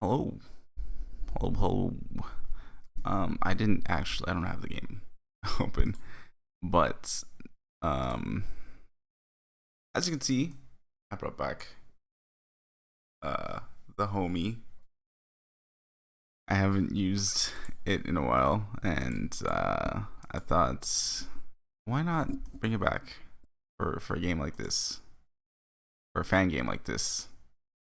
Hello, hello. I don't have the game open, but um, as you can see, I brought back uh the homie. I haven't used it in a while, and I thought, why not bring it back for a game like this, for a fan game like this?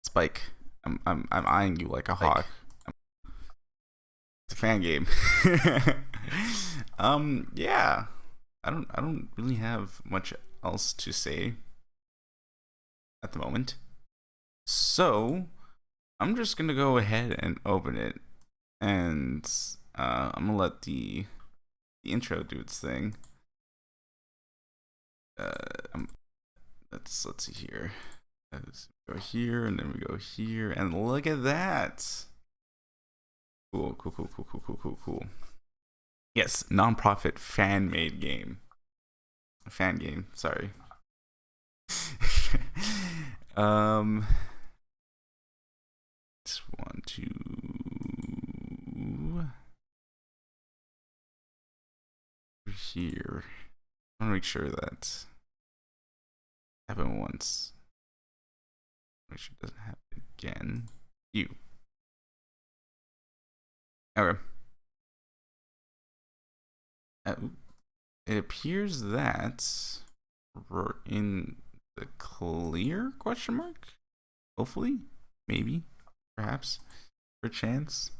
Spike, I'm eyeing you like a hawk. It's a fan game. Yeah. I don't really have much else to say at the moment. So I'm just gonna go ahead and open it, and I'm gonna let the intro do its thing. Um, let's see here. Let's go here, and then we go here, and look at that. Cool. Yes, non-profit fan-made game. Fan game. Sorry. Just want to here. I want to make sure that happened once. Make sure it doesn't happen again. You. Okay. It appears that we're in the clear? Question mark? Hopefully, maybe, perhaps, perchance.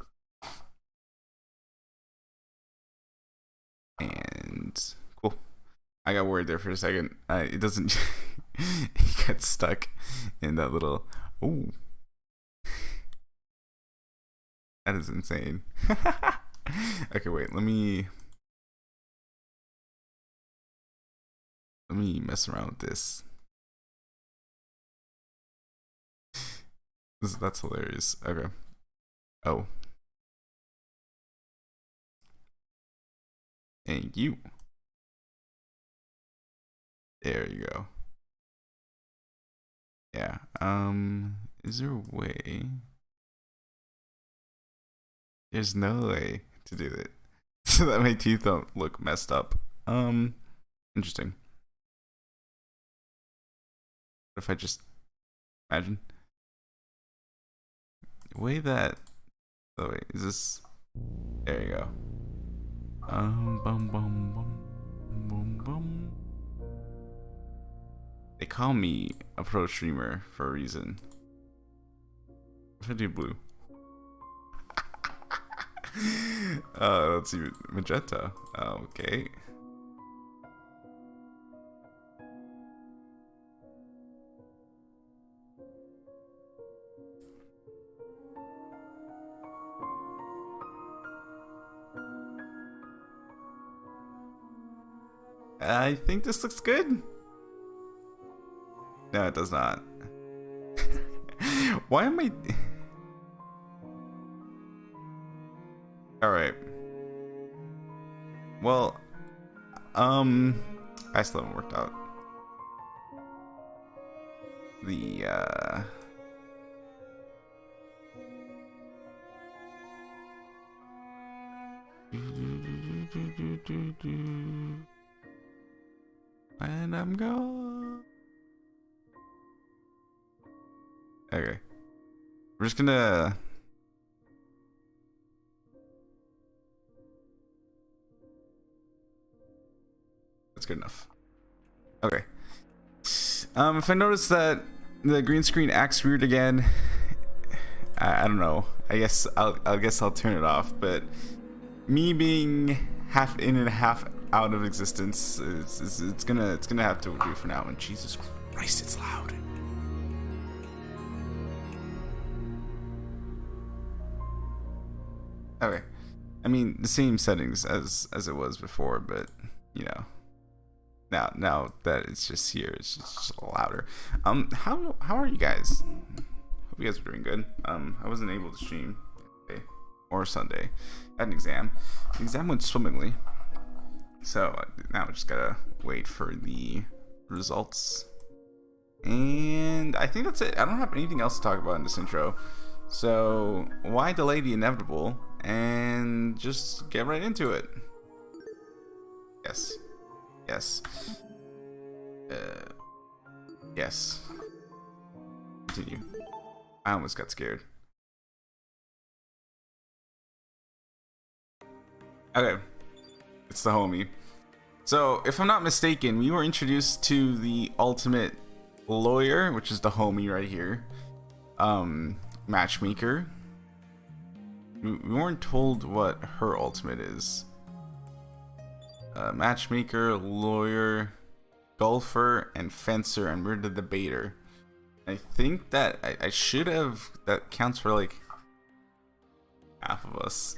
And cool. I got worried there for a second. It doesn't. He got stuck in that little. Oh, that is insane. Okay, wait. Let me mess around with this. That's hilarious. Okay. Oh. And you. There you go. Yeah. Is there a way? There's no way to do it so that my teeth don't look messed up. Interesting. What if I just imagine the way that? Oh wait, is this? There you go. Bum bum bum bum bum. They call me a pro streamer for a reason. If I do blue. Let's see, magenta. Okay. I think this looks good. No, it does not. Why am I? All right. Well, I still haven't worked out the and I'm gone. Okay. We're just gonna that's good enough. Okay. If I notice that the green screen acts weird again, I don't know. I guess I'll turn it off, but me being half in and half out of existence, it's gonna have to do for now. And Jesus Christ, it's loud. Okay, I mean the same settings as it was before, but you know, now that it's just here, it's just louder. How are you guys? Hope you guys are doing good. I wasn't able to stream today or Sunday. I had an exam. The exam went swimmingly. So now I just gotta wait for the results. And I think that's it. I don't have anything else to talk about in this intro. So why delay the inevitable and just get right into it? Yes. Yes. Yes. Continue. I almost got scared. Okay. It's the homie. So, if I'm not mistaken, we were introduced to the ultimate lawyer, which is the homie right here. Matchmaker. We weren't told what her ultimate is. Matchmaker, lawyer, golfer, and fencer, and we're the debater. I think that I should have, that counts for like half of us.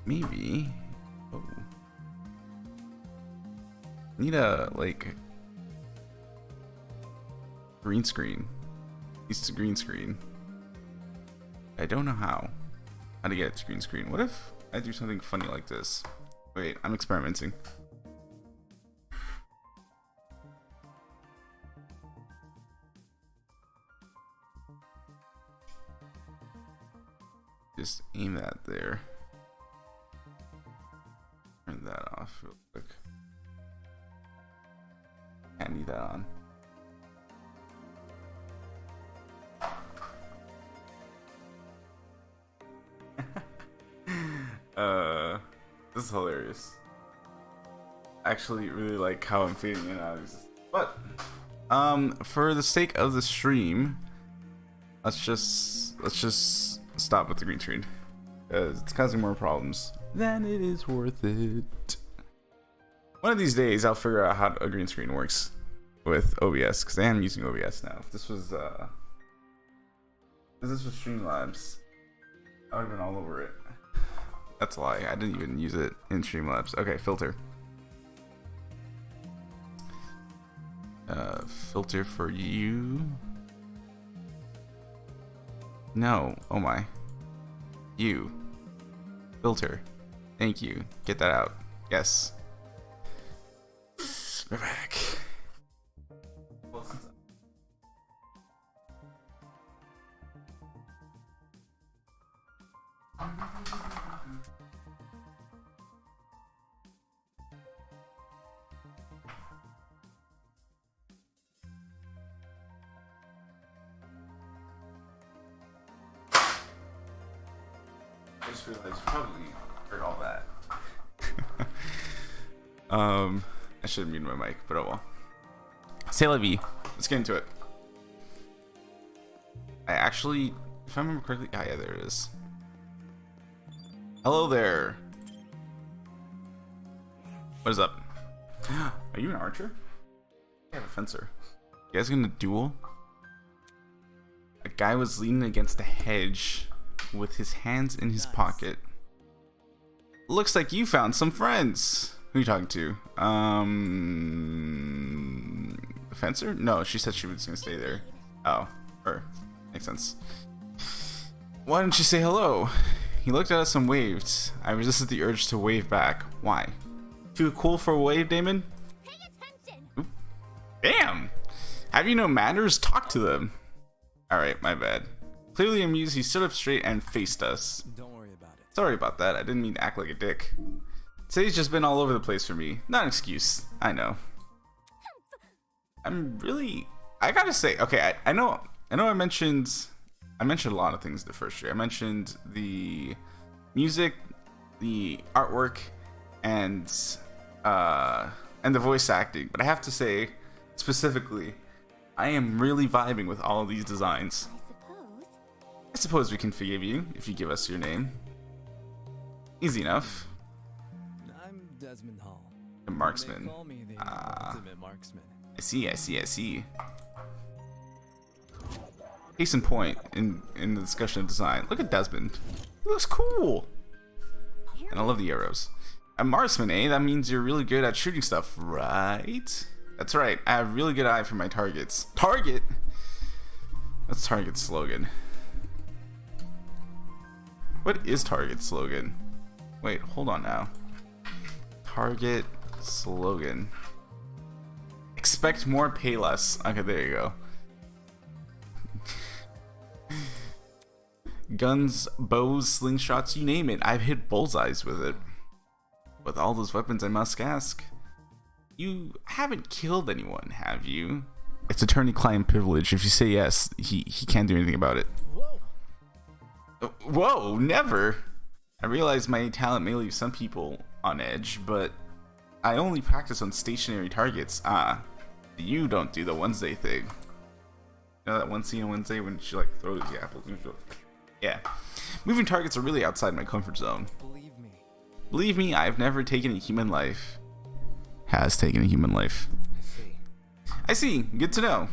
Maybe. Oh. Need a like green screen. Needs to green screen. I don't know how to get it to green screen. What if I do something funny like this? Wait, I'm experimenting. Just aim that there. Turn that off real quick. Can't need that on. This is hilarious. I actually really like how I'm fading in and out of this. But for the sake of the stream, let's just stop with the green screen, because it's causing more problems than it is worth it. One of these days I'll figure out how a green screen works with OBS, because I am using OBS now. If this was Streamlabs, I would have been all over it. That's a lie. I didn't even use it in Streamlabs. Okay, filter. Filter for you. No. Oh my. You. Filter. Thank you. Get that out. Yes. We're back. I just realized you probably heard all that. I should have muted my mic, but oh well. C'est la vie. Let's get into it. I actually, if I remember correctly, yeah, there it is. Hello there. What is up? Are you an archer? I have a fencer. You guys gonna duel? A guy was leaning against a hedge with his hands in his pocket. Looks like you found some friends. Who are you talking to? Fencer? No, she said she was gonna stay there. Oh, her. Makes sense. Why didn't you say hello? He looked at us and waved. I resisted the urge to wave back. Why? Too cool for a wave, Damon? Pay attention. Oop. Damn! Have you no manners? Talk to them. Alright, my bad. Clearly amused, he stood up straight and faced us. Don't worry about it. Sorry about that. I didn't mean to act like a dick. Today's just been all over the place for me. Not an excuse. I know. I'm really... I gotta say... Okay, I know I mentioned a lot of things the first year. I mentioned the music, the artwork, and the voice acting. But I have to say, specifically, I am really vibing with all of these designs. I suppose we can forgive you if you give us your name. Easy enough. I'm Desmond Hall. A marksman. They call me the ultimate marksman. I see. Case in point, in the discussion of design, look at Desmond. He looks cool. And I love the arrows. A marksman, eh? That means you're really good at shooting stuff, right? That's right. I have a really good eye for my targets. Target? What's Target's slogan? What is Target's slogan? Wait, hold on now. Target slogan. I Expect more, pay less. Okay, there you go. Guns, bows, slingshots, you name it. I've hit bullseyes with it. With all those weapons, I must ask. You haven't killed anyone, have you? It's attorney-client privilege. If you say yes, he can't do anything about it. Whoa, never! I realize my talent may leave some people on edge, but I only practice on stationary targets. You don't do the Wednesday thing. You know that one scene on Wednesday when she like throws the apples and stuff? Yeah. Moving targets are really outside my comfort zone. Believe me, I've never taken a human life. Has taken a human life. I see. Good to know.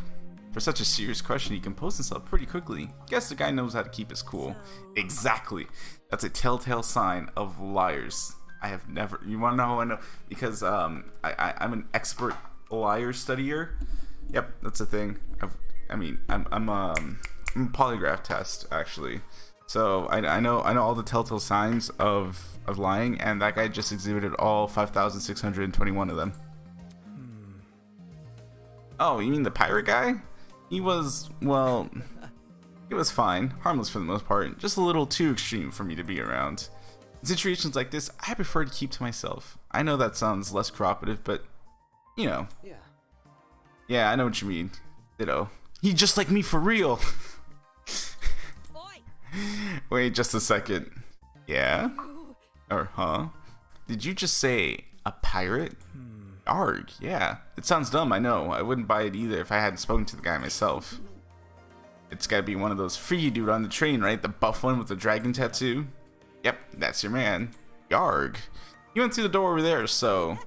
For such a serious question, he composed himself pretty quickly. Guess the guy knows how to keep his cool. Exactly. That's a telltale sign of liars. I have never. You want to know how I know? Because I'm an expert liar studier. Yep, that's a thing. I'm a polygraph test actually. So I know all the telltale signs of lying, and that guy just exhibited all 5,621 of them. Oh, you mean the pirate guy? He was fine, harmless for the most part, just a little too extreme for me to be around. In situations like this, I prefer to keep to myself. I know that sounds less cooperative, but you know. Yeah, I know what you mean. Ditto. He just like me for real. Wait just a second. Yeah? Or huh? Did you just say a pirate? Arg, yeah. It sounds dumb, I know. I wouldn't buy it either if I hadn't spoken to the guy myself. It's gotta be one of those freaky dude on the train, right? The buff one with the dragon tattoo? Yep, that's your man. Yarg. He went through the door over there, so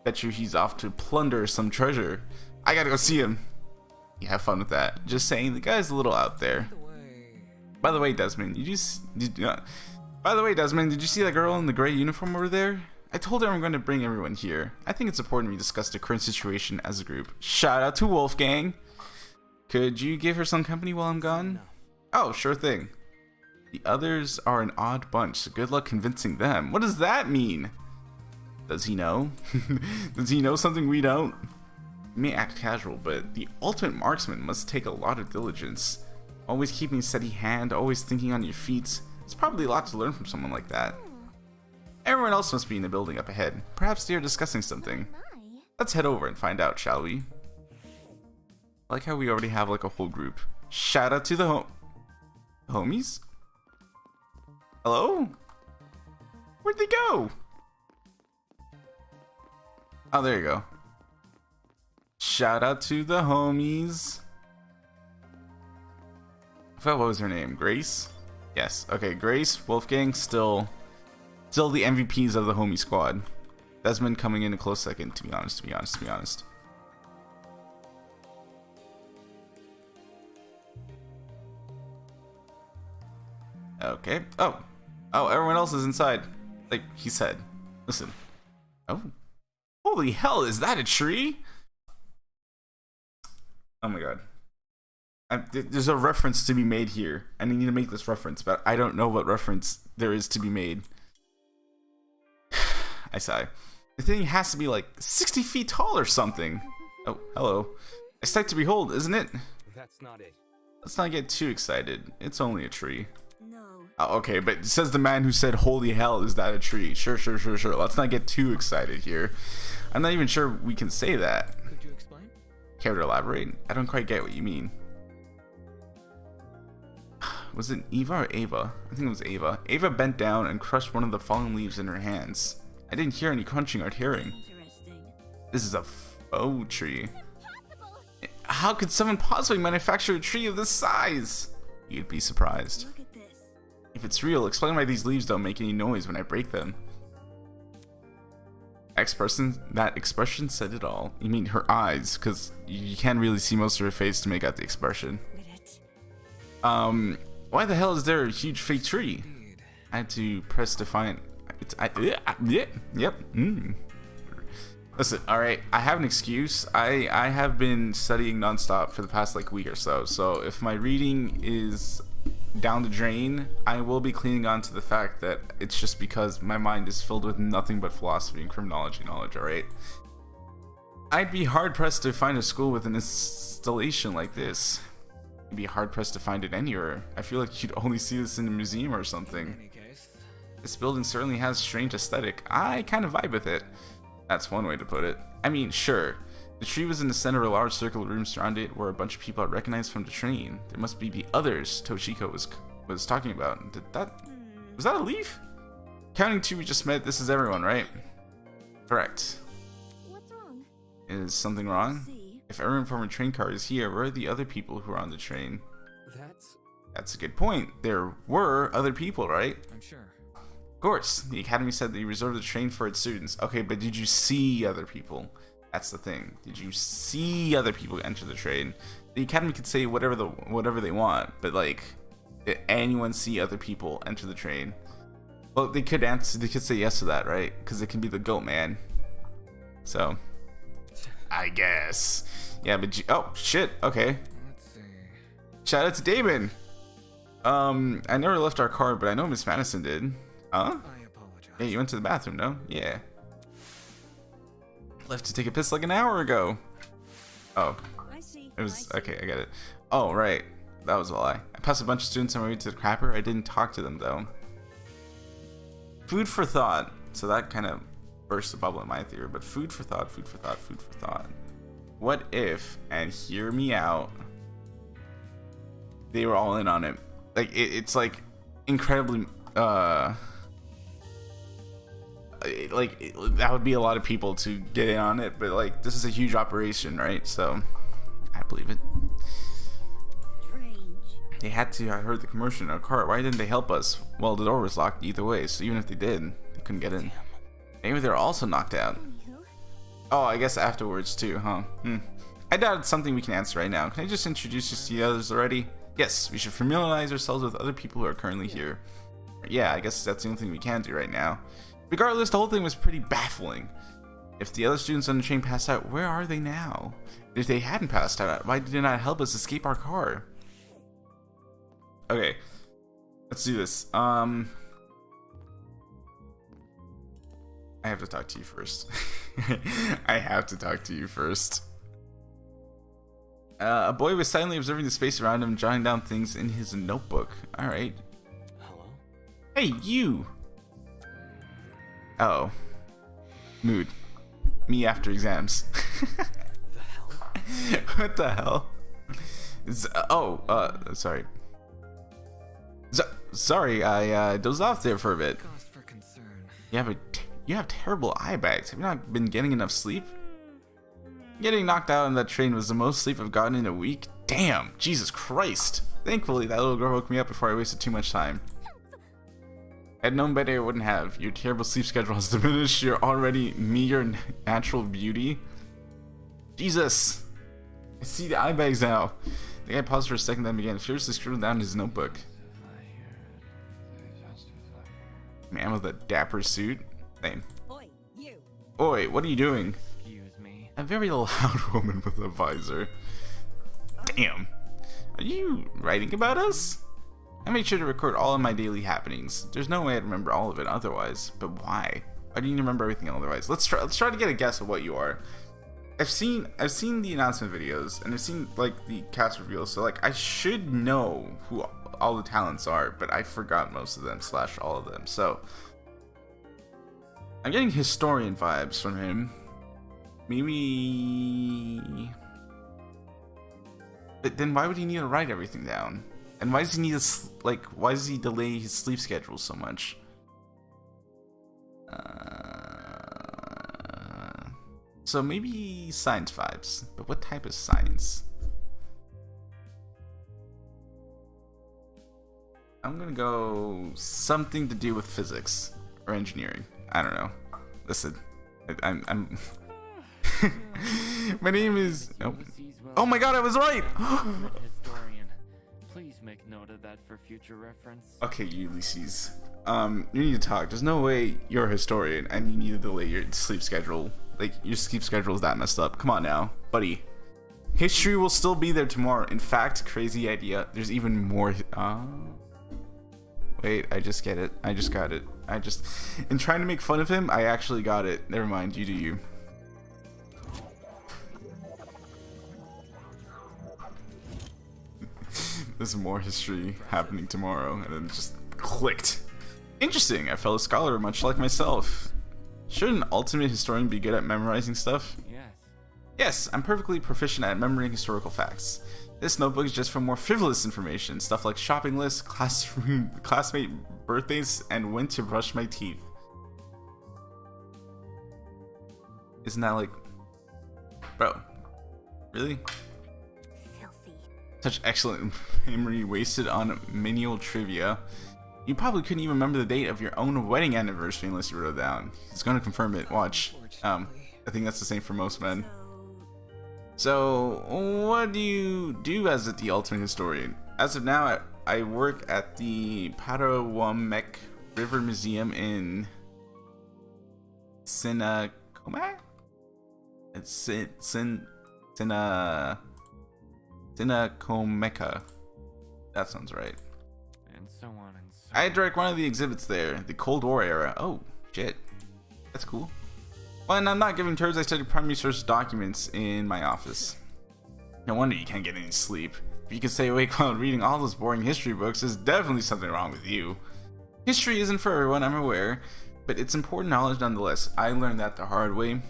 bet you he's off to plunder some treasure. I gotta go see him. You have fun with that. Just saying, the guy's a little out there. By the way, Desmond, did you see that girl in the gray uniform over there? I told her I'm going to bring everyone here. I think it's important we discuss the current situation as a group. Shout out to Wolfgang. Could you give her some company while I'm gone? Oh, sure thing. The others are an odd bunch, so good luck convincing them. What does that mean? Does he know? Does he know something we don't? You may act casual, but the ultimate marksman must take a lot of diligence. Always keeping a steady hand, always thinking on your feet. It's probably a lot to learn from someone like that. Everyone else must be in the building up ahead. Perhaps they are discussing something. Let's head over and find out, shall we? I like how we already have like a whole group. Shout out to the homies? Hello? Where'd they go? Oh, there you go. Shout out to the homies. I forgot what was her name. Grace? Yes. Okay, Grace, Wolfgang, still the MVPs of the homie squad. Desmond coming in a close second, to be honest. Okay. Oh, everyone else is inside. Like he said. Listen. Oh. Holy hell, is that a tree? Oh my god. There's a reference to be made here, and I need to make this reference, but I don't know what reference there is to be made. I sigh. The thing has to be like 60 feet tall or something. Oh, hello. A sight to behold, isn't it? That's not it. Let's not get too excited. It's only a tree. No. Oh, okay, but it says the man who said, holy hell, is that a tree? Sure. Let's not get too excited here. I'm not even sure we can say that. Could you explain? Care to elaborate? I don't quite get what you mean. Was it Eva or Ava? I think it was Ava. Ava bent down and crushed one of the fallen leaves in her hands. I didn't hear any crunching or tearing. Interesting. This is a faux tree. How could someone possibly manufacture a tree of this size? You'd be surprised. Look at this. If it's real, explain why these leaves don't make any noise when I break them. That expression said it all. You mean her eyes, because you can't really see most of her face to make out the expression. Why the hell is there a huge fake tree? I had to press defiant. Yep. Listen, alright, I have an excuse. I have been studying nonstop for the past like week or so. So if my reading is down the drain, I will be cleaning on to the fact that it's just because my mind is filled with nothing but philosophy and criminology knowledge, alright? I'd be hard pressed to find a school with an installation like this. You'd be hard pressed to find it anywhere. I feel like you'd only see this in a museum or something. In any case, This building certainly has a strange aesthetic. I kind of vibe with it. That's one way to put it. I mean, sure. The tree was in the center of a large circle of rooms surrounded it where a bunch of people I recognized from the train. There must be the others Toshiko was talking about. Was that a leaf? Counting two we just met, this is everyone, right? Correct. What's wrong? Is something wrong? See. If everyone from a train car is here, where are the other people who are on the train? that's. A good point. There were other people, right? I'm sure. Of course. The academy said they reserved the train for its students. Okay, but did you see other people? That's the thing. Did you see other people enter the train? The academy could say whatever they want, but like, did anyone see other people enter the train? Well, they could answer. They could say yes to that, right? Because it can be the goat man. So, I guess. Yeah, but oh shit. Okay. Let's see. Shout out to Damon. I never left our car, but I know Miss Madison did. Huh? I apologize. Yeah, you went to the bathroom, no? Yeah. Left to take a piss like an hour ago. Oh, I see. it was okay. I get it. Oh, right. That was a lie. I passed a bunch of students on my way to the crapper. I didn't talk to them though. Food for thought. So that kind of burst the bubble in my theory. But food for thought. Food for thought. Food for thought. What if, and hear me out, they were all in on it? Like it's like incredibly. That would be a lot of people to get in on it, but like this is a huge operation, right? So I believe it. Strange. They had to. I heard the commotion in our car. Why didn't they help us? Well, the door was locked either way, so even if they did, they couldn't get in. Maybe they're also knocked out. Anywho, Oh, I guess afterwards too, huh? I doubt it's something we can answer right now. Can I just introduce you to the others already? Yes, we should familiarize ourselves with other people who are currently here. Yeah, I guess that's the only thing we can do right now. Regardless, the whole thing was pretty baffling. If the other students on the train passed out, where are they now? If they hadn't passed out, why did they not help us escape our car? Okay, let's do this. I have to talk to you first. I have to talk to you first. A boy was silently observing the space around him, jotting down things in his notebook. Alright. Hello? Hey, you! Oh. Mood. Me after exams. The hell? What the hell? Sorry. Sorry, I dozed off there for a bit. Cause for concern. You have terrible eye bags. Have you not been getting enough sleep? Getting knocked out on that train was the most sleep I've gotten in a week. Damn, Jesus Christ. Thankfully, that little girl woke me up before I wasted too much time. Had known better, I wouldn't have. Your terrible sleep schedule has diminished your already meager natural beauty. Jesus. I see the eye bags now. The guy paused for a second, then began furiously scribbling down his notebook. Man with a dapper suit. Name. oi, you. Oi, what are you doing? Excuse me. A very loud woman with a visor. Damn. Are you writing about us? I made sure to record all of my daily happenings. There's no way I'd remember all of it otherwise. But why? Why do you remember everything otherwise? Let's try to get a guess of what you are. I've seen the announcement videos and I've seen like the cast reveals, so like I should know who all the talents are, but I forgot most of them / all of them. So I'm getting historian vibes from him. Maybe. But then why would he need to write everything down? And why does he need to why does he delay his sleep schedule so much? So maybe science vibes, but what type of science? I'm gonna go something to do with physics or engineering. I don't know. Listen, I'm my name is. Oh my God, I was right. Historian. Please make note of that for future reference. Okay, Ulysses. You need to talk. There's no way you're a historian and you need to delay your sleep schedule. Like, your sleep schedule is that messed up. Come on now, buddy. History will still be there tomorrow. In fact, crazy idea. There's even more. Wait, I just get it. I just got it. In trying to make fun of him, I actually got it. Never mind, you do you. there's more history happening tomorrow, and then it just clicked. Interesting, a fellow scholar much like myself. Should an ultimate historian be good at memorizing stuff? Yes. Yes, I'm perfectly proficient at remembering historical facts. This notebook is just for more frivolous information, stuff like shopping lists, classmate birthdays, and when to brush my teeth. Isn't that like... Bro, really? Filthy. Such excellent memory wasted on menial trivia. You probably couldn't even remember the date of your own wedding anniversary unless you wrote it down. He's gonna confirm it, watch. I think that's the same for most men. So, what do you do as the ultimate historian? As of now, I work at the Patawamek River Museum in Sinacoma? It's Sinacomeca. That sounds right. And so on and so I direct one of the exhibits there, the Cold War era. Oh, shit. That's cool. When I'm not giving tours, I study primary source documents in my office. No wonder you can't get any sleep. If you can stay awake while reading all those boring history books, there's definitely something wrong with you. History isn't for everyone, I'm aware, but it's important knowledge nonetheless. I learned that the hard way.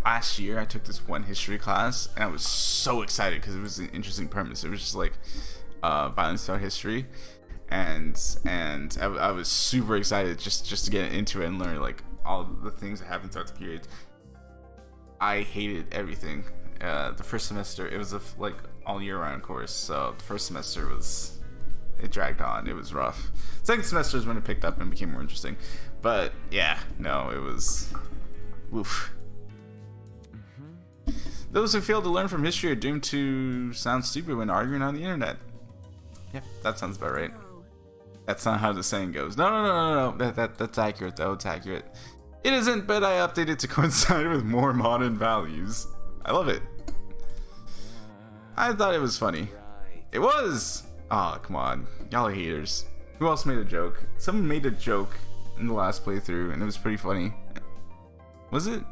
Last year, I took this one history class, and I was so excited because it was an interesting premise. It was just like violence throughout history, and I was super excited just to get into it and learn like all the things that happened throughout the period. I hated everything. The first semester, it was a like all year round course, so the first semester it dragged on. It was rough. Second semester is when it picked up and became more interesting. But yeah, no, it was oof. Those who fail to learn from history are doomed to sound stupid when arguing on the internet. Yep, that sounds about right. That's not how the saying goes. No. That's accurate though. It's accurate. It isn't, but I updated to coincide with more modern values. I love it. I thought it was funny. It was. Oh, come on. Y'all are haters. Who else made a joke? Someone made a joke in the last playthrough, and it was pretty funny. Was it?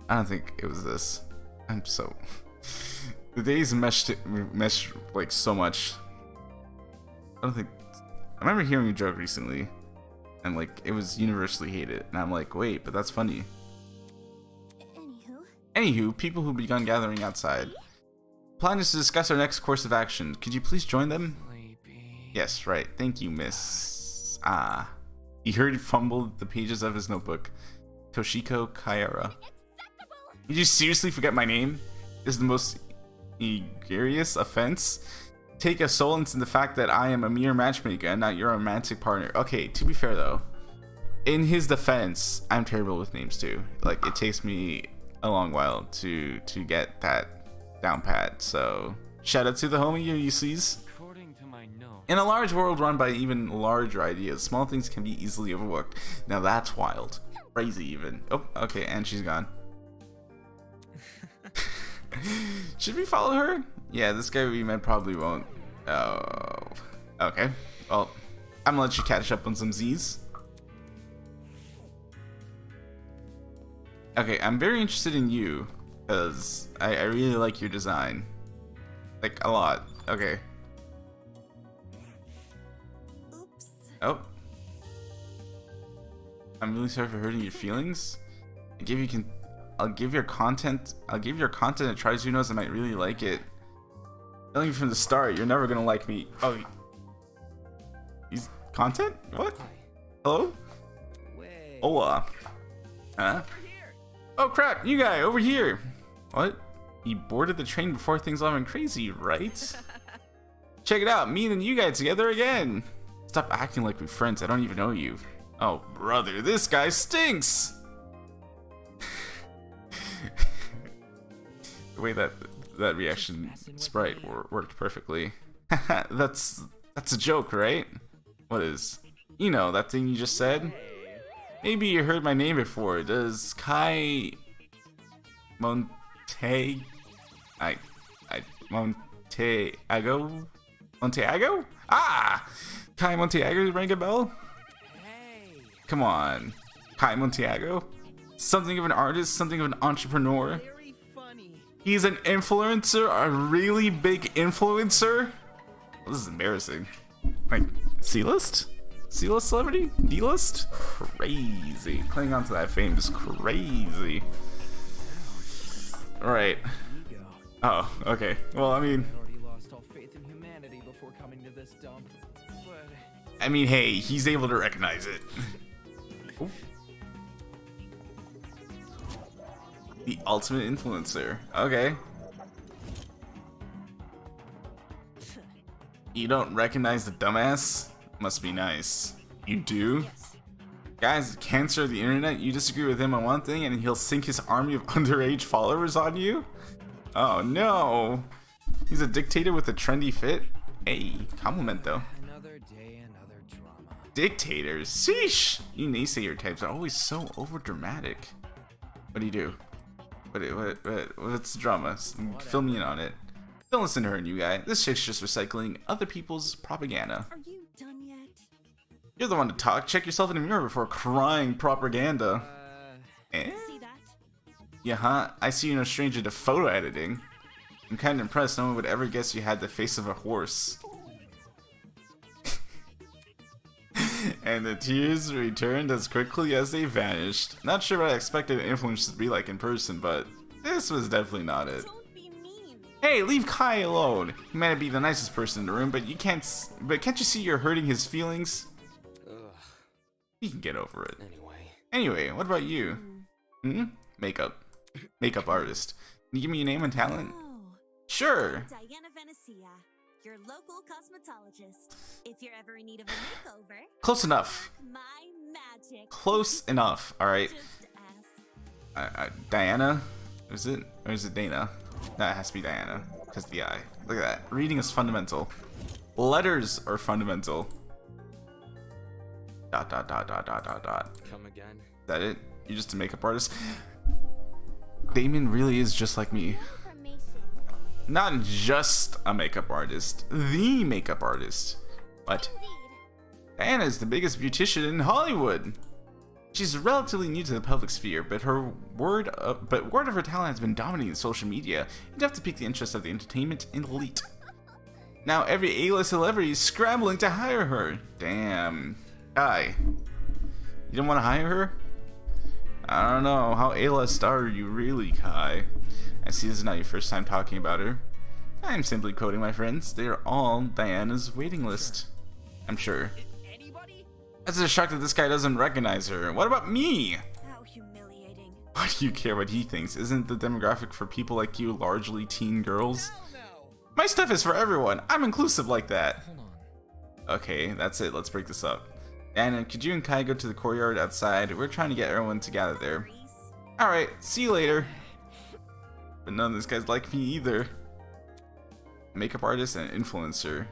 I don't think it was this. I'm so... The days meshed like so much. I don't think... I remember hearing a joke recently, and like it was universally hated, and I'm like, wait, but that's funny. Anywho, people who begun gathering outside. Plan is to discuss our next course of action. Could you please join them? sleepy. Yes, right. Thank you, miss. He heard he fumbled the pages of his notebook. Toshiko Kaira. Did you seriously forget my name? Is the most egregious offense. Take a solace in the fact that I am a mere matchmaker and not your romantic partner. Okay, to be fair though, in his defense, I'm terrible with names too. Like, it takes me a long while to get that down pat. So shout out to the homie Ulysses. According to my notes, In a large world run by even larger ideas, small things can be easily overlooked. Now that's wild. Crazy even. Oh, okay, and she's gone. Should we follow her? Yeah, this guy we met probably won't. Oh, okay. Well, I'm gonna let you catch up on some Z's. Okay, I'm very interested in you, because I really like your design. Like, a lot. Okay. Oops. Oh. I'm really sorry for hurting your feelings. I'll give your content a try. Who knows, I might really like it. Telling you from the start, you're never gonna like me. Oh, he's content? What? Hello? Hola. Huh? Oh crap, you guy over here. What? He boarded the train before things all went crazy, right? Check it out, me and you guys together again. Stop acting like we're friends. I don't even know you. Oh brother, this guy stinks. The way that reaction sprite worked perfectly. That's a joke, right? What is? You know, that thing you just said? Maybe you heard my name before. Does Kai Monteago? Ah! Kai Monteago ring a bell? Come on. Kai Monteago? Something of an artist, something of an entrepreneur. He's an influencer, a really big influencer. This is embarrassing. Like, C-list? C-list celebrity? D-list? Crazy. Clinging on to that fame is crazy. Alright. Oh, okay. Well, I mean... I already lost all faith in humanity before coming to this dump. But I mean, hey, he's able to recognize it. Ooh. The ultimate influencer. Okay. You don't recognize the dumbass? Must be nice. You do? Guys, cancer of the internet, you disagree with him on one thing and he'll sink his army of underage followers on you? Oh no. He's a dictator with a trendy fit? Hey, compliment though. another day, another drama. Dictators? Sheesh! You naysayer types are always so overdramatic. What do you do? What's the drama? Fill me in on it. Don't listen to her, new guy. This chick's just recycling other people's propaganda. Are you done yet? You're the one to talk. Check yourself in the mirror before crying propaganda. Eh? See that? Yeah, huh? I see you're no stranger to photo editing. I'm kind of impressed no one would ever guess you had the face of a horse. And the tears returned as quickly as they vanished. Not sure what I expected influencers to be like in person, but this was definitely not it. Don't be mean. Hey, leave Kai alone. He might be the nicest person in the room, but can't you see you're hurting his feelings? Ugh. He can get over it. Anyway. Anyway, what about you? Makeup artist. Can you give me your name and talent? Oh, Sure. Diana Venecia, your local cosmetologist. If you're ever in need of a makeover, Close enough. my magic. Close enough. All right. Just ask. Diana? Is it? Or is it Dana? No, it has to be Diana. Because the I. Look at that. Reading is fundamental. Letters are fundamental. ... Is Come again. that it? You're just a makeup artist? Damon really is just like me. Information. Not just a makeup artist. The makeup artist. What? Indeed. Diana is the biggest beautician in Hollywood. She's relatively new to the public sphere, but word of her talent has been dominating social media, enough to pique the interest of the entertainment elite. Now every A-list celebrity is scrambling to hire her. Damn. Kai, you don't want to hire her? I don't know. How A-list are you really, Kai? I see this is not your first time talking about her. I'm simply quoting my friends. They are all Diana's waiting list. I'm sure. Anybody? It's a shock that this guy doesn't recognize her. What about me? How humiliating. Why do you care what he thinks? Isn't the demographic for people like you largely teen girls? Hell no. My stuff is for everyone. I'm inclusive like that. Hold on. Okay, that's it. Let's break this up. Anna, could you and Kai go to the courtyard outside? We're trying to get everyone to gather there. Reese. Alright, see you later. But none of these guys like me either. Makeup artist and influencer.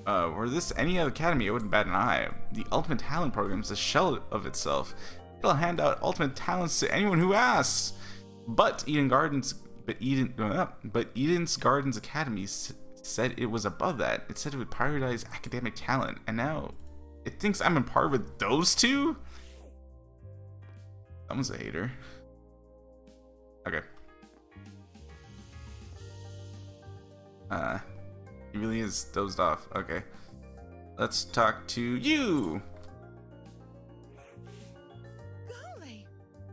Were this any other academy, it wouldn't bat an eye. The Ultimate Talent Program is a shell of itself. It'll hand out ultimate talents to anyone who asks. But Eden's Gardens Academy said it was above that. It said it would prioritize academic talent, and now it thinks I'm on par with those two? Someone's a hater. Okay. He really is dozed off. Okay. Let's talk to you. Golly.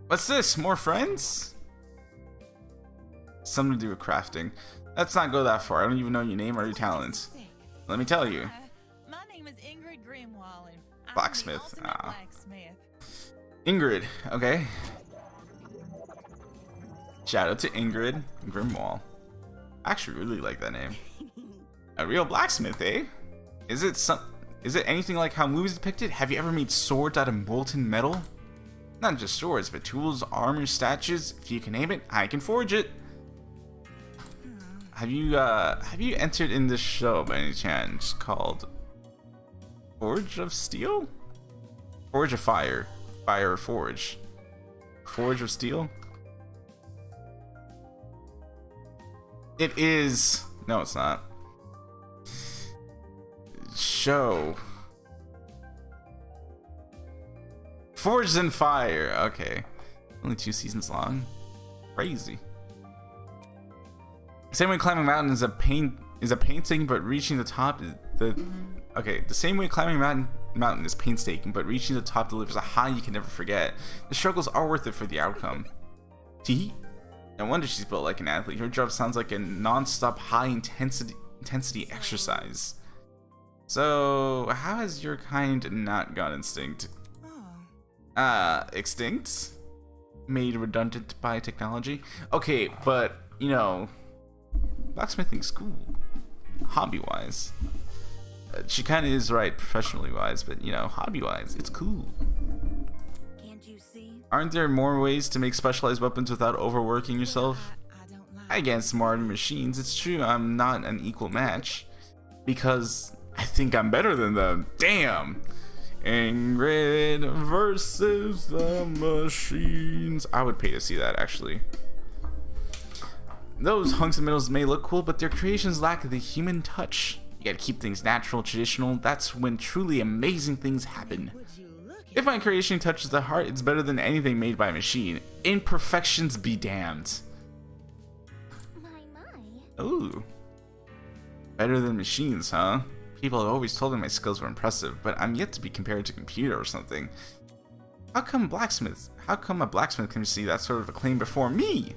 What's this? More friends? Something to do with crafting. Let's not go that far. I don't even know your name or your talents. Let me tell you. My name is Ingrid Grimwall, and I'm Blacksmith. the ultimate Ah. blacksmith. Ingrid. Okay. Shout out to Ingrid Grimwall. I actually really like that name. A real blacksmith, eh? Is it anything like how movies depict it? Have you ever made swords out of molten metal? Not just swords, but tools, armor, statues. If you can name it, I can forge it. Have you entered in this show by any chance called Forge of Steel? Forge of Fire. Fire or Forge? Forge of Steel? It is. No, it's not. Show. Forged in Fire. Okay. Only 2 seasons long. Crazy. Same way climbing a mountain is is a painstaking, but reaching the top is the same way climbing a mountain is painstaking, but reaching the top delivers a high you can never forget. The struggles are worth it for the outcome. Tee. No wonder she's built like an athlete. Her job sounds like a non-stop high intensity exercise. So how has your kind not gone extinct? Extinct? Made redundant by technology? Okay, but you know, blacksmithing's cool, hobby-wise. She kind of is right professionally-wise, but you know, hobby-wise, it's cool. Can't you see? Aren't there more ways to make specialized weapons without overworking yourself? I don't like Against modern machines, it's true I'm not an equal match, because I think I'm better than them. Damn! Ingrid versus the machines. I would pay to see that, actually. Those hunks of metals may look cool, but their creations lack the human touch. You gotta keep things natural, traditional. That's when truly amazing things happen. Would you look at If my creation touches the heart, it's better than anything made by a machine. Imperfections be damned. My. Ooh. Better than machines, huh? People have always told me my skills were impressive, but I'm yet to be compared to a computer or something. How come a blacksmith can receive that sort of acclaim before me?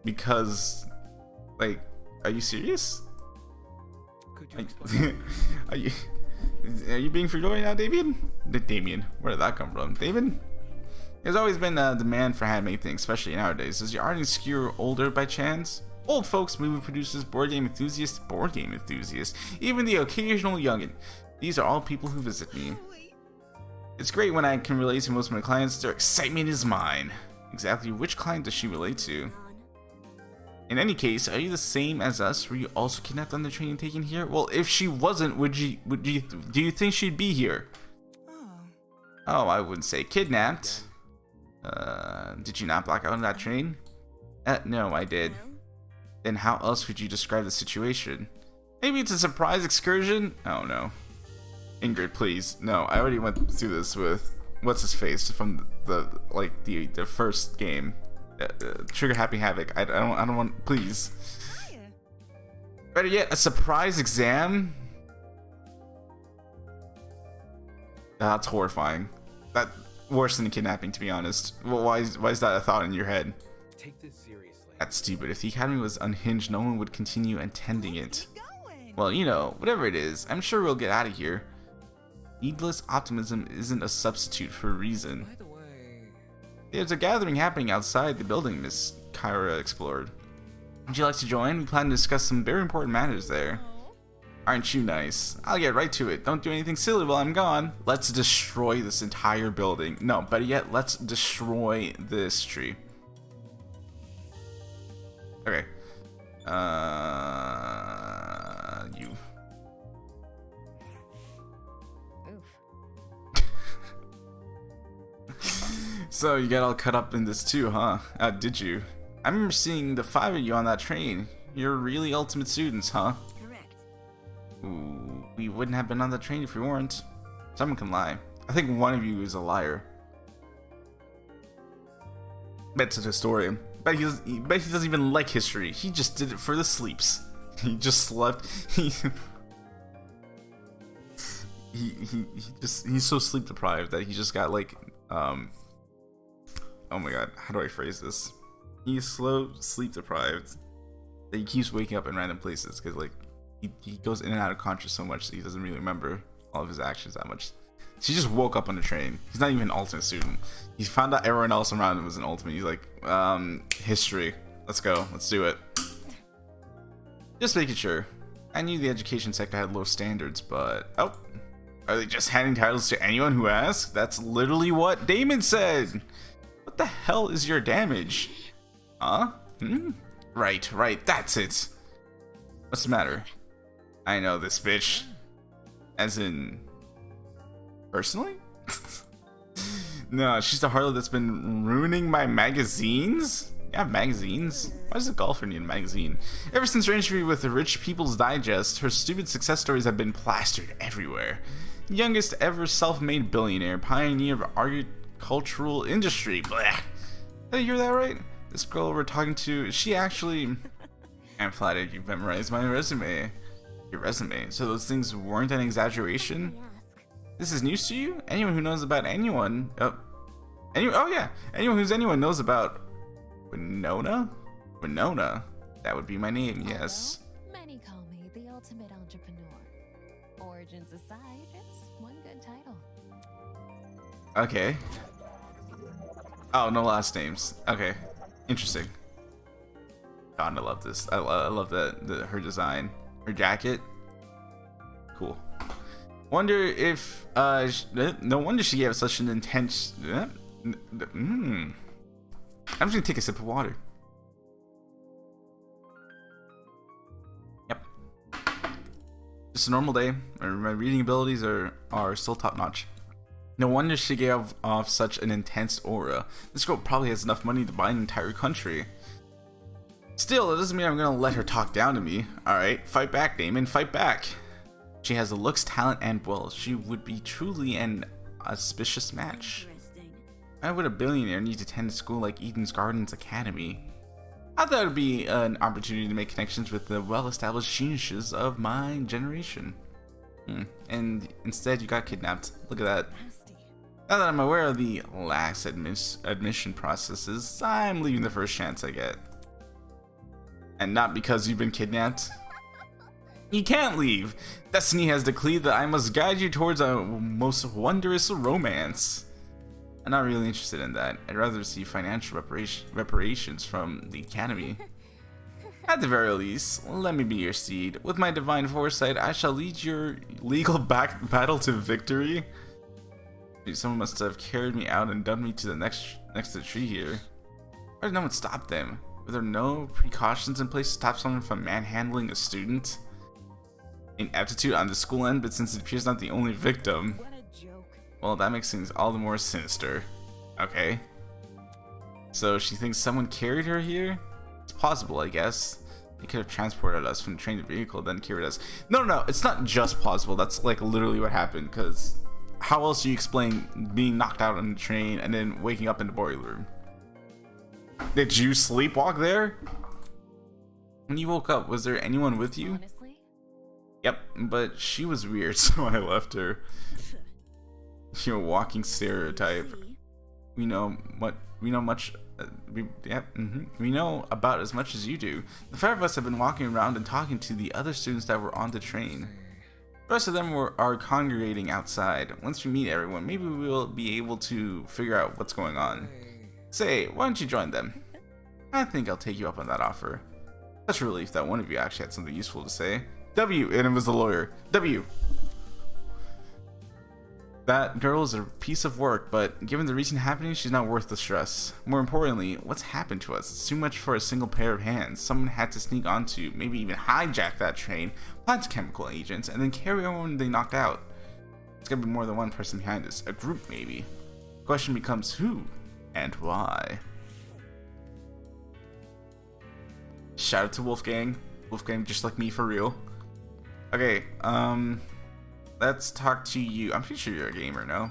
Because, like, are you serious? Could you explain? Are you being for real right now, Damien? Damien, where did that come from? Damien? There's always been a demand for handmade things, especially nowadays. Does your art skew older by chance? Old folks, movie producers, board game enthusiasts, even the occasional youngin'. These are all people who visit me. It's great when I can relate to most of my clients. Their excitement is mine. Exactly which client does she relate to? In any case, are you the same as us? Were you also kidnapped on the train and taken here? Well, if she wasn't, do you think she'd be here? Oh, I wouldn't say kidnapped. Did you not black out on that train? No, I did. Then how else would you describe the situation? Maybe it's a surprise excursion? Oh no. Ingrid, please. No, I already went through this with what's his face from the first game. Trigger Happy Havoc. I don't want, please. Better yet, a surprise exam? That's horrifying. That worse than kidnapping, to be honest. Well, why is that a thought in your head? Take this seriously. That's stupid. If the academy was unhinged, no one would continue attending it. going? Well, you know, whatever it is, I'm sure we'll get out of here. Needless optimism isn't a substitute for reason. By the way, There's a gathering happening outside the building, Miss Kyra explored. Would you like to join? We plan to discuss some very important matters there. Aren't you nice? I'll get right to it. Don't do anything silly while I'm gone. Let's destroy this entire building. No, better yet, let's destroy this tree. Okay. You. So you got all cut up in this too, huh? Did you? I remember seeing the 5 of you on that train. You're really ultimate students, huh? Correct. Ooh, we wouldn't have been on the train if we weren't. Someone can lie. I think one of you is a liar. Bet's a historian. Bet he doesn't even like history. He just did it for the sleeps. He just slept. He's so sleep deprived that he just got like oh my god, how do I phrase this? He's sleep deprived that he keeps waking up in random places because like he goes in and out of conscious so much that he doesn't really remember all of his actions that much. So he just woke up on the train. He's not even an ultimate student. He found out everyone else around him was an ultimate. He's like, history. Let's go. Let's do it. Just making sure. I knew the education sector had low standards, but oh, are they just handing titles to anyone who asks? That's literally what Damon said. What the hell is your damage? Huh? Right, that's it. What's the matter? I know this bitch. As in... personally? No, she's the harlot that's been ruining my magazines? Yeah, magazines? Why does a golfer need a magazine? Ever since her interview with the Rich People's Digest, her stupid success stories have been plastered everywhere. Youngest ever self-made billionaire, pioneer of agricultural industry. Blah. Did I hear that right? This girl we're talking to, is she actually... I'm flattered you've memorized my resume. Your resume. So those things weren't an exaggeration? This is news to you? Anyone who knows about anyone... anyone anyone knows about... Winona? Winona. That would be my name, yes. Many call me the ultimate entrepreneur. Origins aside, it's one good title. Okay. Oh, no last names. Okay. Interesting. God, I love this. I love her design. Her jacket. Cool. Wonder if no wonder she gave such an intense I'm just gonna take a sip of water. Yep. Just a normal day. My reading abilities are still top notch. No wonder she gave off such an intense aura. This girl probably has enough money to buy an entire country. Still, that doesn't mean I'm gonna let her talk down to me. Alright, fight back, Damon, fight back. She has the looks, talent, and will. She would be truly an auspicious match. Why would a billionaire need to attend a school like Eden's Gardens Academy? I thought it would be an opportunity to make connections with the well-established geniuses of my generation. And instead you got kidnapped. Look at that. Now that I'm aware of the lax admission processes, I'm leaving the first chance I get. And not because you've been kidnapped. You can't leave! Destiny has decreed that I must guide you towards a most wondrous romance. I'm not really interested in that. I'd rather receive financial reparations from the Academy. At the very least, let me be your steed. With my divine foresight, I shall lead your legal battle to victory. Dude, someone must have carried me out and dumped me to the next to the tree here. Why did no one stop them? Were there no precautions in place to stop someone from manhandling a student? Ineptitude on the school end, but since it appears not the only victim, well, that makes things all the more sinister. Okay. So she thinks someone carried her here? It's possible, I guess. They could have transported us from the train to vehicle, then carried us. No, it's not just possible. That's like literally what happened, because how else do you explain being knocked out on the train and then waking up in the boiler room? Did you sleepwalk there? When you woke up, was there anyone with you? Honestly? Yep, but she was weird, so I left her. You're a walking stereotype. We know about as much as you do. The 5 of us have been walking around and talking to the other students that were on the train. The rest of them are congregating outside. Once we meet everyone, maybe we will be able to figure out what's going on. Say, why don't you join them? I think I'll take you up on that offer. Such a relief that one of you actually had something useful to say. W, and it was the lawyer. W. That girl is a piece of work, but given the recent happenings, she's not worth the stress. More importantly, what's happened to us? It's too much for a single pair of hands. Someone had to sneak onto, maybe even hijack that train, plant chemical agents, and then carry everyone they knocked out. There's gotta be more than one person behind this. A group, maybe. The question becomes who and why. Shout out to Wolfgang. Wolfgang just like me for real. Okay, let's talk to you. I'm pretty sure you're a gamer, no?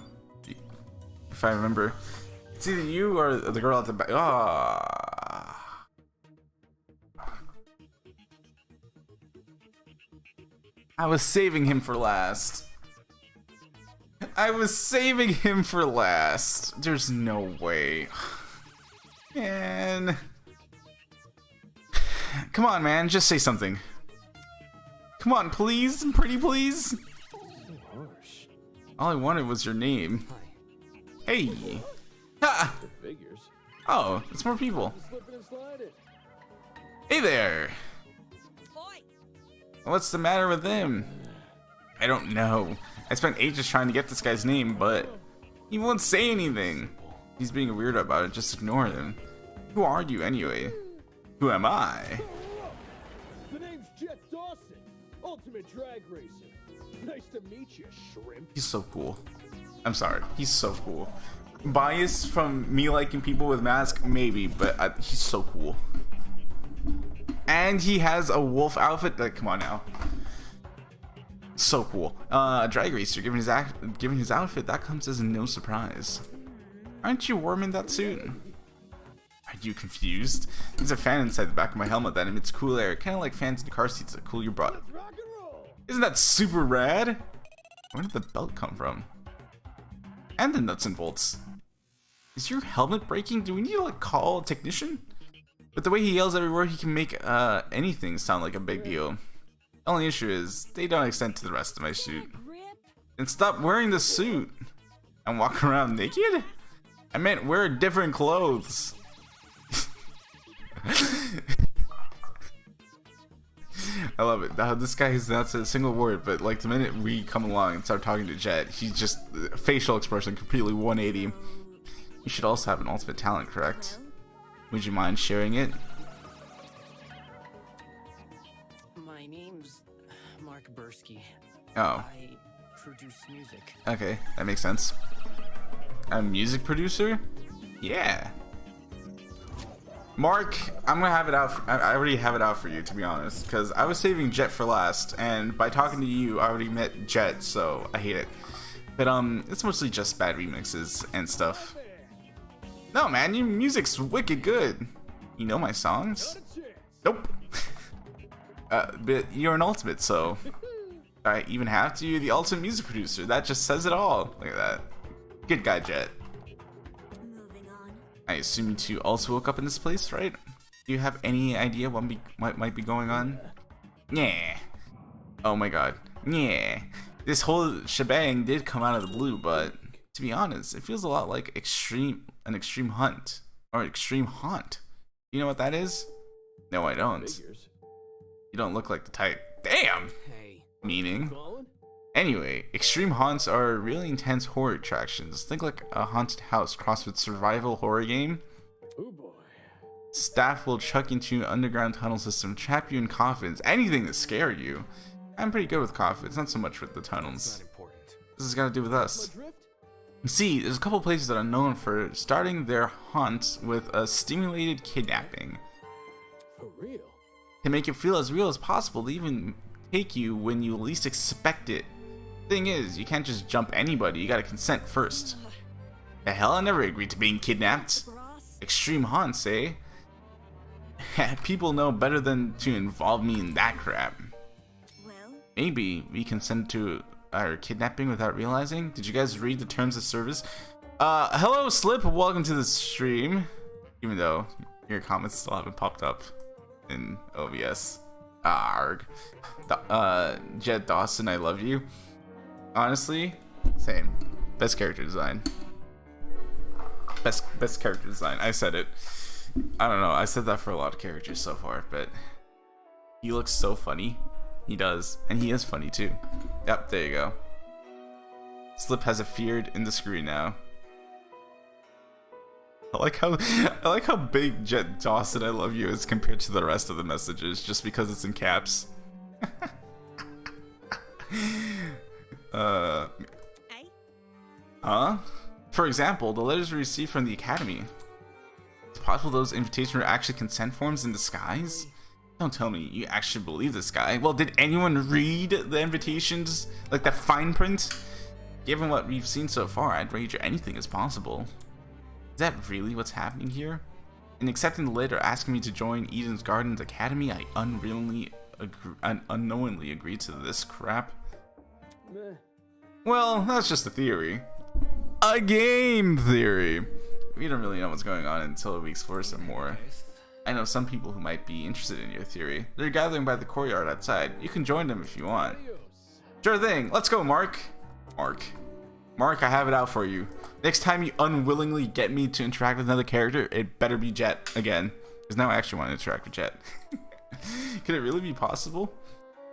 If I remember. It's either you or the girl at the back. Ah. I was saving him for last. There's no way. Man. Come on, man. Just say something. Come on, please. Pretty please. All I wanted was your name. Hey. Ha! Oh, it's more people. Hey there. What's the matter with him? I don't know. I spent ages trying to get this guy's name, but he won't say anything. He's being a weirdo about it. Just ignore him. Who are you anyway? Who am I? The name's Jet Dawson, Ultimate Drag Racer. Nice to meet you, shrimp. He's so cool. I'm sorry. He's so cool. Bias from me liking people with masks? Maybe, but he's so cool. And he has a wolf outfit. Like, come on now. So cool. Drag racer, given his outfit, that comes as no surprise. Aren't you warm in that suit? Are you confused? There's a fan inside the back of my helmet that emits cool air, kind of like fans in car seats that cool your butt. Let's rock and roll. Isn't that super rad? Where did the belt come from? And the nuts and bolts. Is your helmet breaking? Do we need to like call a technician? But the way he yells everywhere, he can make anything sound like a big deal. The only issue is they don't extend to the rest of my suit. And stop wearing the suit and walk around naked? I meant wear different clothes. I love it. This guy has not said a single word, but like the minute we come along and start talking to Jet, he's just facial expression completely 180. You should also have an ultimate talent, correct? Would you mind sharing it? My name's Mark Bursky. Oh. I produce music. Okay, that makes sense. A music producer? Yeah. Mark, I'm gonna have it out. I already have it out for you, to be honest, because I was saving Jet for last, and by talking to you, I already met Jet, so I hate it. But it's mostly just bad remixes and stuff. No, man, your music's wicked good. You know my songs? Nope. But you're an ultimate, so I even have to. You're the ultimate music producer. That just says it all. Look at that. Good guy, Jet. Moving on. I assume you two also woke up in this place, right? Do you have any idea what might be going on? Yeah. Oh my god. Yeah. This whole shebang did come out of the blue, but to be honest, it feels a lot like an extreme hunt or extreme haunt. You know what that is? No, I don't. Figures. You don't look like the type. Damn. Hey. Meaning. Calling? Anyway, extreme haunts are really intense horror attractions. Think like a haunted house crossed with survival horror game. Oh boy. Staff will chuck into an underground tunnel system, trap you in coffins, anything to scare you. I'm pretty good with coffins, not so much with the tunnels. Not important. This has got to do with us. My drift? See, there's a couple places that are known for starting their haunts with a stimulated kidnapping. For real? To make it feel as real as possible, they even take you when you least expect it. Thing is, you can't just jump anybody, you gotta consent first. The hell, I never agreed to being kidnapped. Extreme haunts, eh? People know better than to involve me in that crap. Well, Maybe we consent to our kidnapping without realizing? Did you guys read the terms of service? Hello Slip, welcome to the stream. Even though your comments still haven't popped up in OBS. Arg. Jed Dawson, I love you. Honestly, same. Best character design. Best character design. I said it. I don't know. I said that for a lot of characters so far, but he looks so funny. He does, and he is funny too. Yep, there you go. Slip has appeared in the screen now. I like how big Jet Dawson I love you is compared to the rest of the messages, just because it's in caps. hey, Huh? For example, the letters we received from the Academy. It's possible those invitations were actually consent forms in disguise? Don't tell me you actually believe this guy. Well, did anyone read the invitations? Like the fine print? Given what we've seen so far, I'd wager anything is possible. Is that really what's happening here? In accepting the letter asking me to join Eden's Gardens Academy, I unknowingly agreed to this crap. Meh. Well, that's just a theory. A game theory. We don't really know what's going on until we explore some more. I know some people who might be interested in your theory. They're gathering by the courtyard outside. You can join them if you want. Adios. Sure thing. Let's go, Mark. Mark, I have it out for you. Next time you unwillingly get me to interact with another character, it better be Jet again. Because now I actually want to interact with Jet. Could it really be possible?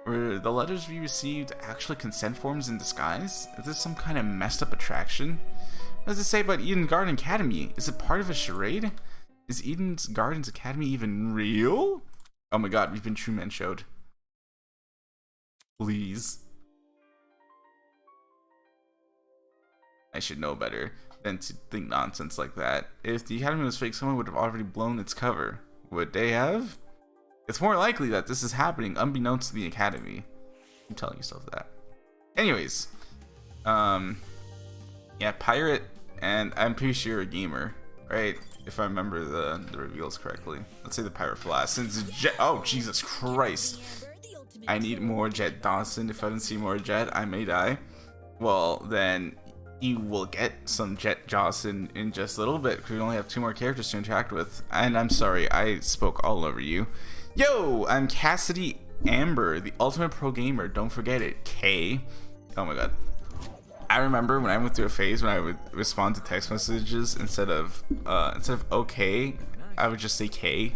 Were the letters we received actually consent forms in disguise? Is this some kind of messed up attraction? What does it say about Eden Garden Academy? Is it part of a charade? Is Eden's Gardens Academy even real? Oh my god, we've been True Men showed. Please. I should know better than to think nonsense like that. If the Academy was fake, someone would have already blown its cover. Would they have? It's more likely that this is happening unbeknownst to the Academy. I'm telling yourself that. Anyways. Yeah, pirate, and I'm pretty sure you're a gamer, right? if I remember the reveals correctly. Let's say the Pirate Blast. Since Jet, oh Jesus Christ! I need more Jet Dawson. If I don't see more Jet, I may die. Well, then you will get some Jet Dawson in just a little bit, because we only have 2 more characters to interact with. And I'm sorry, I spoke all over you. Yo, I'm Cassidy Amber, the ultimate pro gamer. Don't forget it. K. Oh my god. I remember when I went through a phase when I would respond to text messages instead of okay, I would just say K.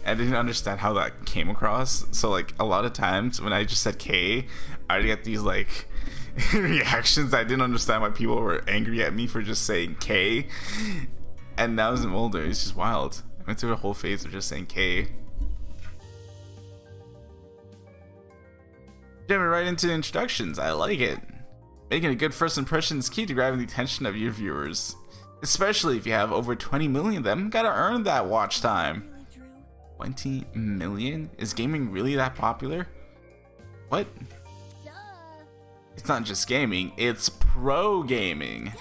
I didn't understand how that came across. So like a lot of times when I just said K, I'd get these like reactions. I didn't understand why people were angry at me for just saying K. And now as I'm older, it's just wild. I went through a whole phase of just saying K. Jumping right into introductions. I like it. Making a good first impression is key to grabbing the attention of your viewers. Especially if you have over 20 million of them, gotta earn that watch time. 20 million? Is gaming really that popular? What? It's not just gaming, it's pro gaming.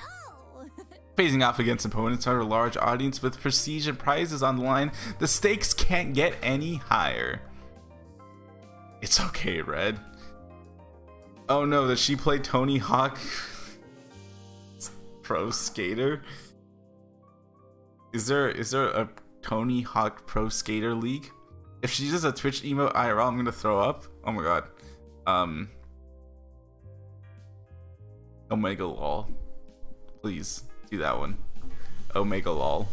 Facing off against opponents are a large audience with prestige and prizes on the line, the stakes can't get any higher. It's okay, Red. Oh no, does she play Tony Hawk Pro Skater? Is there a Tony Hawk Pro Skater League? If she does a Twitch emote IRL, I'm gonna throw up. Oh my god. Omega lol. Please do that one. Omega lol.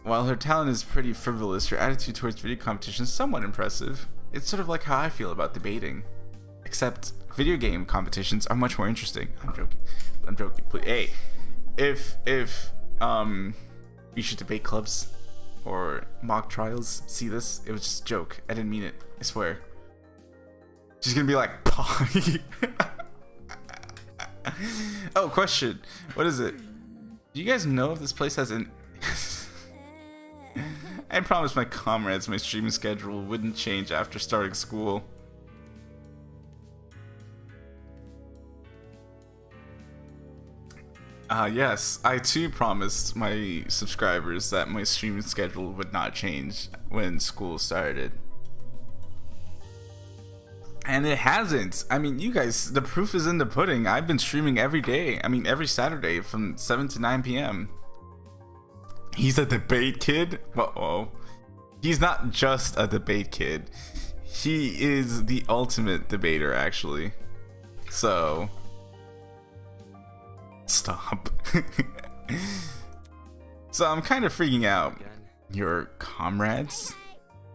While her talent is pretty frivolous, her attitude towards video competition is somewhat impressive. It's sort of like how I feel about debating. Except video game competitions are much more interesting. I'm joking. I'm joking. Please. Hey, if you should debate clubs or mock trials see this, it was just a joke. I didn't mean it. I swear. She's gonna be like, oh, question. What is it? Do you guys know if this place has an... I promised my comrades my streaming schedule wouldn't change after starting school. Yes, I too promised my subscribers that my streaming schedule would not change when school started. And it hasn't. I mean, you guys, the proof is in the pudding. I've been streaming every day. I mean, every Saturday from 7 to 9 p.m. He's a debate kid? Uh-oh. He's not just a debate kid. He is the ultimate debater, actually. So... stop. So I'm kind of freaking out. Your comrades?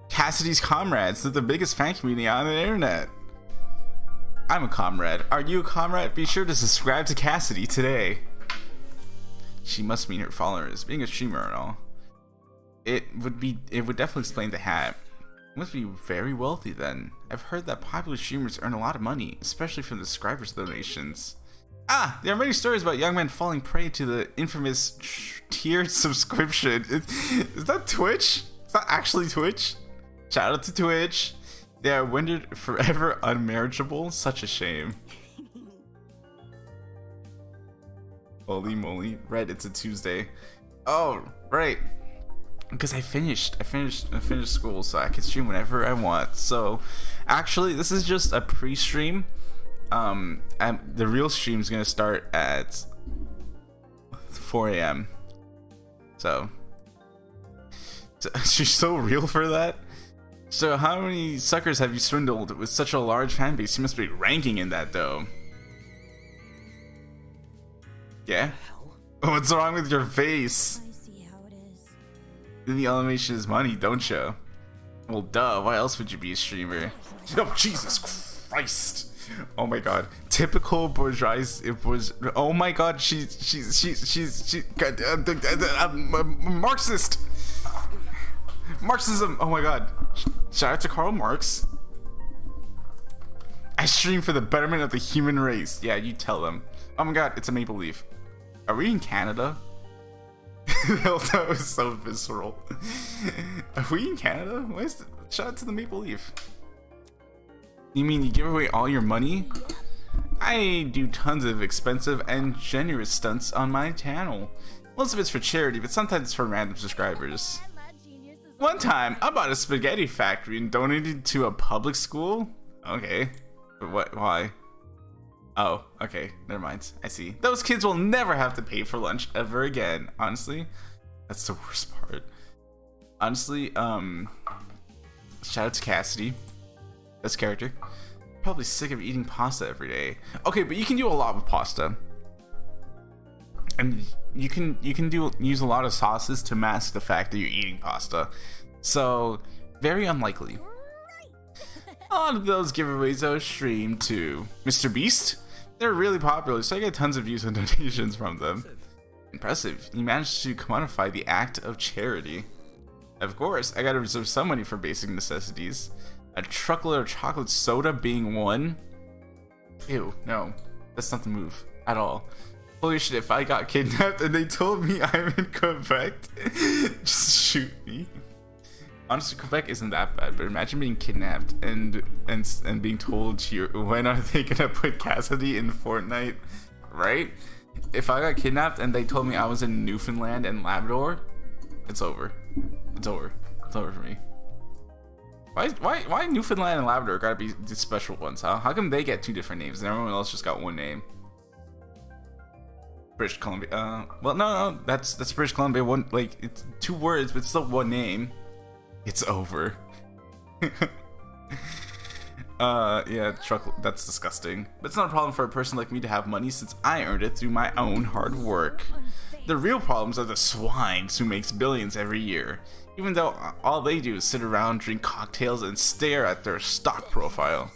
Cassidy's comrades. They're the biggest fan community on the internet. I'm a comrade. Are you a comrade? Be sure to subscribe to Cassidy today. She must mean her followers. Being a streamer and all. It would definitely explain the hat. You must be very wealthy then. I've heard that popular streamers earn a lot of money, especially from the subscribers' donations. Ah, there are many stories about young men falling prey to the infamous tiered subscription. Is that Twitch? Is that actually Twitch? Shout out to Twitch. They are rendered forever unmarriageable. Such a shame. Holy moly. Red, it's a Tuesday. Oh, right. Because I finished school, so I can stream whenever I want. So, actually, this is just a pre-stream. The real stream is gonna start at 4 a.m. So, she's so real for that. So, how many suckers have you swindled with such a large fan base? You must be ranking in that, though. Yeah. What's wrong with your face? The animation is money, don't you? Well, duh. Why else would you be a streamer? Oh, Jesus Christ! Oh my God! Typical bourgeoisie. It was. Oh my God! She's Marxist. Marxism. Oh my God! Shout out to Karl Marx. I stream for the betterment of the human race. Yeah, you tell them. Oh my God! It's a maple leaf. Are we in Canada? That was so visceral. Are we in Canada? Shout out to the maple leaf. You mean you give away all your money? I do tons of expensive and generous stunts on my channel. Most of it's for charity, but sometimes it's for random subscribers. One time, I bought a spaghetti factory and donated to a public school. Okay. But what? Why? Oh, okay. Never mind. I see. Those kids will never have to pay for lunch ever again. Honestly, that's the worst part. Honestly, shout out to Cassidy. Best character. Probably sick of eating pasta every day. Okay, but you can do a lot with pasta. And you can use a lot of sauces to mask the fact that you're eating pasta. So, very unlikely. A lot of those giveaways are streamed to Mr. Beast. They're really popular, so I get tons of views and donations from them. Impressive. You managed to commodify the act of charity. Of course, I gotta reserve some money for basic necessities. A truckload of chocolate soda being one? Ew, no. That's not the move. At all. Holy shit, if I got kidnapped and they told me I'm in Quebec, just shoot me. Honestly, Quebec isn't that bad, but imagine being kidnapped and being told when are they gonna put Cassidy in Fortnite, right? If I got kidnapped and they told me I was in Newfoundland and Labrador, it's over. It's over. It's over for me. Why Newfoundland and Labrador gotta be the special ones, huh? How come they get two different names and everyone else just got one name? British Columbia. Well, no, that's British Columbia. One, like, it's two words, but it's still one name. It's over. Yeah, truck. That's disgusting. But it's not a problem for a person like me to have money since I earned it through my own hard work. The real problems are the swines who makes billions every year, even though all they do is sit around, drink cocktails, and stare at their stock profile.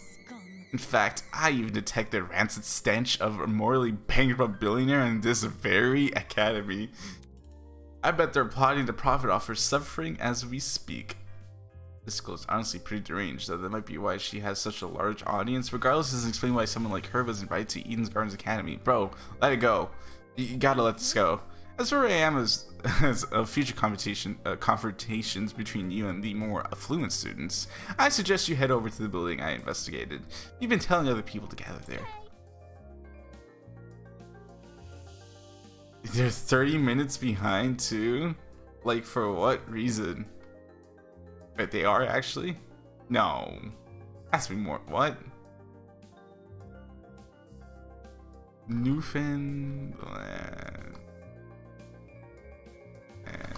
In fact, I even detect the rancid stench of a morally bankrupt billionaire in this very academy. I bet they're plotting to profit off her suffering as we speak. This girl is honestly pretty deranged, though that might be why she has such a large audience. Regardless, it doesn't explain why someone like her was invited to Eden's Gardens Academy. Bro, let it go. You gotta let this go. As for where I am as future confrontations between you and the more affluent students, I suggest you head over to the building I investigated. You've been telling other people to gather there. They're 30 minutes behind too? Like, for what reason? Wait, they are actually? No. Has to be more. What? Newfoundland and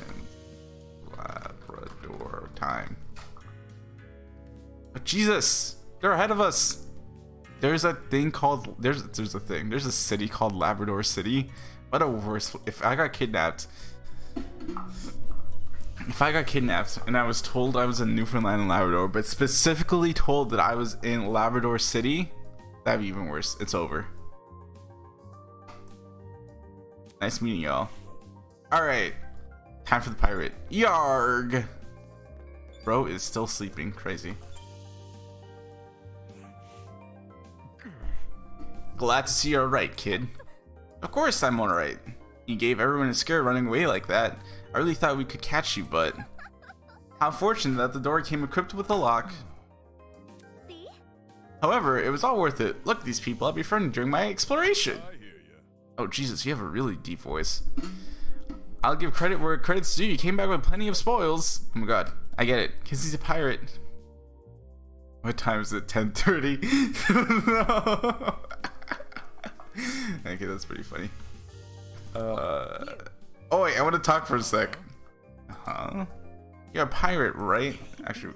Labrador time. Oh, Jesus! They're ahead of us! There's a thing called... There's a city called Labrador City. What a worse... If I got kidnapped and I was told I was in Newfoundland and Labrador, but specifically told that I was in Labrador City, that'd be even worse. It's over. Nice meeting y'all. Alright. Time for the pirate. Yarg! Bro is still sleeping. Crazy. Glad to see you're alright, kid. Of course I'm alright. You gave everyone a scare running away like that. I really thought we could catch you, but... How fortunate that the door came equipped with a lock. See? However, it was all worth it. Look at these people I befriended during my exploration. Oh, Jesus, you have a really deep voice. I'll give credit where credit's due. You came back with plenty of spoils. Oh my god, I get it. Because he's a pirate. What time is it? 10:30? No. Okay, that's pretty funny. Oh wait, I want to talk for a sec. Huh? You're a pirate, right? Actually,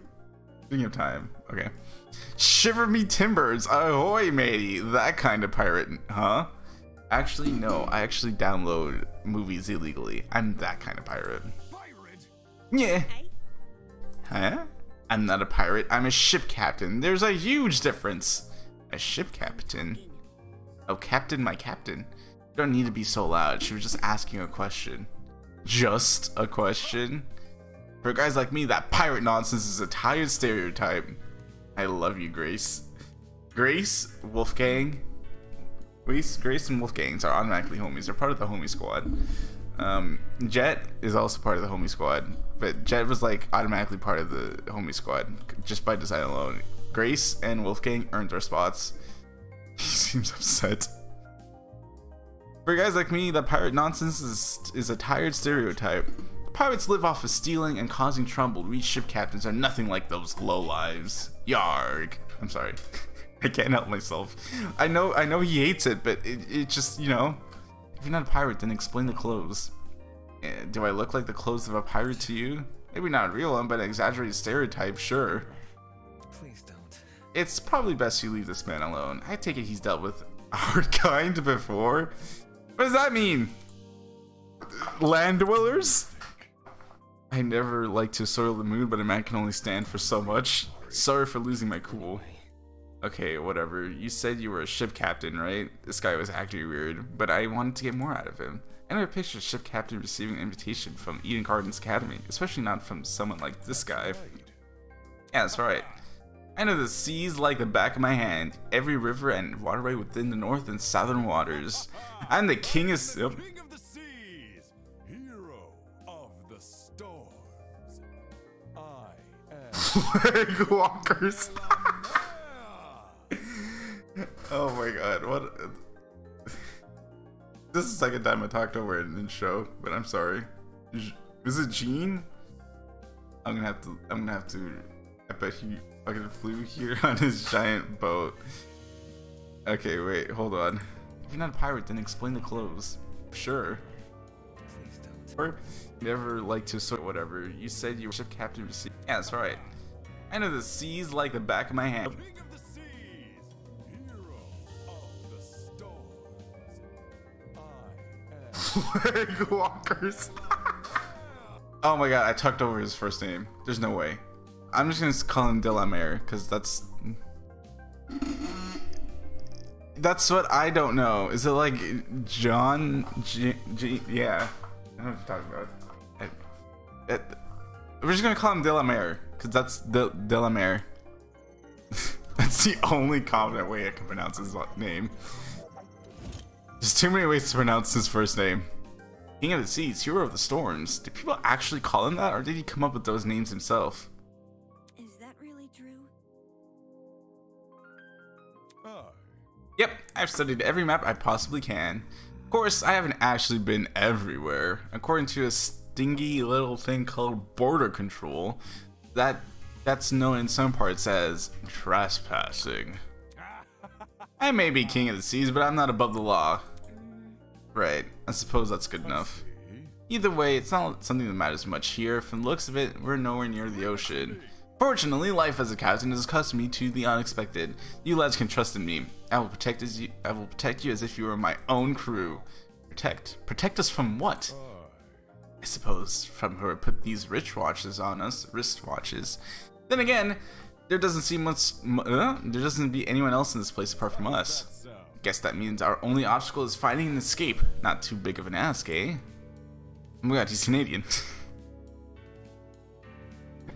speaking of time. Okay. Shiver me timbers. Ahoy, matey. That kind of pirate, huh? Actually, no. I actually download movies illegally. I'm that kind of pirate. Pirate? Yeah. Huh? I'm not a pirate. I'm a ship captain. There's a huge difference. A ship captain? Oh, captain, my captain. You don't need to be so loud. She was just asking a question. Just a question? For guys like me, that pirate nonsense is a tired stereotype. I love you, Grace. Grace, Wolfgang. Grace and Wolfgangs are automatically homies. They're part of the homie squad. Jet is also part of the homie squad, but Jet was like automatically part of the homie squad just by design alone. Grace and Wolfgang earned their spots. He seems upset. For guys like me, that pirate nonsense is a tired stereotype. Pirates live off of stealing and causing trouble. We ship captains are nothing like those lowlives. Yarg. I'm sorry. I can't help myself. I know he hates it, but it just, you know, if you're not a pirate, then explain the clothes. Do I look like the clothes of a pirate to you? Maybe not a real one, but an exaggerated stereotype, sure. Please don't. It's probably best you leave this man alone. I take it he's dealt with our kind before. What does that mean? Land dwellers? I never like to soil the mood, but a man can only stand for so much. Sorry for losing my cool. Okay, whatever. You said you were a ship captain, right? This guy was acting weird, but I wanted to get more out of him. I never pictured a ship captain receiving an invitation from Eden Gardens Academy, especially not from someone like this guy. Yeah, that's right. I know the seas like the back of my hand, every river and waterway within the north and southern waters. I'm the king of... King of the seas, hero of the storms. I am Leg walkers. Oh my god, what? This is the second time I talked over it in the show, but I'm sorry. Is it Gene? I'm gonna have to, I bet he fucking flew here on his giant boat. Okay, wait, hold on. If you're not a pirate, then explain the clothes. Sure. Please don't. Or never like to sort whatever. You said you were ship captain. Yeah, that's right. I know the seas like the back of my hand. king of the seas, hero of the storms. I am Leg walkers. Oh my god, I tucked over his first name. There's no way. I'm just gonna call him Delamere, because that's what I don't know. Is it like John yeah. I don't know what you're talking about. We're just gonna call him Delamere, because that's Delamere. That's the only confident way I can pronounce his name. There's too many ways to pronounce his first name. King of the Seas, Hero of the Storms. Did people actually call him that, or did he come up with those names himself? Is that really true? Yep, I've studied every map I possibly can. Of course, I haven't actually been everywhere. According to a stingy little thing called border control, that's known in some parts as trespassing. I may be king of the seas, but I'm not above the law. Right, I suppose that's good enough. Either way, it's not something that matters much here. From the looks of it, we're nowhere near the ocean. Fortunately, life as a captain has accustomed me to the unexpected. You lads can trust in me. I will protect you as if you were my own crew. Protect us from what? I suppose from whoever put these wristwatches on us. Wristwatches. Then again, there doesn't seem there doesn't be anyone else in this place apart from us. Guess that means our only obstacle is finding an escape. Not too big of an ask, eh? Oh my god, he's Canadian.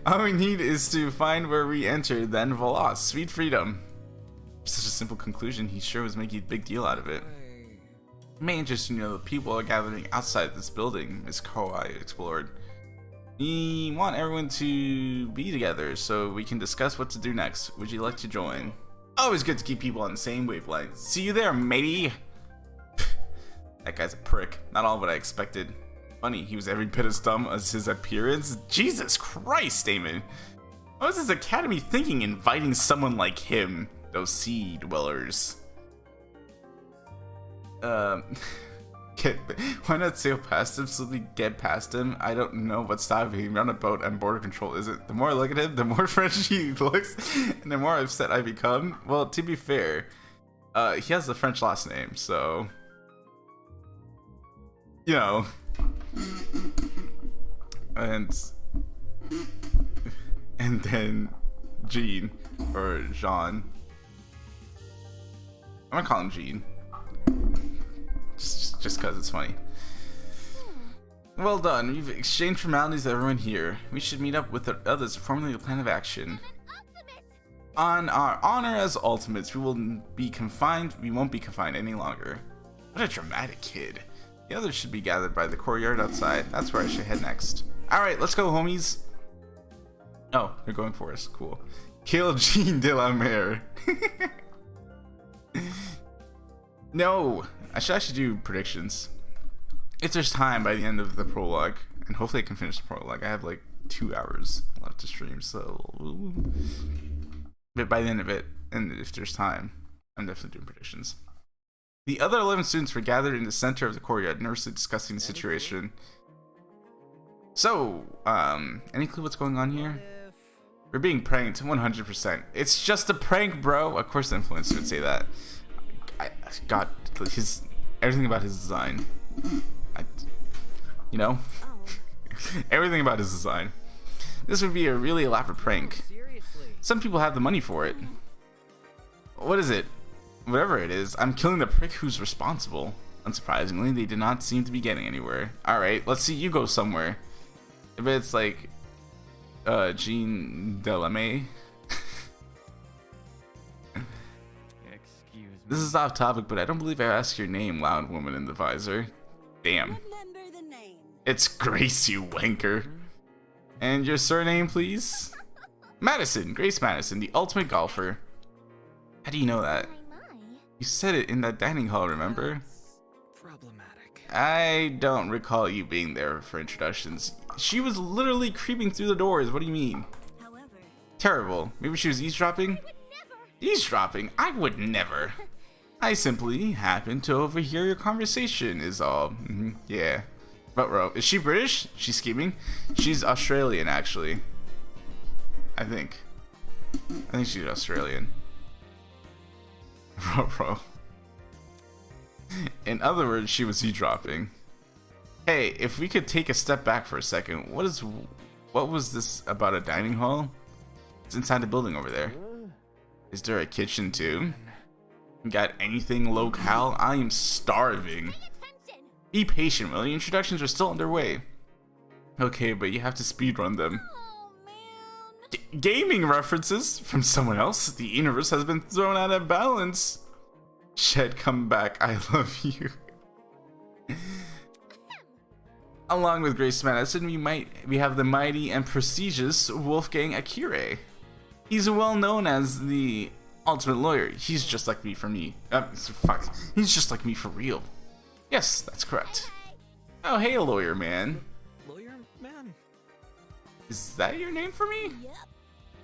All we need is to find where we enter, then voila, sweet freedom. Such a simple conclusion, he sure was making a big deal out of it. It may interest you to know that people are gathering outside this building, Miss Kawai explored. We want everyone to be together so we can discuss what to do next. Would you like to join? Always good to keep people on the same wavelength. See you there, matey. That guy's a prick. Not all what I expected. Funny, he was every bit as dumb as his appearance. Jesus Christ, Damon. What was this academy thinking inviting someone like him? Those sea dwellers. Why not sail past him, simply get past him? I don't know what's stopping him. We're on a boat and border control isn't. The more I look at him, the more French he looks, and the more upset I become. Well, to be fair, he has the French last name, so... You know... And then Jean, or Jean. I'm gonna call him Jean. Just cause it's funny. Well done, we've exchanged formalities with everyone here. We should meet up with the others to formulate a plan of action. On our honor as ultimates, we won't be confined any longer. What a dramatic kid. The others should be gathered by the courtyard outside. That's where I should head next. Alright, let's go, homies. Oh, they're going for us. Cool. Kill Jean de la Mer. No, I should actually do predictions. If there's time by the end of the prologue, and hopefully I can finish the prologue. I have like 2 hours left to stream, so. But by the end of it, and if there's time, I'm definitely doing predictions. The other 11 students were gathered in the center of the courtyard, nervously discussing the situation. So, any clue what's going on here? We're being pranked 100%. It's just a prank, bro. Of course the influencer would say that. I got everything about his design. You know? Everything about his design. This would be a really elaborate prank. Some people have the money for it. What is it? Whatever it is, I'm killing the prick who's responsible. Unsurprisingly, they did not seem to be getting anywhere. Alright, let's see you go somewhere. If it's like Jean Delamay. Excuse me. This is off topic, but I don't believe I asked your name, loud woman in the visor. Damn. Remember the name. It's Grace, you wanker. And your surname, please? Madison, Grace Madison, the ultimate golfer. How do you know that? You said it in that dining hall, remember? Problematic. I don't recall you being there for introductions. She was literally creeping through the doors. What do you mean? However, Terrible. Maybe she was eavesdropping? Eavesdropping? I would never. I simply happened to overhear your conversation is all. Yeah. But bro, is she British? She's scheming? She's Australian, actually. I think she's Australian. Bro. In other words, she was eavesdropping. Hey, if we could take a step back for a second, what was this about a dining hall? It's inside the building over there. Is there a kitchen too? Got anything locale? I am starving. Be patient, will you? Introductions are still underway. Okay, but you have to speedrun them. Gaming references from someone else. The universe has been thrown out of balance. Shed, come back. I love you. Along with Grace Madison, we have the mighty and prestigious Wolfgang Akire. He's well known as the ultimate lawyer. He's just like me for me. He's just like me for real. Yes, that's correct. Oh, hey, lawyer man. Lawyer man? Is that your name for me? yep.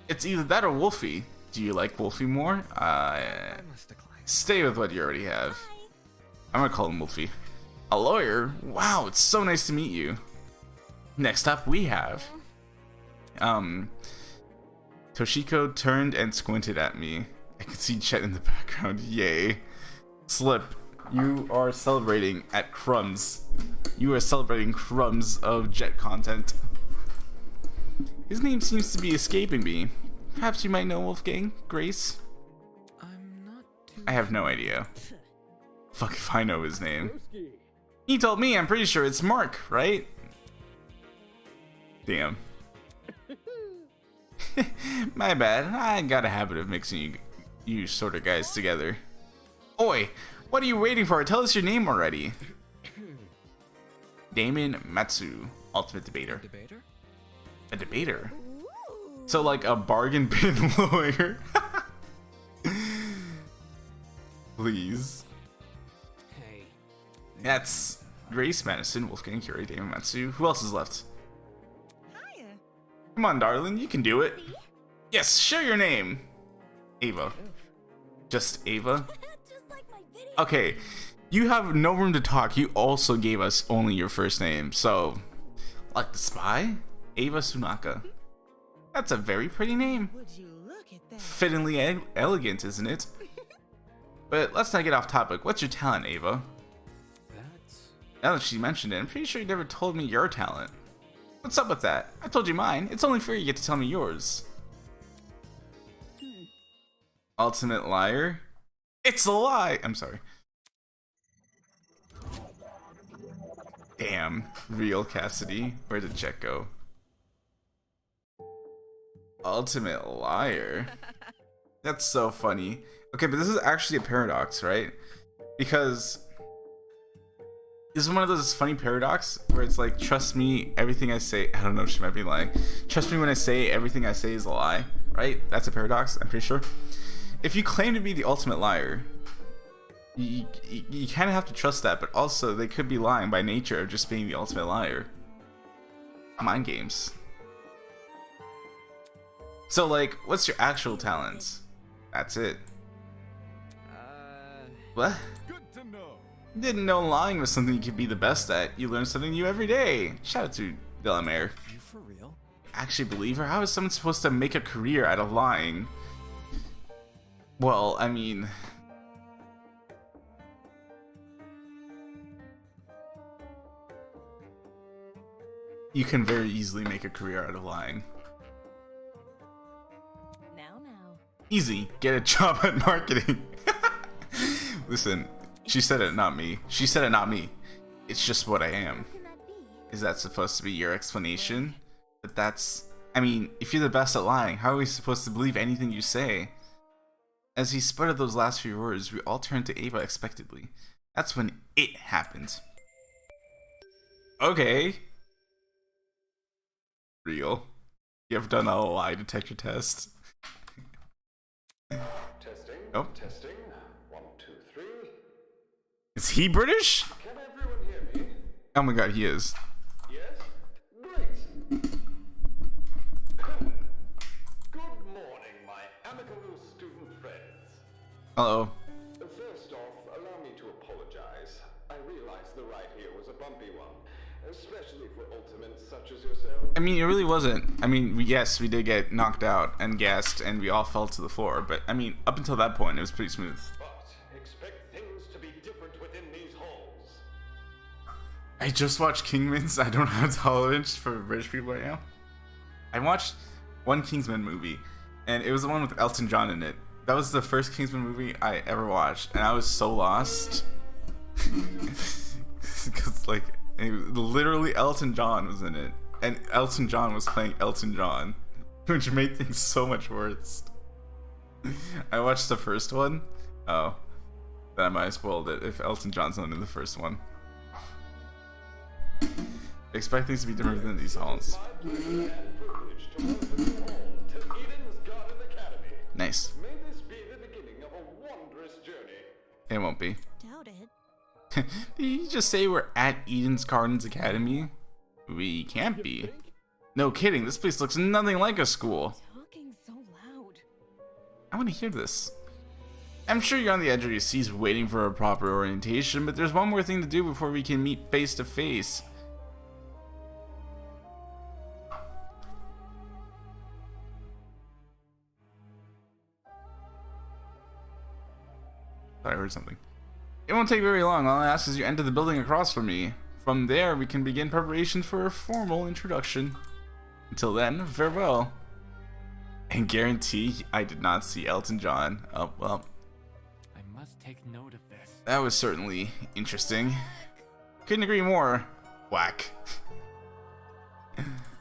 It's either that or Wolfie. Do you like Wolfie more? I must decline. Stay with what you already have. I'm gonna call him Wolfie. A lawyer? Wow, it's so nice to meet you. Next up, we have... Toshiko turned and squinted at me. I could see Chet in the background. Yay. Slip, you are celebrating at crumbs. You are celebrating crumbs of Jet content. His name seems to be escaping me. Perhaps you might know Wolfgang, Grace? I'm not too... I have no idea. Fuck if I know his name. Broski. He told me, I'm pretty sure it's Mark, right? Damn. My bad. I got a habit of mixing you sort of guys together. Oi, what are you waiting for? Tell us your name already. Damon Matsu, ultimate debater. Debater? A debater? So like a bargain bin lawyer? Please. Hey. That's Grace Madison, Wolfgang Curie, Damon Matsu. Who else is left? Hiya. Come on, darling, you can do it. Yes, share your name. Ava. Just Ava? Just like my video. Okay, you have no room to talk. You also gave us only your first name. So, like the spy? Ava Sunaka. That's a very pretty name. Would you look at that? Fittingly elegant, isn't it? But let's not get off topic. What's your talent, Ava? That's... Now that she mentioned it, I'm pretty sure you never told me your talent. What's up with that? I told you mine. It's only fair you get to tell me yours. Ultimate liar? It's a lie! I'm sorry. Damn. Real Cassidy. Where did Jet go? Ultimate liar? That's so funny. Okay, but this is actually a paradox, right? Because this is one of those funny paradox where it's like, trust me, everything I say, I don't know, she might be lying. Trust me when I say everything I say is a lie, right? That's a paradox, I'm pretty sure. If you claim to be the ultimate liar, you kind of have to trust that, but also they could be lying by nature of just being the ultimate liar. Mind games. So, like, what's your actual talents? That's it. What? Good to know. Didn't know lying was something you could be the best at. You learn something new every day. Shout out to Delamere. You for real? Actually believe her? How is someone supposed to make a career out of lying? Well, I mean... you can very easily make a career out of lying. Now. Easy. Get a job at marketing. Listen, she said it, not me. She said it, not me. It's just what I am. How can that be? Is that supposed to be your explanation? But that's... I mean, if you're the best at lying, how are we supposed to believe anything you say? As he sputtered those last few words, we all turned to Ava expectantly. That's when it happened. Okay. Real. You ever done a lie detector test? Testing. Oh. Testing. 1, 2, 3. Is he British? Can everyone hear me? Oh my god, he is. Yes? Great. Good morning, my amicable student friends. Hello. First off, allow me to apologize. I realize the ride here was a bumpy one, especially for ultimates such as yourself. I mean, it really wasn't. I mean, yes, we did get knocked out and gassed, and we all fell to the floor. But, I mean, up until that point, it was pretty smooth. But expect things to be different within these halls. I just watched Kingman's. I don't have tolerance for British people right now. I watched one Kingsman movie, and it was the one with Elton John in it. That was the first Kingsman movie I ever watched, and I was so lost. Because, like, literally Elton John was in it. And Elton John was playing Elton John, which made things so much worse. I watched the first one. Oh, then I might have spoiled it if Elton John's not in the first one. Expect things to be different within these halls. My pleasure and privilege to welcome you all to Eden's Garden Academy. Nice. May this be the beginning of a wondrous journey. It won't be. Doubt it. Did you just say we're at Eden's Gardens Academy? We can't be. No kidding, this place looks nothing like a school. Talking so loud. I want to hear this. I'm sure you're on the edge of your seats waiting for a proper orientation, but there's one more thing to do before we can meet face to face. Thought I heard something. It won't take very long. All I ask is you enter the building across from me. From there, we can begin preparations for a formal introduction. Until then, farewell. And guarantee I did not see Elton John. Oh, well. I must take note of this. That was certainly interesting. Couldn't agree more. Whack.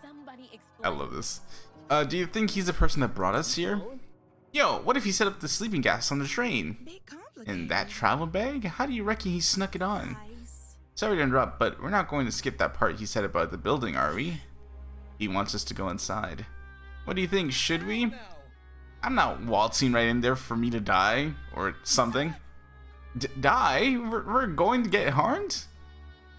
Somebody explain. I love this. Do you think he's the person that brought us here? Yo, what if he set up the sleeping gas on the train? Bit complicated. In that travel bag? How do you reckon he snuck it on? Guys. Sorry to interrupt, but we're not going to skip that part he said about the building, are we? He wants us to go inside. What do you think, should we? I'm not waltzing right in there for me to die, or something. Die? We're going to get harmed?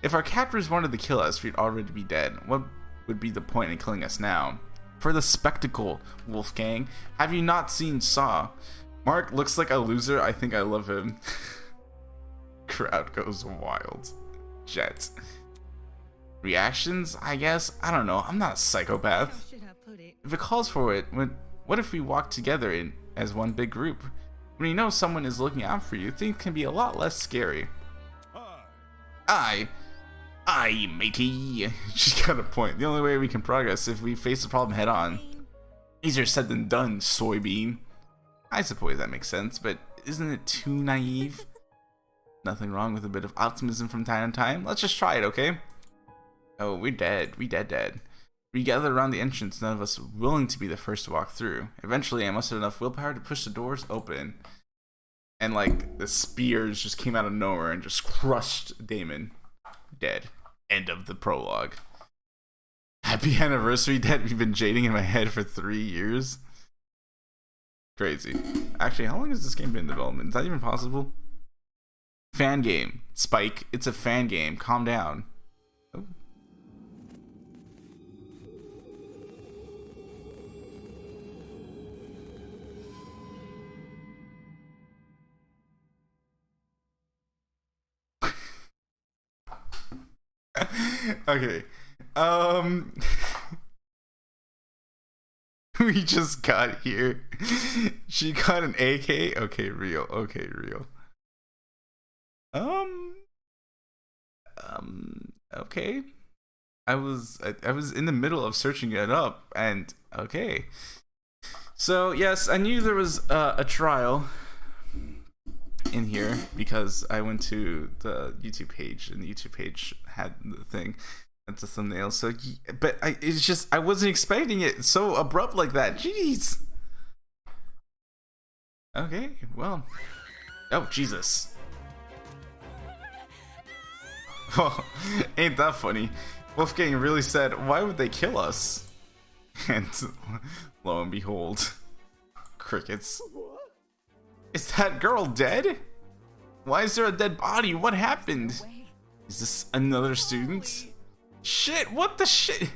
If our captors wanted to kill us, we'd already be dead. What would be the point in killing us now? For the spectacle, Wolfgang. Have you not seen Saw? Mark looks like a loser. I think I love him. Crowd goes wild. Jet. Reactions, I guess? I don't know. I'm not a psychopath. How should I put it? If it calls for it, what if we walk together as one big group? When you know someone is looking out for you, things can be a lot less scary. Aye, matey. She's got a point. The only way we can progress is if we face the problem head on. Easier said than done, soybean. I suppose that makes sense, but isn't it too naive? Nothing wrong with a bit of optimism from time to time. Let's just try it, okay? Oh, we're dead. We dead. We gathered around the entrance, none of us willing to be the first to walk through. Eventually, I mustered enough willpower to push the doors open. And, like, the spears just came out of nowhere and just crushed Damon. Dead. End of the prologue. Happy anniversary, Dad. We've been jading in my head for 3 years. Crazy. Actually, how long has this game been in development? Is that even possible? Fan game. Spike, it's a fan game. Calm down. Oh. Okay. We just got here. She got an AK. Okay, real. Okay, real. Okay. I was in the middle of searching it up, and okay. So yes, I knew there was a trial in here because I went to the YouTube page, and the YouTube page had the thing. That's a thumbnail. So, but it's just I wasn't expecting it so abrupt like that. Jeez. Okay, well. Oh Jesus. Oh, ain't that funny? Wolfgang really said, "Why would they kill us?" And lo and behold, crickets. Is that girl dead? Why is there a dead body? What happened? Is this another student? Shit, what the shit?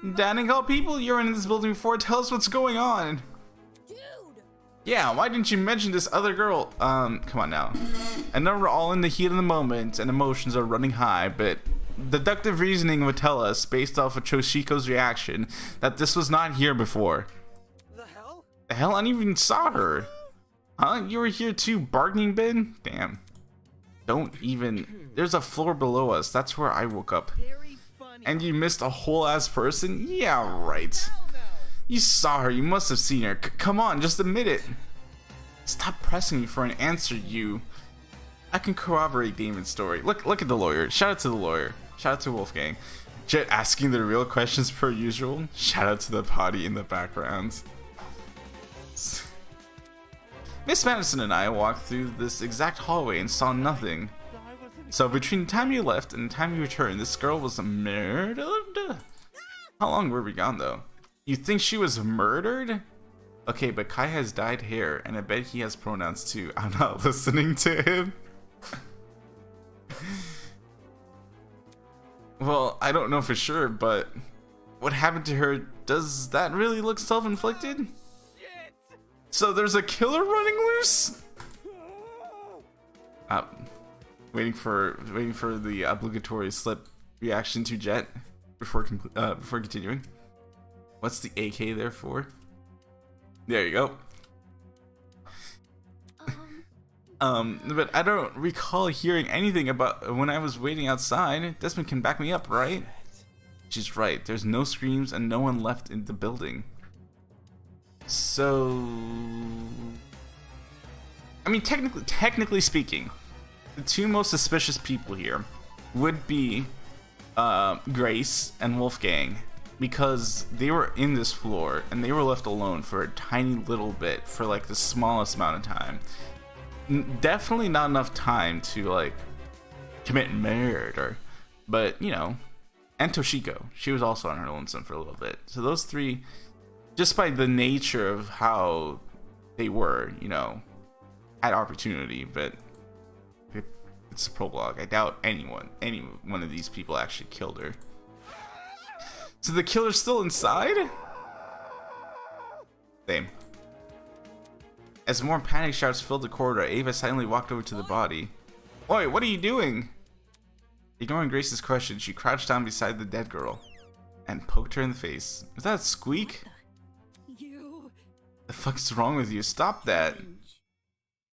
Danninghall people, you're in this building before. Tell us what's going on. Dude! Yeah, why didn't you mention this other girl? Come on now. I know we're all in the heat of the moment and emotions are running high, but deductive reasoning would tell us, based off of Choshiko's reaction, that this was not here before. The hell? The hell? I didn't even saw her. Huh? You were here too, bargaining bin? Damn. Don't even... There's a floor below us. That's where I woke up. Very funny. And you missed a whole ass person? Yeah, right. You saw her. You must have seen her. Come on, just admit it. Stop pressing me for an answer, you. I can corroborate Damon's story. Look at the lawyer. Shout out to the lawyer. Shout out to Wolfgang. Jet asking the real questions per usual. Shout out to the body in the background. Miss Madison and I walked through this exact hallway and saw nothing. So between the time you left and the time you returned, this girl was murdered? How long were we gone though? You think she was murdered? Okay, but Kai has dyed hair, and I bet he has pronouns too. I'm not listening to him. Well, I don't know for sure, but what happened to her, does that really look self-inflicted? So there's a killer running loose? Waiting for the obligatory slip reaction to Jet before continuing. What's the AK there for? There you go. But I don't recall hearing anything about when I was waiting outside. Desmond can back me up, right? She's right. There's no screams and no one left in the building. So, I mean, technically speaking, the two most suspicious people here would be Grace and Wolfgang, because they were in this floor and they were left alone for a tiny little bit for like the smallest amount of time. Definitely not enough time to like commit murder, but you know, and Toshiko, she was also on her lonesome for a little bit. So those three, just by the nature of how they were, you know, had opportunity, but it's a prologue. I doubt any one of these people actually killed her. So the killer's still inside? Same. As more panic shouts filled the corridor, Ava silently walked over to the body. Oi, what are you doing? Ignoring Grace's question, she crouched down beside the dead girl and poked her in the face. Is that a squeak? You. The fuck's wrong with you? Stop that.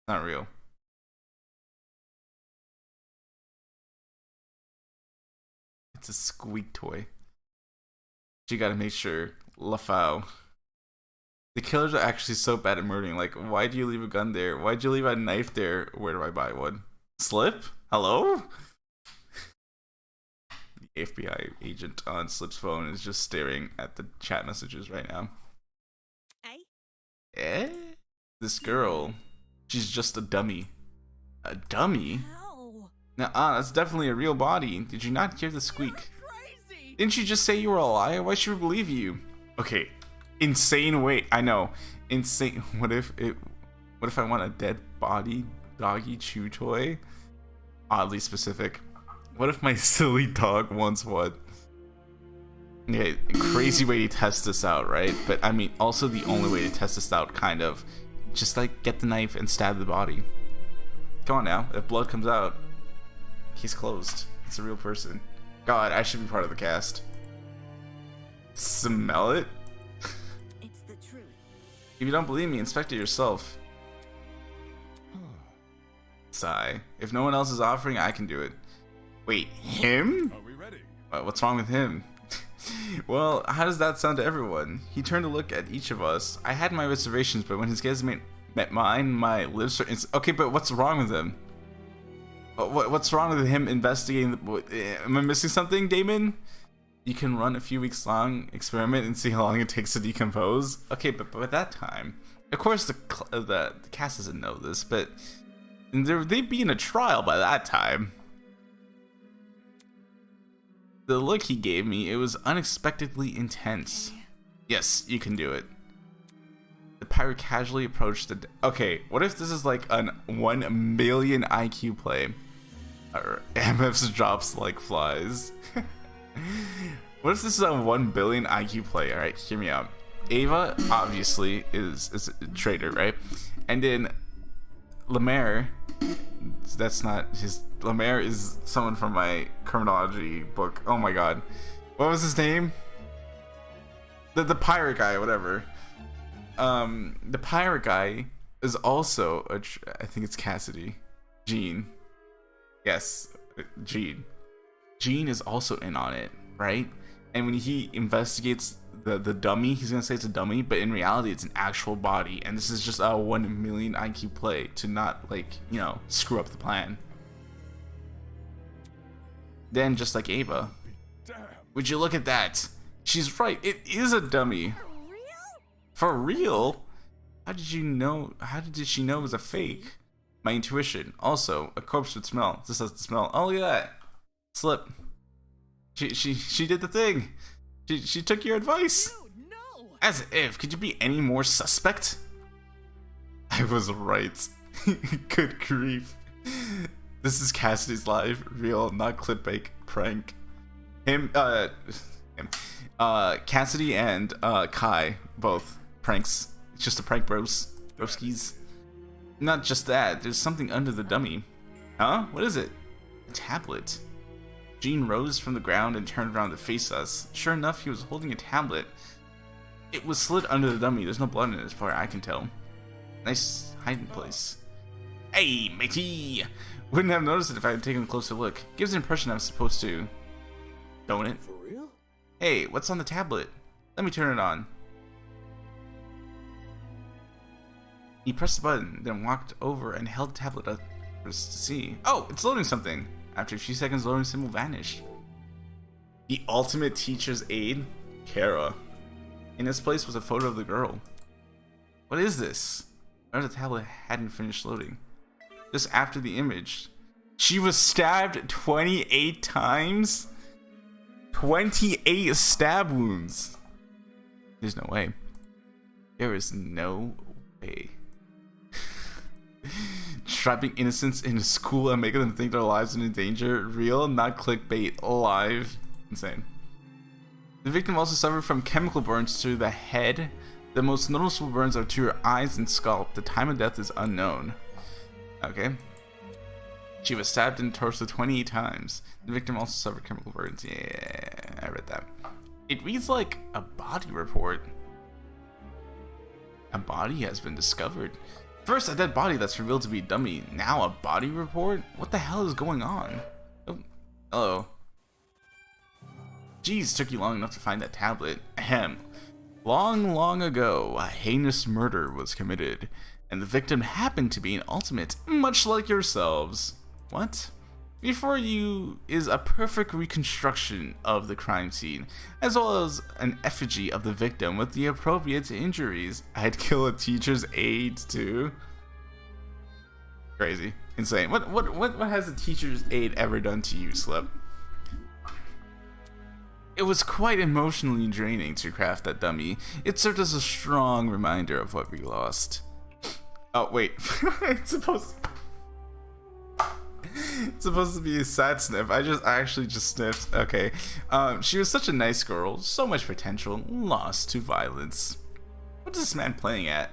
Not real. It's a squeak toy. You gotta make sure. Lafau. The killers are actually so bad at murdering. Like, why'd you leave a gun there? Why'd you leave a knife there? Where do I buy one? Slip? Hello? The FBI agent on Slip's phone is just staring at the chat messages right now. Hey? Eh? This girl, she's just a dummy. A dummy? No. Nuh-uh, that's definitely a real body. Did you not hear the squeak? Didn't you just say you were a liar? Why should we believe you? Okay. Insane way. I know. Insane. What if I want a dead body doggy chew toy? Oddly specific. What if my silly dog wants what? Okay, crazy way to test this out, right? But I mean, also the only way to test this out, kind of. Just like get the knife and stab the body. Come on now, if blood comes out, he's closed. It's a real person. God, I should be part of the cast. Smell it? It's the truth. If you don't believe me, inspect it yourself. Sigh. If no one else is offering, I can do it. Wait, him? Are we ready? What's wrong with him? Well, how does that sound to everyone? He turned to look at each of us. I had my reservations, but when his gaze met mine, my lips were... Okay, but what's wrong with him? What's wrong with him investigating am I missing something, Damon? You can run a few weeks long experiment and see how long it takes to decompose. Okay, but by that time, of course the cast doesn't know this, but they'd be in a trial by that time. The look he gave me, it was unexpectedly intense. Yes, you can do it. The pirate casually approached the... Okay, what if this is like an 1 million IQ play? Or MF's drops like flies. What if this is a 1 billion IQ play? Alright, hear me out. Ava, obviously, is a traitor, right? And then Lemaire... That's not his... Lemaire is someone from my criminology book. Oh my god. What was his name? The pirate guy, whatever. The pirate guy is also I think it's Cassidy. Jean. Yes, Jean. Jean is also in on it, right? And when he investigates the dummy, he's gonna say it's a dummy, but in reality it's an actual body, and this is just a 1 million IQ play to not, like, you know, screw up the plan. Then, just like Ava, would you look at that? She's right, it is a dummy. For real? How did you know? How did she know it was a fake? My intuition. Also, a corpse would smell. This has to smell. Oh, look at that. Slip. She did the thing. She took your advice. Dude, no! As if. Could you be any more suspect? I was right. Good grief. This is Cassidy's live, real, not clickbait prank. Cassidy and Kai, both pranks. It's just a prank, broskies. Not just that, there's something under the dummy. Huh? What is it? A tablet. Jean rose from the ground and turned around to face us. Sure enough, he was holding a tablet. It was slid under the dummy. There's no blood in it as far as I can tell. Nice hiding place. Hey, matey! Wouldn't have noticed it if I had taken a closer look. Gives the impression I'm supposed to. Don't it? For real? Hey, what's on the tablet? Let me turn it on. He pressed the button, then walked over and held the tablet up for us to see. Oh, it's loading something. After a few seconds, loading symbol vanished. The ultimate teacher's aide? Kara. In its place was a photo of the girl. What is this? The tablet hadn't finished loading. Just after the image. She was stabbed 28 times? 28 stab wounds. There's no way. There is no way. Trapping innocents in a school and making them think their lives are in danger. Real, not clickbait. Live. Insane. The victim also suffered from chemical burns to the head. The most noticeable burns are to her eyes and scalp. The time of death is unknown. Okay. She was stabbed in the torso 28 times. The victim also suffered chemical burns. Yeah, I read that. It reads like a body report. A body has been discovered. First, a dead body that's revealed to be a dummy. Now, a body report? What the hell is going on? Oh, hello. Jeez, took you long enough to find that tablet. Ahem. Long ago, a heinous murder was committed, and the victim happened to be an ultimate, much like yourselves. What? Before you is a perfect reconstruction of the crime scene, as well as an effigy of the victim with the appropriate injuries. I'd kill a teacher's aide too. Crazy. Insane. What has a teacher's aide ever done to you, Slip? It was quite emotionally draining to craft that dummy. It served as a strong reminder of what we lost. Oh, wait. It's supposed to... It's supposed to be a sad sniff. I actually just sniffed. Okay. She was such a nice girl, so much potential, lost to violence. What is this man playing at?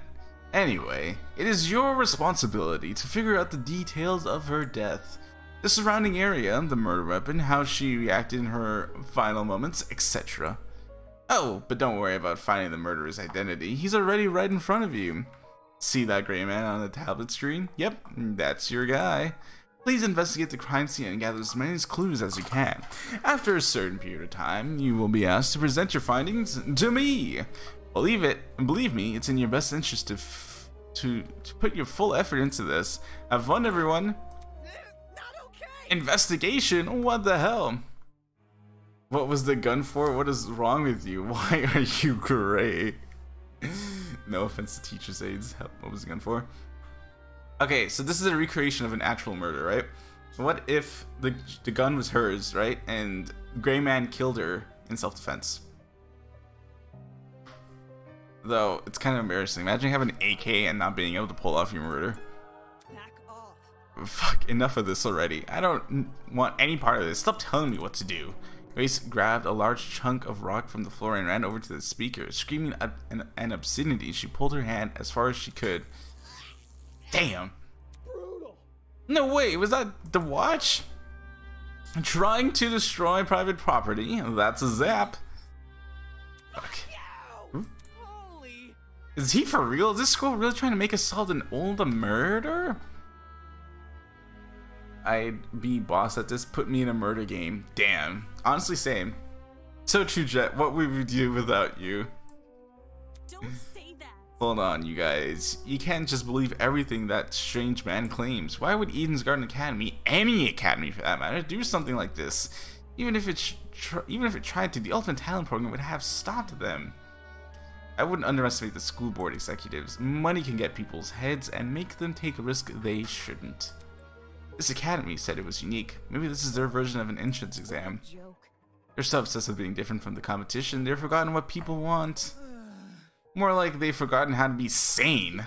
Anyway, it is your responsibility to figure out the details of her death. The surrounding area, the murder weapon, how she reacted in her final moments, etc. Oh, but don't worry about finding the murderer's identity. He's already right in front of you. See that gray man on the tablet screen? Yep, that's your guy. Please investigate the crime scene and gather as many clues as you can. After a certain period of time, you will be asked to present your findings to me. Believe me, it's in your best interest to put your full effort into this. Have fun, everyone. Not okay. Investigation? What the hell? What was the gun for? What is wrong with you? Why are you gray? No offense to teacher's aides. What was the gun for? Okay, so this is a recreation of an actual murder, right? What if the gun was hers, right? And Gray Man killed her in self-defense? Though, it's kind of embarrassing. Imagine having an AK and not being able to pull off your murder. Back off. Fuck, enough of this already. I don't want any part of this. Stop telling me what to do. Grace grabbed a large chunk of rock from the floor and ran over to the speaker. Screaming an obscenity, she pulled her hand as far as she could. Damn. Brutal. No way, was that the watch? Trying to destroy private property. That's a zap. Fuck. Holy. Is he for real? Is this school really trying to make us solve an old murder? I'd be boss at this. Put me in a murder game. Damn. Honestly, same. So true, Jet. What would we do without you? Don't say that. Hold on, you guys. You can't just believe everything that strange man claims. Why would Eden's Garden Academy, any academy for that matter, do something like this? Even if it tried to, the Ultimate Talent Program would have stopped them. I wouldn't underestimate the school board executives. Money can get people's heads and make them take a risk they shouldn't. This academy said it was unique. Maybe this is their version of an entrance exam. They're so obsessed with being different from the competition, they've forgotten what people want. More like they've forgotten how to be sane.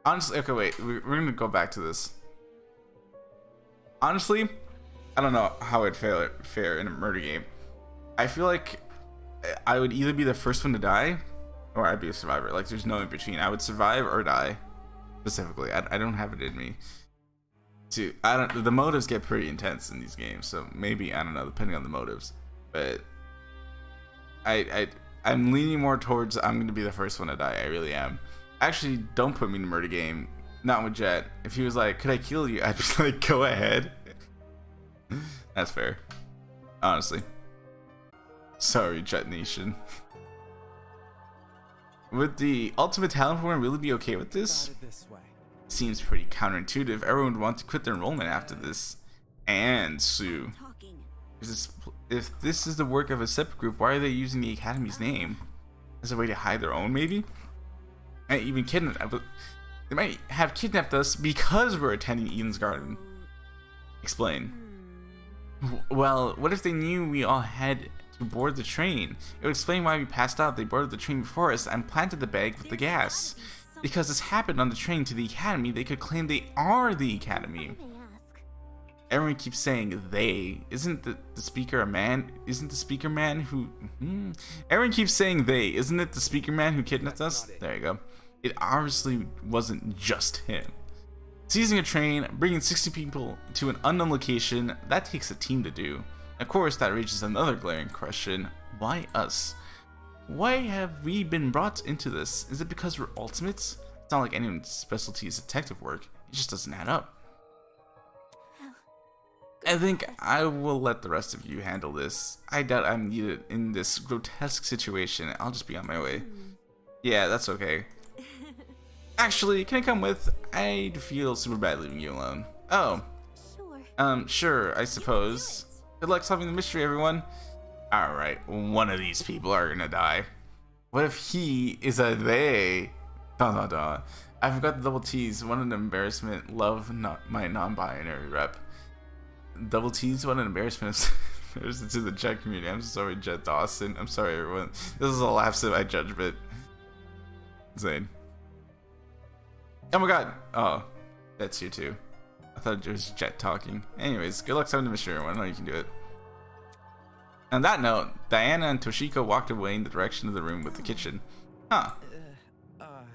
Honestly, okay, wait, we're gonna go back to this. Honestly, I don't know how I'd fare in a murder game. I feel like I would either be the first one to die, or I'd be a survivor. Like, there's no in between. I would survive or die. Specifically, I don't have it in me. The motives get pretty intense in these games, so maybe, I don't know, depending on the motives. But I'm leaning more towards I'm gonna be the first one to die. I really am. Actually, don't put me in a murder game. Not with Jet. If he was like, could I kill you? I'd just like, go ahead. That's fair. Honestly. Sorry, Jet Nation. Would the Ultimate Talent Program really be okay with this? Seems pretty counterintuitive. Everyone would want to quit their enrollment after this. And sue. If this is the work of a separate group, why are they using the Academy's name? As a way to hide their own, maybe? And even kidnap. They might have kidnapped us because we're attending Eden's Garden. Explain. Well, what if they knew we all had to board the train? It would explain why we passed out. They boarded the train before us and planted the bag with the gas. Because this happened on the train to the Academy, they could claim they are the Academy. Everyone keeps saying they. Isn't the speaker a man? Isn't the speaker man who... Everyone keeps saying they. Isn't it the speaker man who kidnapped us? There you go. It obviously wasn't just him. Seizing a train, bringing 60 people to an unknown location, that takes a team to do. Of course, that raises another glaring question. Why us? Why have we been brought into this? Is it because we're ultimates? It's not like anyone's specialty is detective work. It just doesn't add up. I think I will let the rest of you handle this. I doubt I'm needed in this grotesque situation. I'll just be on my way. Yeah, that's okay. Actually, can I come with? I'd feel super bad leaving you alone. Oh. Sure, I suppose. Good luck solving the mystery, everyone. Alright, one of these people are gonna die. What if he is a they? Dun dun dun. I forgot the double T's. What an embarrassment. Love not my non-binary rep. Double T's, what an embarrassment. To the Jet community. I'm sorry, Jet Dawson. I'm sorry, everyone. This is a lapse in my judgment. Insane. Oh my god. Oh, that's you too. I thought it was Jet talking. Anyways, good luck solving the mystery. I know you can do it. On that note, Diana and Toshiko walked away in the direction of the room with the kitchen. Huh.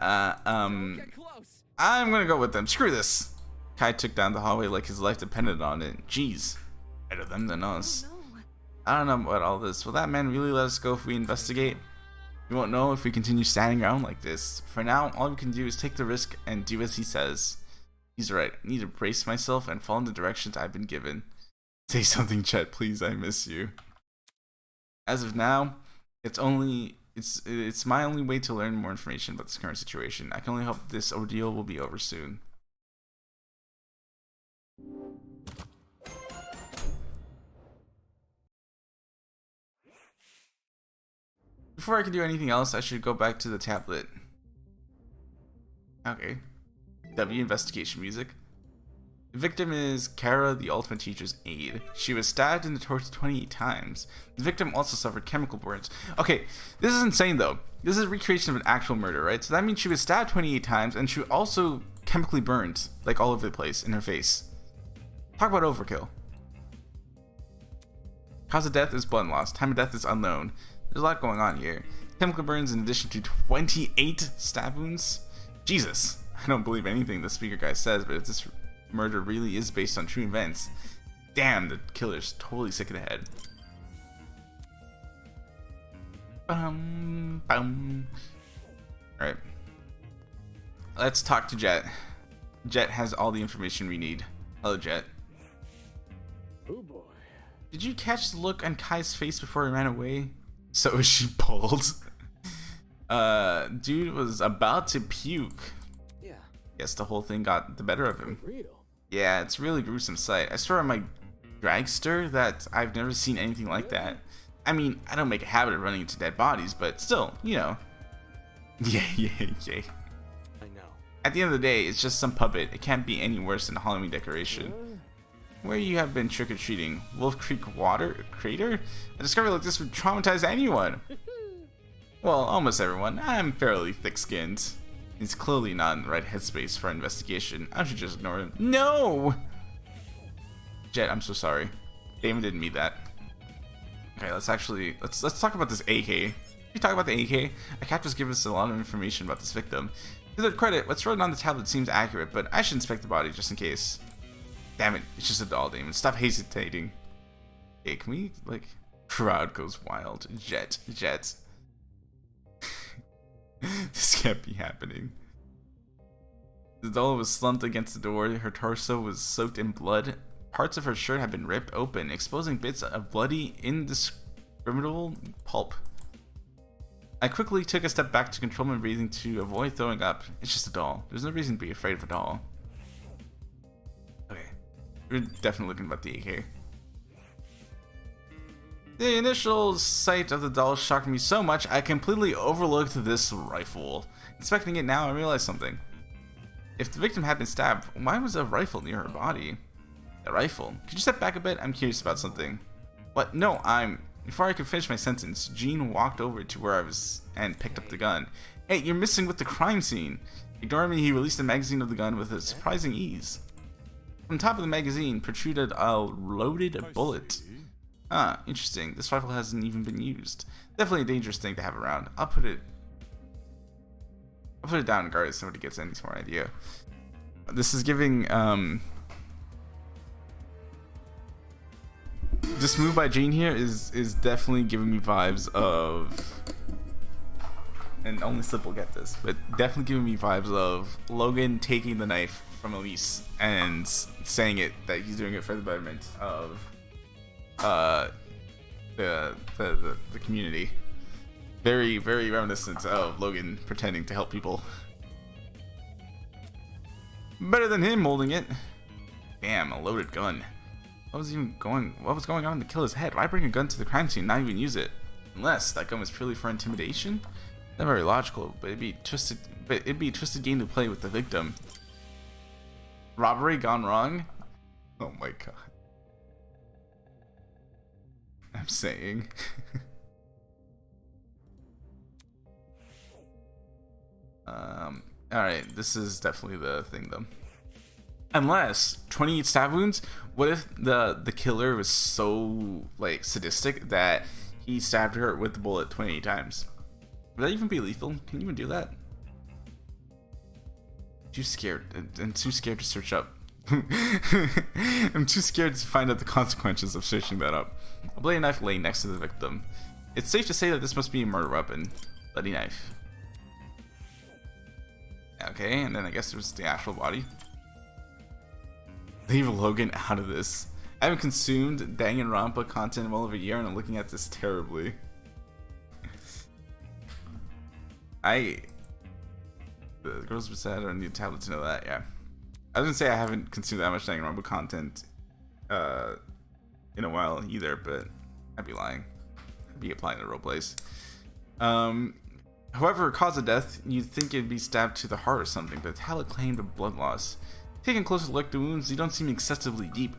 Get close. I'm gonna go with them. Screw this. Kai took down the hallway like his life depended on it. Jeez. Better them than us. No. I don't know about all this. Will that man really let us go if we investigate? We won't know if we continue standing around like this. For now, all we can do is take the risk and do as he says. He's right. I need to brace myself and follow in the directions I've been given. Say something, Chet, please. I miss you. As of now, it's my only way to learn more information about this current situation. I can only hope this ordeal will be over soon. Before I can do anything else, I should go back to the tablet. Okay. W investigation music. The victim is Kara, the ultimate teacher's aide. She was stabbed in the torso 28 times. The victim also suffered chemical burns. Okay, this is insane though. This is a recreation of an actual murder, right? So that means she was stabbed 28 times and she was also chemically burned, like all over the place in her face. Talk about overkill. Cause of death is blood loss. Time of death is unknown. There's a lot going on here. Chemical burns in addition to 28 stab wounds? Jesus. I don't believe anything the speaker guy says, but if this murder really is based on true events, damn, the killer's totally sick in the head. Alright. Let's talk to Jet. Jet has all the information we need. Hello, Jet. Oh boy. Did you catch the look on Kai's face before he ran away? So is she pulled? Dude was about to puke. Yeah. Guess the whole thing got the better of him. Real. Yeah, it's a really gruesome sight. I swear on my dragster that I've never seen anything like that. I mean, I don't make a habit of running into dead bodies, but still, you know. Yeah. I know. At the end of the day, it's just some puppet. It can't be any worse than a Halloween decoration. Where you have been trick-or-treating? Wolf Creek Water Crater? A discovery like this would traumatize anyone. Well, almost everyone. I'm fairly thick-skinned. He's clearly not in the right headspace for our investigation. I should just ignore him. No! Jet, I'm so sorry. Damon didn't mean that. Okay, let's talk about this AK. Can we talk about the AK? A captain's given us a lot of information about this victim. To their credit, what's written on the tablet seems accurate, but I should inspect the body just in case. Damn it, it's just a doll, Damon. Stop hesitating. Hey, can we, like... Crowd goes wild. Jet. This can't be happening. The doll was slumped against the door. Her torso was soaked in blood. Parts of her shirt had been ripped open, exposing bits of bloody, indiscriminable pulp. I quickly took a step back to control my breathing to avoid throwing up. It's just a doll. There's no reason to be afraid of a doll. Okay. We're definitely looking about the AK. The initial sight of the doll shocked me so much I completely overlooked this rifle. Inspecting it now, I realized something. If the victim had been stabbed, why was a rifle near her body? A rifle? Could you step back a bit? I'm curious about something. What? No, Before I could finish my sentence, Jean walked over to where I was and picked up the gun. Hey, you're missing with the crime scene. Ignoring me, he released the magazine of the gun with a surprising ease. From the top of the magazine protruded a loaded bullet. Ah, interesting. This rifle hasn't even been used. Definitely a dangerous thing to have around. I'll put it down in guard if somebody gets any more idea. This is giving this move by Jean here is definitely giving me vibes of, and only Slip will get this, but definitely giving me vibes of Logan taking the knife from Elise and saying that he's doing it for the betterment of the community. Very, very reminiscent of Logan pretending to help people. Better than him holding it. Damn, a loaded gun. What was going on in the killer's head? Why bring a gun to the crime scene and not even use it? Unless that gun was purely for intimidation? Not very logical, but it'd be a twisted game to play with the victim. Robbery gone wrong? Oh my god. I'm saying. Alright, this is definitely the thing though. Unless 28 stab wounds. What if the killer was so like sadistic that he stabbed her with the bullet 28 times? Would that even be lethal? Can you even do that? Too scared. I'm too scared to search up. I'm too scared to find out the consequences of searching that up. A bloody knife laying next to the victim. It's safe to say that this must be a murder weapon. Bloody knife. Okay, and then I guess there's the actual body. Leave Logan out of this. I haven't consumed Danganronpa content in well over a year, and I'm looking at this terribly. The girls were sad. I don't need a tablet to know that. Yeah, I was gonna say I haven't consumed that much Danganronpa content in a while either, but I'd be lying. I'd be applying the role plays. However, cause of death, you'd think it'd be stabbed to the heart or something, but it's hella claimed of blood loss. Taking a closer look, the wounds, they don't seem excessively deep.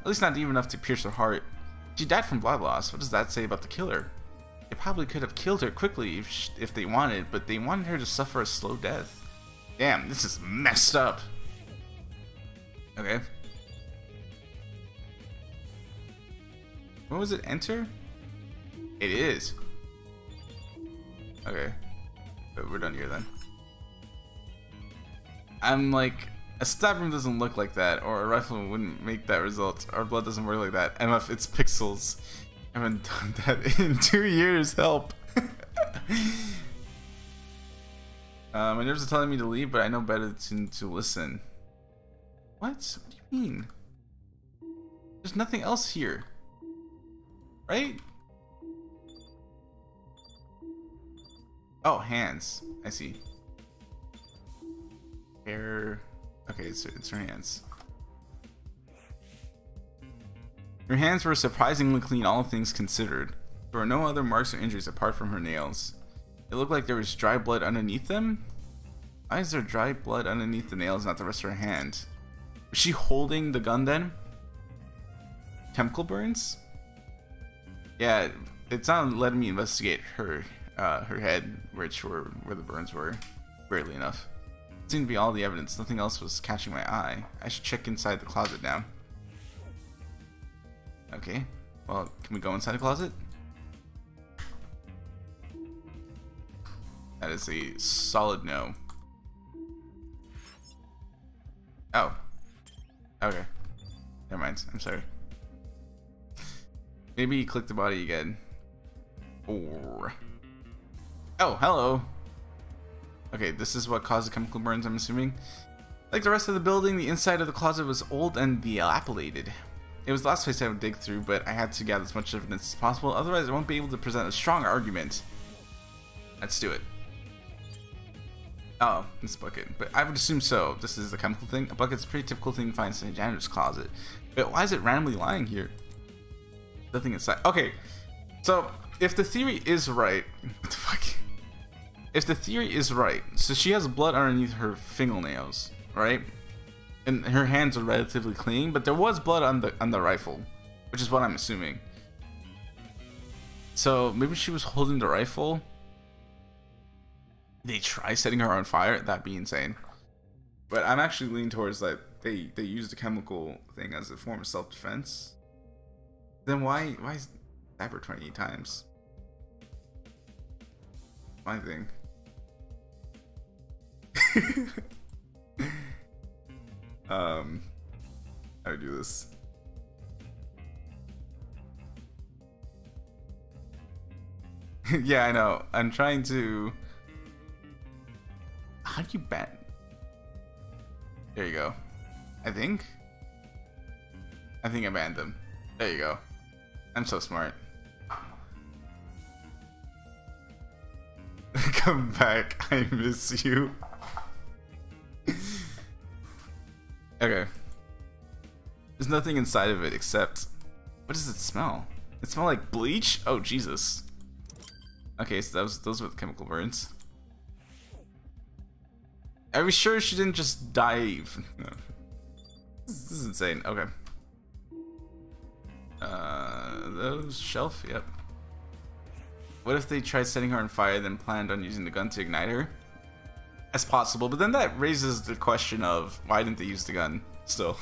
At least not deep enough to pierce her heart. She died from blood loss. What does that say about the killer? They probably could have killed her quickly if they wanted, but they wanted her to suffer a slow death. Damn, this is messed up. Okay. When was it? Enter? It is. Okay. But we're done here then. I'm like, a stab wound doesn't look like that, or a rifle wouldn't make that result. Our blood doesn't work like that. MF, it's pixels. I haven't done that in 2 years. Help. My nerves are telling me to leave, but I know better to listen. What? What do you mean? There's nothing else here. Right? Oh, hands. I see. Hair. Okay, it's her hands. Her hands were surprisingly clean, all things considered. There were no other marks or injuries apart from her nails. It looked like there was dry blood underneath them. Why is there dry blood underneath the nails, not the rest of her hand? Was she holding the gun then? Chemical burns? Yeah, it's not letting me investigate her head, where the burns were. Weirdly enough. It seemed to be all the evidence. Nothing else was catching my eye. I should check inside the closet now. Okay. Well, can we go inside the closet? That is a solid no. Oh. Okay. Never mind. I'm sorry. Maybe click the body again. Or... Oh, hello. Okay, this is what caused the chemical burns, I'm assuming. Like the rest of the building, the inside of the closet was old and dilapidated. It was the last place I would dig through, but I had to gather as much evidence as possible, otherwise I won't be able to present a strong argument. Let's do it. Oh, this bucket. But I would assume so. This is the chemical thing. A bucket's a pretty typical thing to find in a janitor's closet. But why is it randomly lying here? Nothing inside. Okay, so if the theory is right... What the fuck? If the theory is right, so she has blood underneath her fingernails, right? And her hands are relatively clean, but there was blood on the rifle, which is what I'm assuming. So maybe she was holding the rifle. They try setting her on fire. That'd be insane. But I'm actually leaning towards that they used the chemical thing as a form of self-defense. Then why stab her 28 times? My thing. How do I do this? Yeah, I know. I'm trying to... How do you bend? There you go. I think I banned them. There you go. I'm so smart. Come back. I miss you. Okay. There's nothing inside of it except... What does it smell? It smells like bleach? Oh, Jesus. Okay, so those were the chemical burns. Are we sure she didn't just dive? No. This is insane. Okay. Those shelf? Yep. What if they tried setting her on fire, then planned on using the gun to ignite her? That's possible, but then that raises the question of why didn't they use the gun? Still.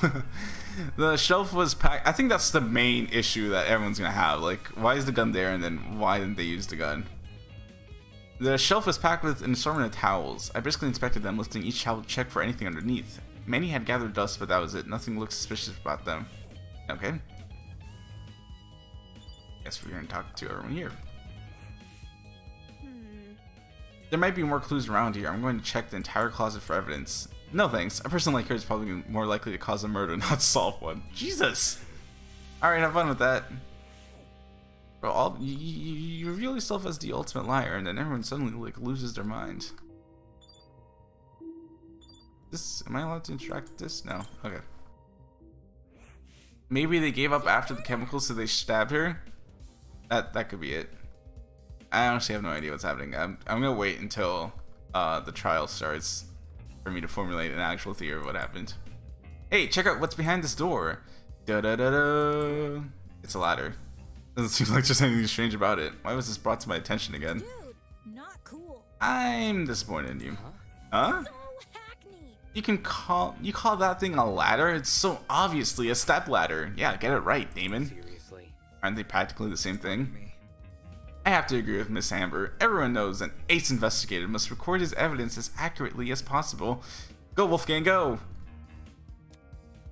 The shelf was packed. I think that's the main issue that everyone's gonna have. Like, why is the gun there, and then why didn't they use the gun? The shelf was packed with an assortment of towels. I briskly inspected them, listing each towel to check for anything underneath. Many had gathered dust, but that was it. Nothing looked suspicious about them. Okay. Guess we're gonna talk to everyone here. There might be more clues around here. I'm going to check the entire closet for evidence. No thanks. A person like her is probably more likely to cause a murder, not solve one. Jesus! Alright, have fun with that. Bro, you reveal yourself as the ultimate liar, and then everyone suddenly like loses their mind. Am I allowed to interact with this? No. Okay. Maybe they gave up after the chemicals, so they stabbed her? That could be it. I honestly have no idea what's happening. I'm gonna wait until the trial starts for me to formulate an actual theory of what happened. Hey, check out what's behind this door. Da da da da. It's a ladder. Doesn't seem like there's anything strange about it. Why was this brought to my attention again? Dude, not cool. I'm disappointed in you. Huh? So hackneyed. You call that thing a ladder? It's so obviously a step ladder. Yeah, get it right, Damon. Seriously. Aren't they practically the same thing? I have to agree with Miss Amber. Everyone knows an ace investigator must record his evidence as accurately as possible. Go, Wolfgang, go!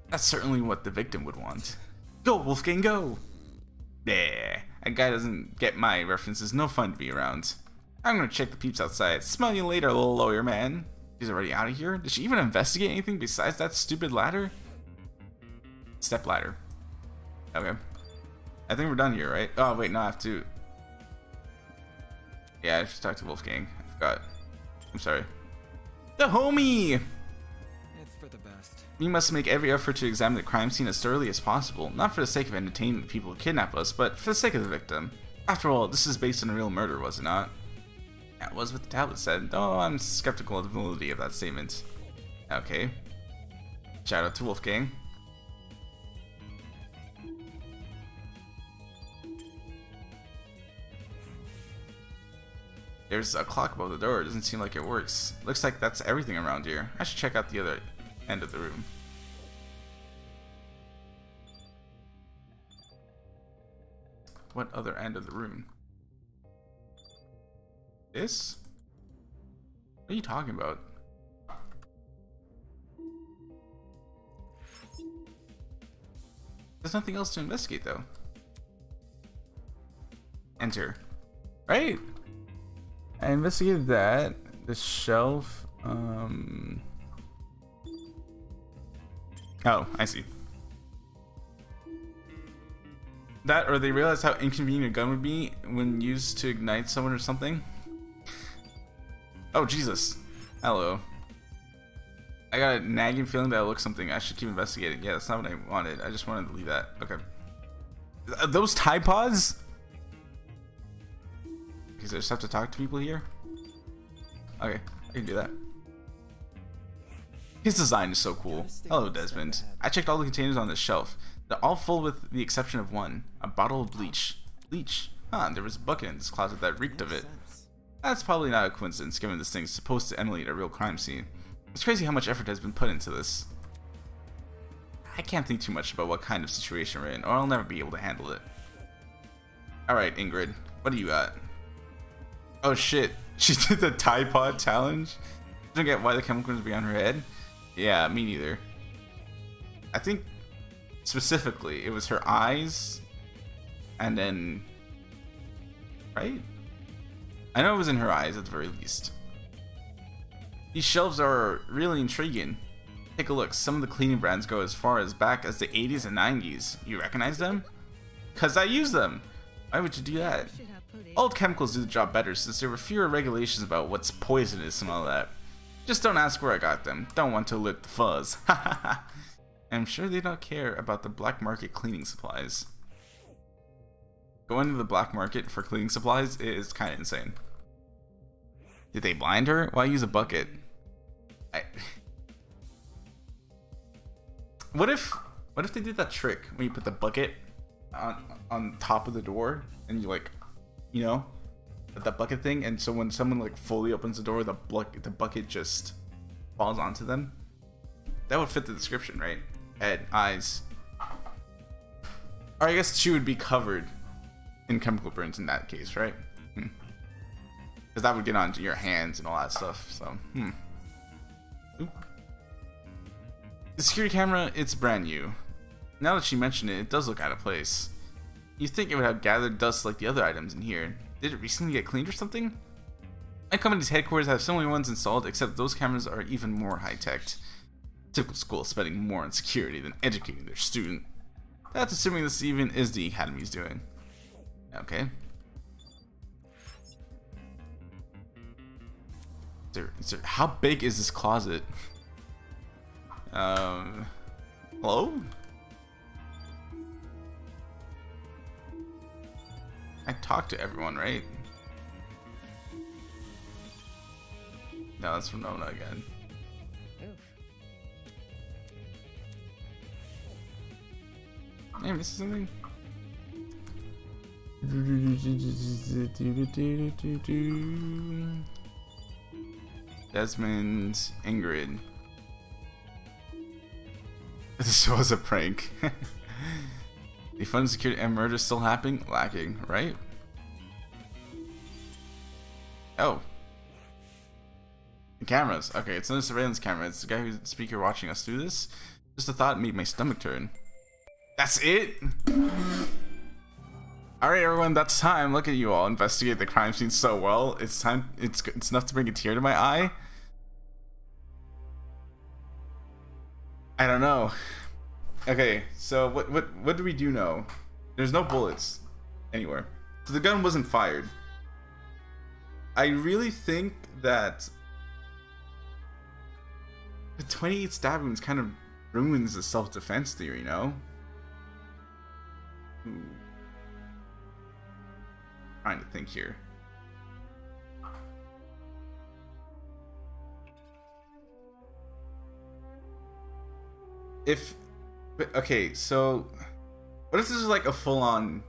That's certainly what the victim would want. Go, Wolfgang, go! Bleh. That guy doesn't get my references. No fun to be around. I'm gonna check the peeps outside. Smell you later, little lawyer man. She's already out of here? Did she even investigate anything besides that stupid ladder? Step ladder. Okay. I think we're done here, right? Oh, wait, no, I have to... Yeah, I just talked to Wolfgang. I forgot. I'm sorry. The homie! It's for the best. We must make every effort to examine the crime scene as thoroughly as possible, not for the sake of entertaining the people who kidnap us, but for the sake of the victim. After all, this is based on a real murder, was it not? That was what the tablet said, though I'm skeptical of the validity of that statement. Okay. Shout out to Wolfgang. There's a clock above the door. It doesn't seem like it works. Looks like that's everything around here. I should check out the other end of the room. What other end of the room? This? What are you talking about? There's nothing else to investigate though. Enter. Right? I investigated that. The shelf. Oh, I see. That, or they realized how inconvenient a gun would be when used to ignite someone or something. Oh, Jesus. Hello. I got a nagging feeling that I look something. I should keep investigating. Yeah, that's not what I wanted. I just wanted to leave that. Okay. Are those Tide Pods? Because I just have to talk to people here? Okay, I can do that. His design is so cool. Hello, Desmond. I checked all the containers on this shelf. They're all full with the exception of one. A bottle of bleach. Bleach? Huh, there was a bucket in this closet that reeked of it. That's probably not a coincidence, given this thing's supposed to emulate a real crime scene. It's crazy how much effort has been put into this. I can't think too much about what kind of situation we're in, or I'll never be able to handle it. Alright, Ingrid. What do you got? Oh shit. She did the Tide Pod challenge? Don't get why the chemical would be on her head? Yeah, me neither. I think specifically it was her eyes and then... Right? I know it was in her eyes at the very least. These shelves are really intriguing. Take a look. Some of the cleaning brands go as far as back as the 80s and 90s. You recognize them? 'Cause I use them! Why would you do that? Old chemicals do the job better since there were fewer regulations about what's poisonous and all that. Just don't ask where I got them. Don't want to lick the fuzz. I'm sure they don't care about the black market cleaning supplies. Going to the black market for cleaning supplies is kind of insane. Did they blind her? Why use a bucket? What if they did that trick when you put the bucket on top of the door and you like, you know, that bucket thing, and so when someone like fully opens the door, the bucket just falls onto them? That would fit the description, right? head, eyes. Or I guess she would be covered in chemical burns in that case, right? Because that would get onto your hands and all that stuff. So, Oop. The security camera, it's brand new. Now that she mentioned it, it does look out of place. You'd think it would have gathered dust like the other items in here. Did it recently get cleaned or something? My company's headquarters have similar ones installed, except those cameras are even more high-tech. Typical school spending more on security than educating their student. That's assuming this even is the academy's doing. Okay. How big is this closet? Hello? I talked to everyone, right? No, that's from Nona again. Hey, this is something. Desmond, Ingrid. This was a prank. The fun security and murder still happening? Lacking, right? Oh. The cameras. Okay, it's not a surveillance camera. It's the guy who's the speaker watching us do this. Just a thought made my stomach turn. That's it? Alright everyone, that's time. Look at you all investigate the crime scene so well. It's time. It's enough to bring a tear to my eye. I don't know. Okay, so what do we do know? There's no bullets anywhere. So the gun wasn't fired. I really think that the 28 stab wounds kind of ruins the self-defense theory, no? Ooh. Trying to think here. Okay, so what if this is like a full-on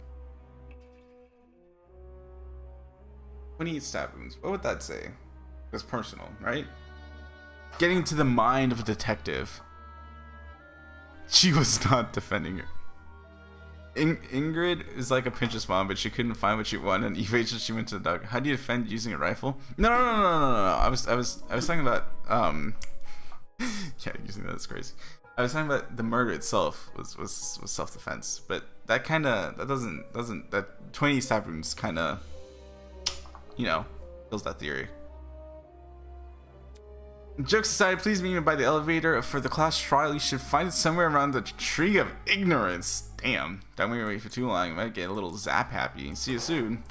28 stab wounds? What would that say? It's personal, right? Getting to the mind of a detective. She was not defending her. Ingrid is like a Pinterest mom, but she couldn't find what she wanted and evaded. She went to the dog. How do you defend using a rifle? No. I was talking about yeah, using that is crazy. I was talking about the murder itself was self-defense, but that doesn't that 20 stab wounds kind of, you know, kills that theory. Jokes aside, please meet me by the elevator for the class trial. You should find it somewhere around the tree of ignorance. Damn, don't wait for too long. You might get a little zap happy. See you soon.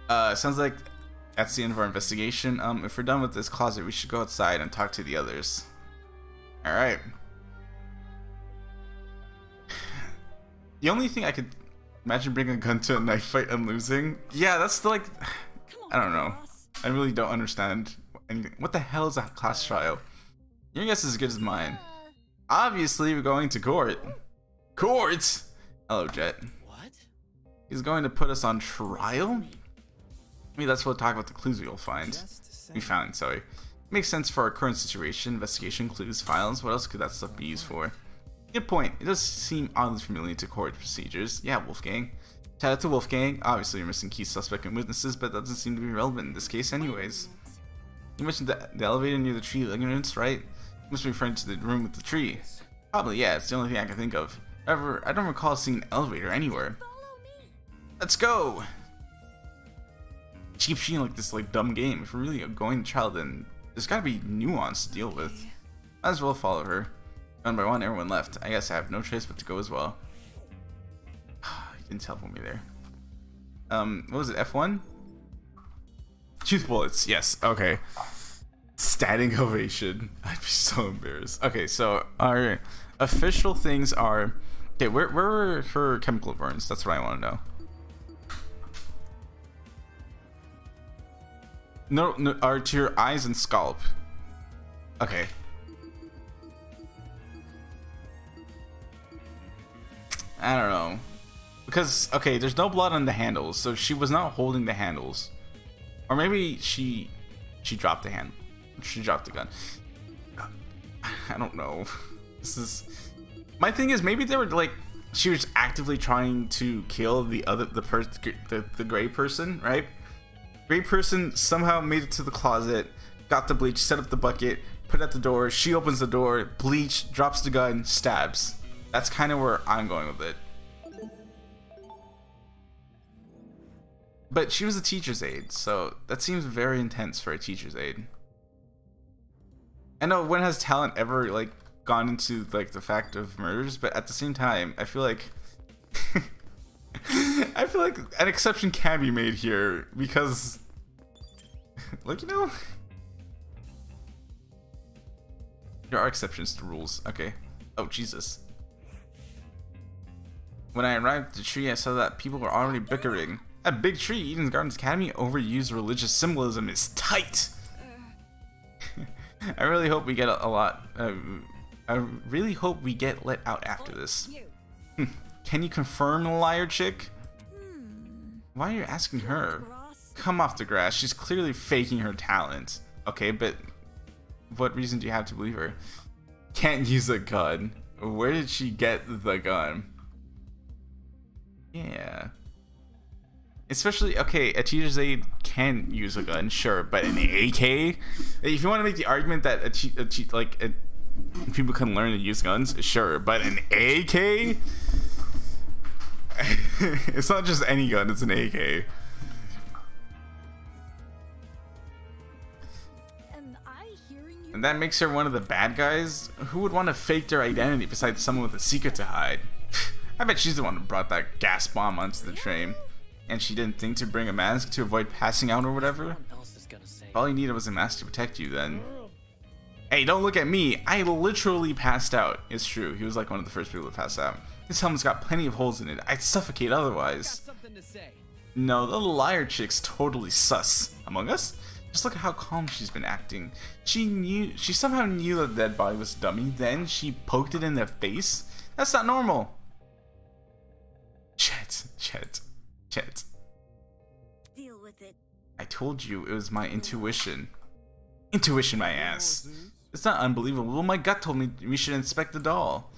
Sounds like that's the end of our investigation. If we're done with this closet, we should go outside and talk to the others. All right. The only thing I could imagine bringing a gun to a knife fight and losing. Yeah, that's like, I don't know. I really don't understand anything. What the hell is a class trial? Your guess is as good as mine. Obviously, we're going to court. Court? Hello, Jet. What? He's going to put us on trial? Maybe that's what we'll talk about the clues we'll find. We found, sorry. Makes sense for our current situation. Investigation, clues, files. What else could that stuff be used for? Good point. It does seem oddly familiar to court procedures. Yeah, Wolfgang. Shout out to Wolfgang. Obviously, you're missing key suspect and witnesses, but that doesn't seem to be relevant in this case anyways. You mentioned the elevator near the tree of ignorance, right? You must be referring to the room with the tree. Probably, yeah. It's the only thing I can think of. However, I don't recall seeing an elevator anywhere. Let's go! She keeps treating like this dumb game. If we're really going to trial, then there's gotta be nuance to deal with. Might as well follow her. One by one, everyone left. I guess I have no choice but to go as well. Didn't teleport me there. What was it? F1? Tooth bullets. Yes. Okay. Standing ovation. I'd be so embarrassed. Okay, so our official things are. Okay, where were her chemical burns? That's what I want to know. No, are to your eyes and scalp. Okay. I don't know. Because, okay, there's no blood on the handles, so she was not holding the handles. Or maybe she dropped the hand. She dropped the gun. I don't know. This is my thing is maybe they were like she was actively trying to kill the gray person, right? Gray person somehow made it to the closet, got the bleach, set up the bucket, put it at the door. She opens the door, bleach, drops the gun, stabs. That's kind of where I'm going with it. But she was a teacher's aide, so that seems very intense for a teacher's aide. I know when has talent ever like gone into like the fact of murders, but at the same time, I feel like I feel like an exception can be made here because, like, you know, there are exceptions to rules. Okay. Oh Jesus. When I arrived at the tree, I saw that people were already bickering. That big tree, Eden's Gardens Academy, overused religious symbolism is tight. I really hope we get a lot. I really hope we get let out after this. Can you confirm, liar chick? Why are you asking her? Come off the grass. She's clearly faking her talent. Okay, but what reason do you have to believe her? Can't use a gun. Where did she get the gun? Yeah. Especially, okay, a teacher's aide can use a gun, sure, but an AK? If you want to make the argument that people can learn to use guns, sure, but an AK? It's not just any gun, it's an AK. And that makes her one of the bad guys? Who would want to fake their identity besides someone with a secret to hide? I bet she's the one who brought that gas bomb onto the train. And she didn't think to bring a mask to avoid passing out or whatever? All you needed was a mask to protect you then. Hey, don't look at me! I literally passed out. It's true, he was like one of the first people to pass out. This helmet's got plenty of holes in it. I'd suffocate otherwise. No, the liar chick's totally sus. Among Us? Just look at how calm she's been acting. She somehow knew that the dead body was a dummy, then she poked it in the face? That's not normal. Chet. Deal with it. I told you it was my intuition. Intuition, my ass. It's not unbelievable. My gut told me we should inspect the doll.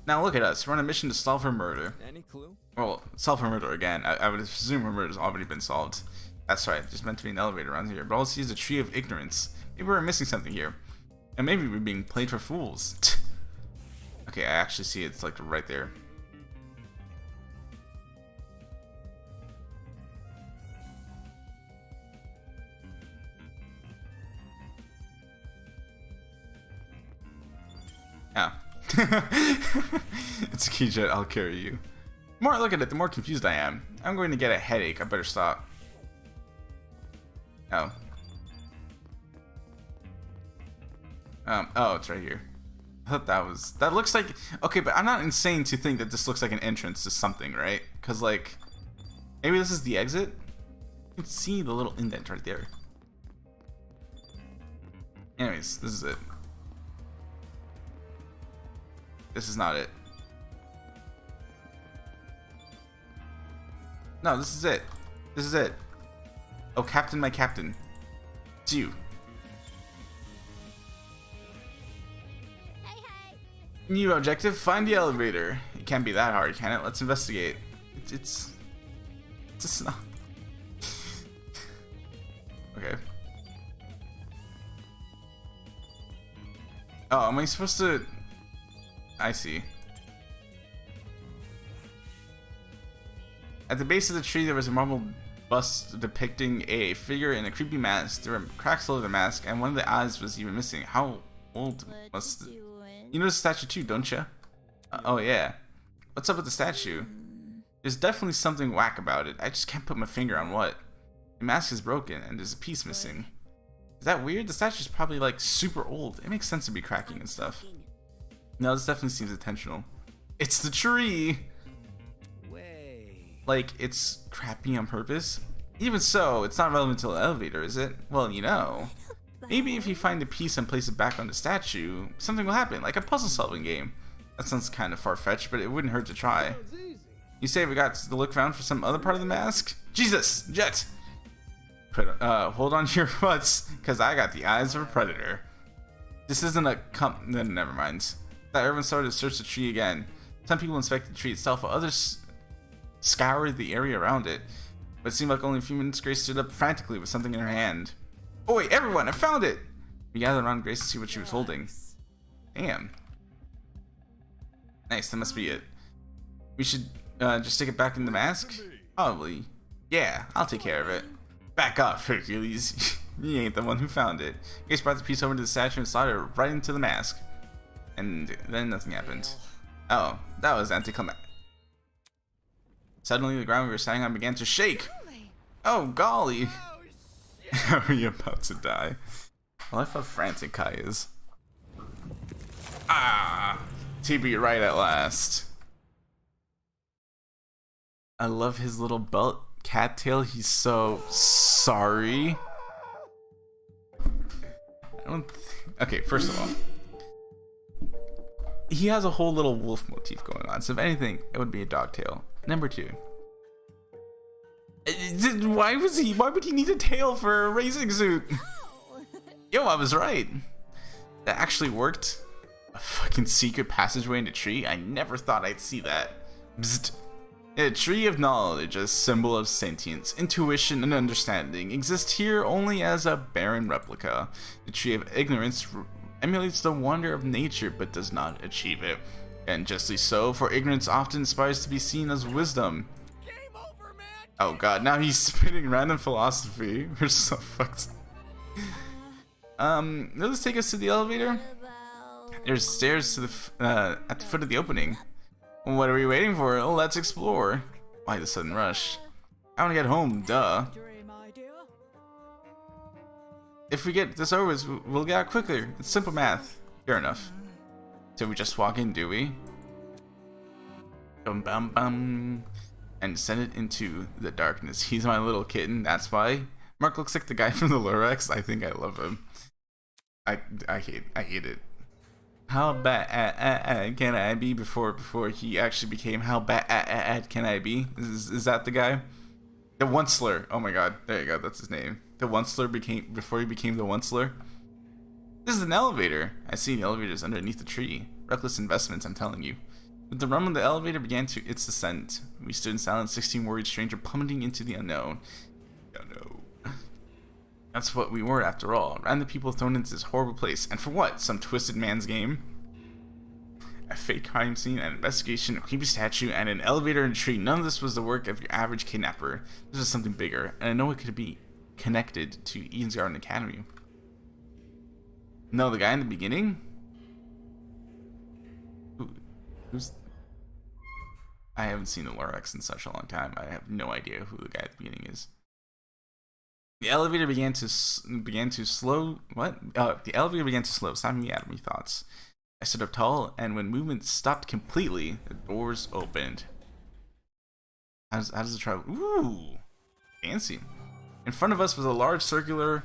Now look at us. We're on a mission to solve her murder. Any clue? Well, solve her murder again. I would assume her murder's already been solved. That's right. There's meant to be an elevator around here, but all I see is a tree of ignorance. Maybe we're missing something here. And maybe we're being played for fools. Okay, I actually see it. It's like right there. Oh. It's a key jet, I'll carry you. The more I look at it, the more confused I am. I'm going to get a headache, I better stop. Oh. Oh, it's right here. I thought that looks like, okay, but I'm not insane to think that this looks like an entrance to something, right? Because, like, maybe this is the exit? You can see the little indent right there. Anyways, this is it. This is not it. No, this is it. This is it. Oh, Captain, my Captain. It's you. Hey. New objective, find the elevator. It can't be that hard, can it? Let's investigate. It's just not. Okay. Oh, am I supposed to... I see. At the base of the tree, there was a marble bust depicting a figure in a creepy mask. There were cracks all over the mask, and one of the eyes was even missing. How old must... You notice the statue too, don't you? Oh yeah. What's up with the statue? There's definitely something whack about it. I just can't put my finger on what. The mask is broken, and there's a piece missing. Is that weird? The statue's probably like super old. It makes sense to be cracking and stuff. No, this definitely seems intentional. It's the tree! Like, it's crappy on purpose? Even so, it's not relevant to the elevator, is it? Well, you know. Maybe if you find the piece and place it back on the statue, something will happen, like a puzzle-solving game. That sounds kind of far-fetched, but it wouldn't hurt to try. You say we got to look around for some other part of the mask? Jesus! Jet! Hold on to your butts, because I got the eyes of a predator. This isn't a no, never mind. That everyone started to search the tree again. Some people inspected the tree itself, while others scoured the area around it. But it seemed like only a few minutes, Grace stood up frantically with something in her hand. Oh wait, everyone, I found it! We gathered around Grace to see what she was holding. Damn. Nice, that must be it. We should just stick it back in the mask? Probably. Yeah, I'll take care of it. Back off, Hercules. You ain't the one who found it. Grace brought the piece over to the statue and slotted it right into the mask. And then nothing happened. Oh, that was anticlimactic. Suddenly, the ground we were standing on began to shake. Oh, golly. Are you about to die? I love how frantic Kai is. Ah! TB right at last. I love his little belt cattail. He's so sorry. Okay, first of all, he has a whole little wolf motif going on. So if anything, it would be a dog tail. Number 2. Why would he need a tail for a racing suit? Yo, I was right. That actually worked. A fucking secret passageway in a tree? I never thought I'd see that. Bzzt. A tree of knowledge, a symbol of sentience, intuition, and understanding, exists here only as a barren replica. The tree of ignorance emulates the wonder of nature, but does not achieve it. And justly so, for ignorance often aspires to be seen as wisdom. Oh god, now he's spitting random philosophy. We're so fucked. Let's take us to the elevator. There's stairs to the at the foot of the opening. What are we waiting for? Oh, let's explore. Why the sudden rush? I want to get home, duh. If we get this over with, we'll get out quicker. It's simple math. Fair enough. So we just walk in, do we? Bum bum bum. And send it into the darkness. He's my little kitten, that's why. Mark looks like the guy from the Lorax. I think I love him. I hate it. How bad can I be before he actually became how bad can I be? Is that the guy? The Onceler. Oh my god, there you go, that's his name. The Onceler before he became the Onceler. This is an elevator. I see the elevators underneath the tree. Reckless investments, I'm telling you. With the rumble, the elevator began its descent. We stood in silence, 16 worried stranger plummeting into the unknown. Oh no. That's what we were after all. Random people thrown into this horrible place. And for what? Some twisted man's game? A fake crime scene, an investigation, a creepy statue, and an elevator and a tree. None of this was the work of your average kidnapper. This was something bigger, and I know it could be connected to Eden's Garden Academy. No, the guy in the beginning? Who's... I haven't seen the Lorax in such a long time. I have no idea who the guy at the beginning is. The elevator began to slow. What? The elevator began to slow, stopping me out of my thoughts. I stood up tall, and when movement stopped completely, the doors opened. How does it travel? Ooh, fancy. In front of us was a large circular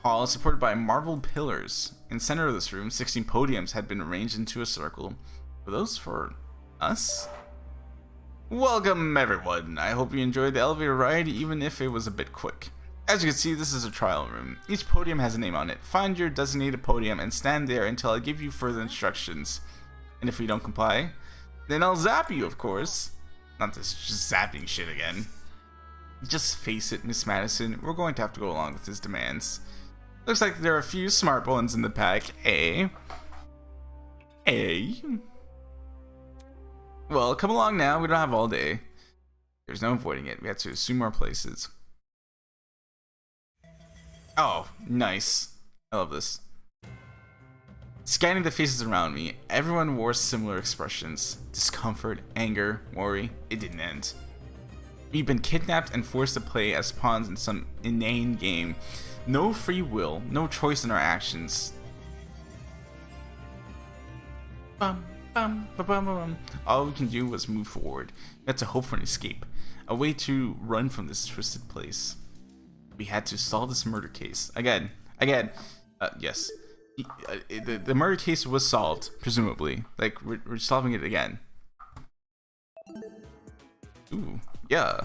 hall supported by marble pillars. In the center of this room, 16 podiums had been arranged into a circle. Were those for us? Welcome, everyone. I hope you enjoyed the elevator ride, even if it was a bit quick. As you can see, this is a trial room. Each podium has a name on it. Find your designated podium and stand there until I give you further instructions. And if we don't comply, then I'll zap you, of course. Not this just zapping shit again. Just face it, Miss Madison. We're going to have to go along with his demands. Looks like there are a few smart ones in the pack, eh? Well, come along now. We don't have all day. There's no avoiding it. We have to assume our places. Oh, nice. I love this. Scanning the faces around me, everyone wore similar expressions. Discomfort, anger, worry. It didn't end. We've been kidnapped and forced to play as pawns in some inane game. No free will, no choice in our actions. All we can do was move forward. We had to hope for an escape. A way to run from this twisted place. We had to solve this murder case. Again. Yes. The murder case was solved, presumably. Like, we're solving it again. Ooh, yeah.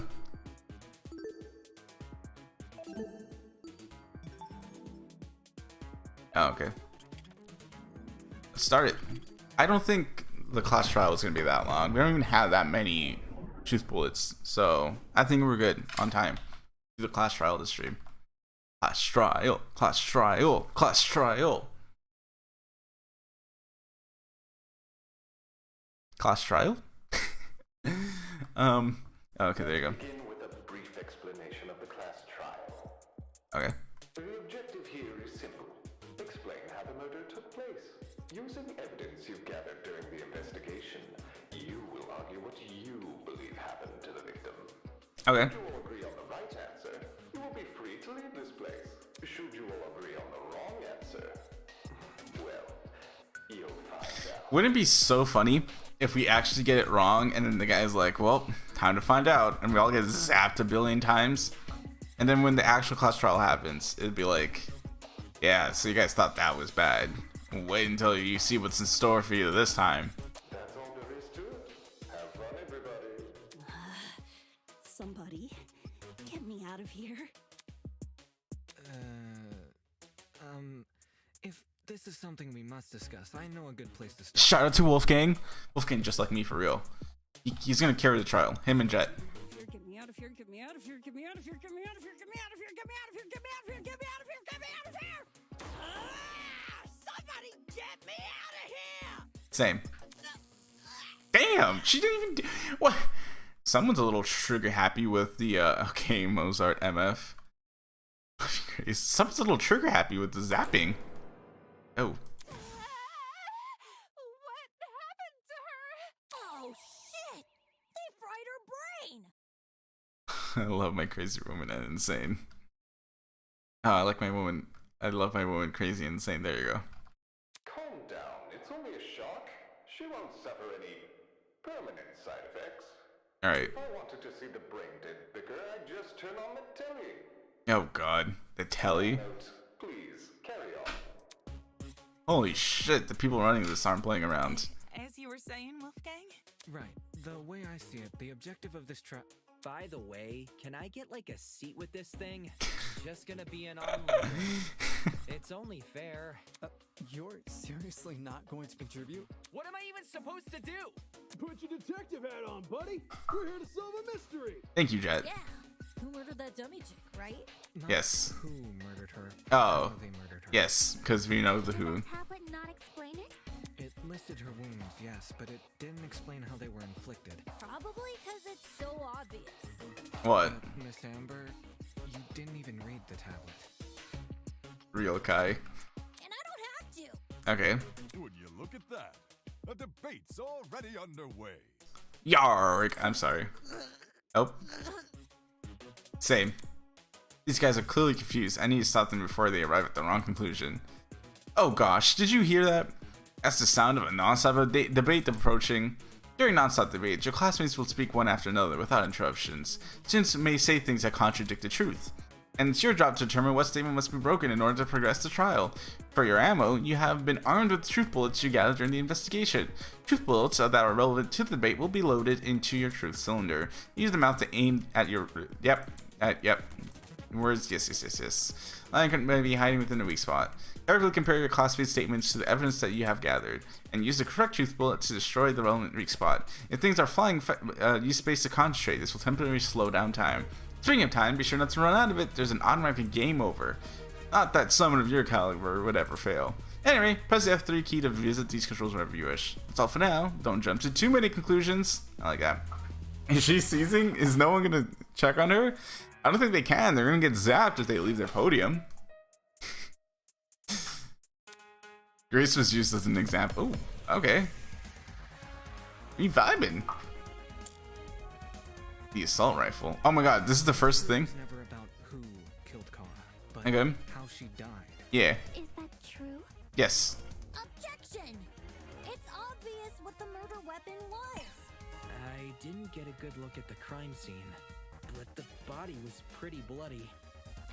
Oh, okay. start it. I don't think the class trial is gonna be that long. We don't even have that many truth bullets, so I think we're good on time. Do the class trial this stream. Class trial, class trial, class trial. Class trial? Okay, there you go. Begin with a brief explanation of the class trial. Okay. The objective here is simple. Explain how the murder took place. Using evidence you've gathered during the investigation, you will argue what you believe happened to the victim. Okay. Should you all agree on the right answer, you will be free to leave this place. Should you all agree on the wrong answer, well, you'll find out. Wouldn't it be so funny if we actually get it wrong and then the guy's like, well, time to find out, and we all get zapped a billion times, and then when the actual class trial happens, it'd be like, yeah, so you guys thought that was bad. Wait until you see what's in store for you this time. That's all there is to it. Have fun, everybody. Somebody, get me out of here. If this is something we must discuss, I know a good place to start. Shout out to Wolfgang. Wolfgang just like me for real. He's gonna carry the trial. Him and Jet. Get me out of here, get me out of here, get me out of here, get me out of here, get me out of here, get me out of here, get me out of here, get me out of here, get me out of here! Somebody get me out of here! Same. Damn, she didn't even do what? Someone's a little trigger happy with the okay, Mozart MF. Someone's a little trigger happy with the zapping. Oh. What happened to her? Oh shit! They fried her brain! I love my crazy woman and insane. Oh, I like my woman. I love my woman crazy and insane. There you go. Calm down. It's only a shock. She won't suffer any permanent side effects. Alright. If I wanted to see the brain dead bigger, I'd just turn on the telly. Oh god. The telly? Note, please, carry on. Holy shit, the people running this aren't playing around. As you were saying, Wolfgang? Right. The way I see it, the objective of this trial. By the way, can I get like a seat with this thing? Just gonna be an online. It's only fair. You're seriously not going to contribute? What am I even supposed to do? Put your detective hat on, buddy. We're here to solve a mystery. Thank you, Jet. Yeah. Who murdered that dummy chick, right? Not Yes. Who murdered her? Oh. How they murdered her. Yes, because we know the Did who. the tablet not explain it? It listed her wounds, yes, but it didn't explain how they were inflicted. Probably because it's so obvious. What? Miss Amber, you didn't even read the tablet. Real Kai. And I don't have to. Okay. Would you look at that? A debate's already underway. Yarg. I'm sorry. Oh. Same. These guys are clearly confused. I need to stop them before they arrive at the wrong conclusion. Oh gosh, did you hear that? That's the sound of a non-stop debate approaching. During non-stop debates, your classmates will speak one after another without interruptions. Students may say things that contradict the truth, and it's your job to determine what statement must be broken in order to progress the trial. For your ammo, you have been armed with truth bullets you gathered during the investigation. Truth bullets that are relevant to the debate will be loaded into your truth cylinder. Use the mouth to aim at your... Yep. Words, yes. Lion may be hiding within a weak spot. Carefully compare your classmates' statements to the evidence that you have gathered, and use the correct truth bullet to destroy the relevant weak spot. If things are flying, use space to concentrate. This will temporarily slow down time. Speaking of time, be sure not to run out of it. There's an automatic game over. Not that someone of your caliber would ever fail. Anyway, press the F3 key to visit these controls whenever you wish. That's all for now. Don't jump to too many conclusions. I like that. Is she seizing? Is no one gonna check on her? I don't think they can. They're gonna get zapped if they leave their podium. Grace was used as an example. Oh, okay. We vibing. The assault rifle. Oh my god, this is the first thing. It's never about who killed Kara, but Okay. how she died. Yeah. Is that true? Yes. Objection! It's obvious what the murder weapon was. I didn't get a good look at the crime scene, but the body was pretty bloody.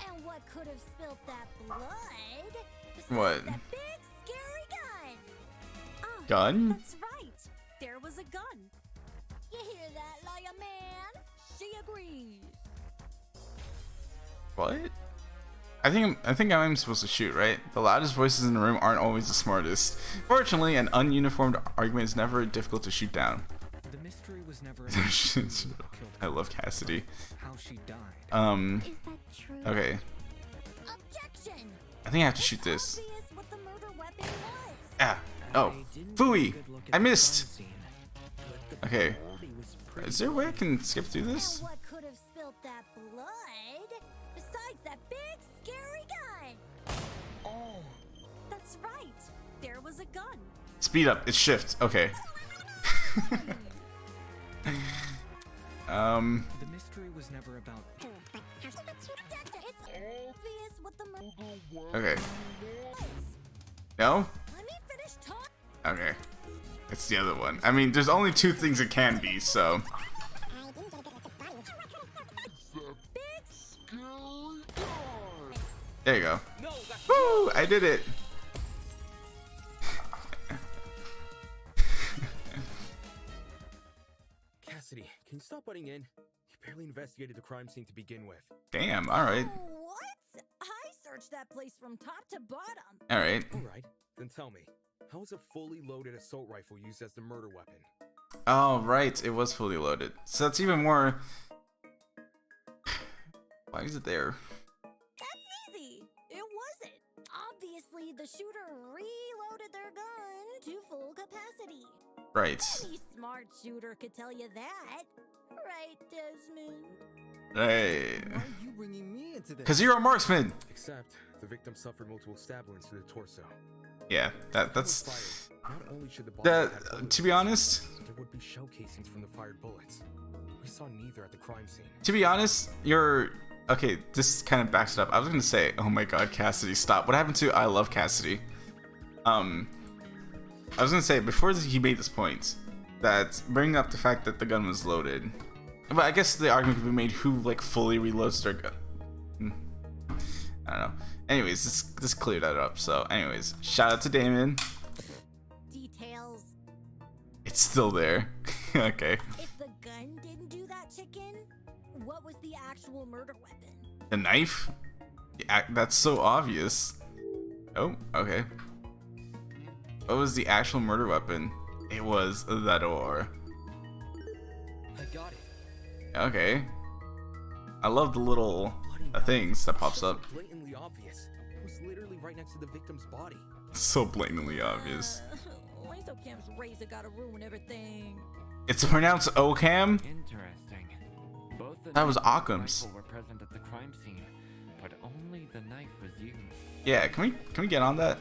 And what could have spilt that blood? besides What? That big scary gun. Ah, Gun? That's right. There was a gun. You hear that, lawyer man? She agrees. What? I think I'm supposed to shoot, right? The loudest voices in the room aren't always the smartest. Fortunately, an ununiformed argument is never difficult to shoot down. The mystery was never I love Cassidy. how she died. Is that true? Okay. Objection! I think I have to shoot this. Obvious what the murder weapon was. Ah. Oh. Phooey! I missed! Okay. Is there a way I can skip through this? And what could have spilled that blood? Besides that big, scary gun. Oh. That's right. There was a gun. Speed up. It's shift. Okay. The mystery was never about. It's obvious what the murder Okay. No? Let me finish talking. Okay. It's the other one. I mean, there's only two things it can be, so. There you go. Woo! I did it! Cassidy, can you stop butting in? You barely investigated the crime scene to begin with. Damn, alright. What? I searched that place from top to bottom. Alright. Alright, then tell me, how was a fully loaded assault rifle used as the murder weapon? Oh, right. It was fully loaded. So that's even more. Why is it there? That's easy. It wasn't. Obviously, the shooter reloaded their gun to full capacity. Right. Any smart shooter could tell you that. Right, Desmond? Hey. Why are you bringing me into this? Because you're a marksman! Except, the victim suffered multiple stab wounds to the torso. Yeah, that's. Not only should the body have bullets, To be honest. there would be shell casings from the fired bullets. We saw neither at the crime scene. To be honest, you're. Okay, this kind of backs it up. I was gonna say, oh my god, Cassidy, stop. What happened to I love Cassidy? I was gonna say, before he made this point, that bringing up the fact that the gun was loaded. But I guess the argument could be made who, like, fully reloads their gun. I don't know. Anyways, this cleared that up. So, anyways, shout out to Damon. Details. It's still there. Okay. If the gun didn't do that, chicken, what was the actual murder weapon? The knife? Yeah, that's so obvious. Oh, okay. What was the actual murder weapon? It was the door. I got it. Okay. I love the little things that pops up. Blatantly obvious. It was literally right next to the victim's body. So blatantly obvious. Cam's razor gotta ruin everything. It's pronounced Occam? Interesting. Both the That was knife and Occam's. rifle were present at the crime scene, but only the knife was used. Yeah, can we get on that?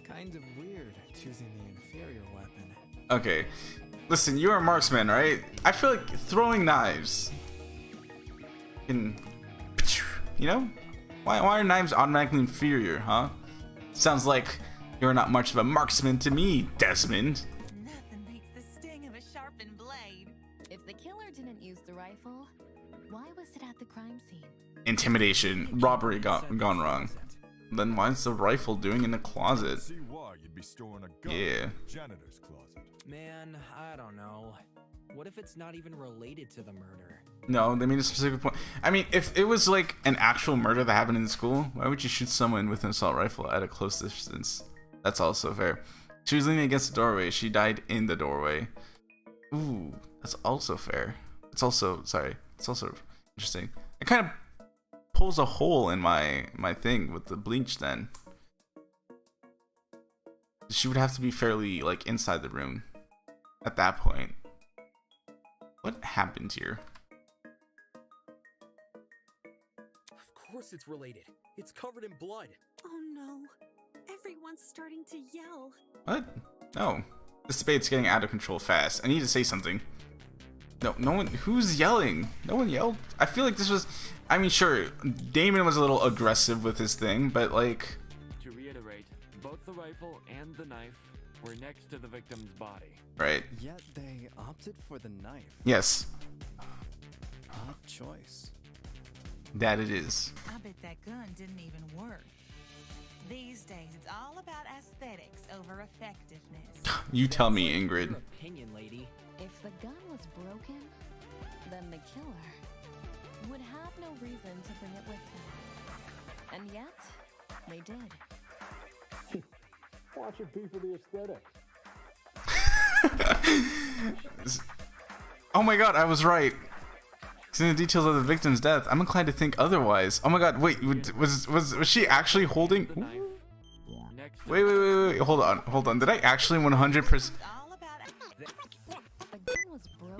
Kind of weird choosing the inferior weapon. Okay. Listen, you're a marksman, right? I feel like throwing knives can, you know? Why are knives automatically inferior, huh? Sounds like you're not much of a marksman to me, Desmond. Nothing beats the sting of a sharpened blade. If the killer didn't use the rifle, why was it at the crime scene? Intimidation, robbery gone wrong. Then why's the rifle doing in the closet? See why you'd be storing a gun Yeah. in the janitor's closet. Man, I don't know. What if it's not even related to the murder? No, they made a specific point. I mean, if it was like an actual murder that happened in school, why would you shoot someone with an assault rifle at a close distance? That's also fair. She was leaning against the doorway. She died in the doorway. Ooh, that's also fair. It's also interesting. It kind of pulls a hole in my thing with the bleach then. She would have to be fairly like inside the room at that point. What happened here? Of course it's related. It's covered in blood. Oh no. Everyone's starting to yell. What? No. This debate's getting out of control fast. I need to say something. No one. Who's yelling? No one yelled. I feel like this was. I mean, sure, Damon was a little aggressive with his thing, but like. To reiterate, both the rifle and the knife were next to the victim's body. Right. Yet they opted for the knife. Yes. Odd choice. That it is. I bet that gun didn't even work. These days, it's all about aesthetics over effectiveness. You tell me, Ingrid. Opinion, lady. If the gun was broken, then the killer would have no reason to bring it with him. And yet, they did. Watch it be for the aesthetics. Oh my god, I was right. Seeing the details of the victim's death, I'm inclined to think otherwise. Oh my god, wait, was she actually holding? Wait, hold on. Did I actually 100%?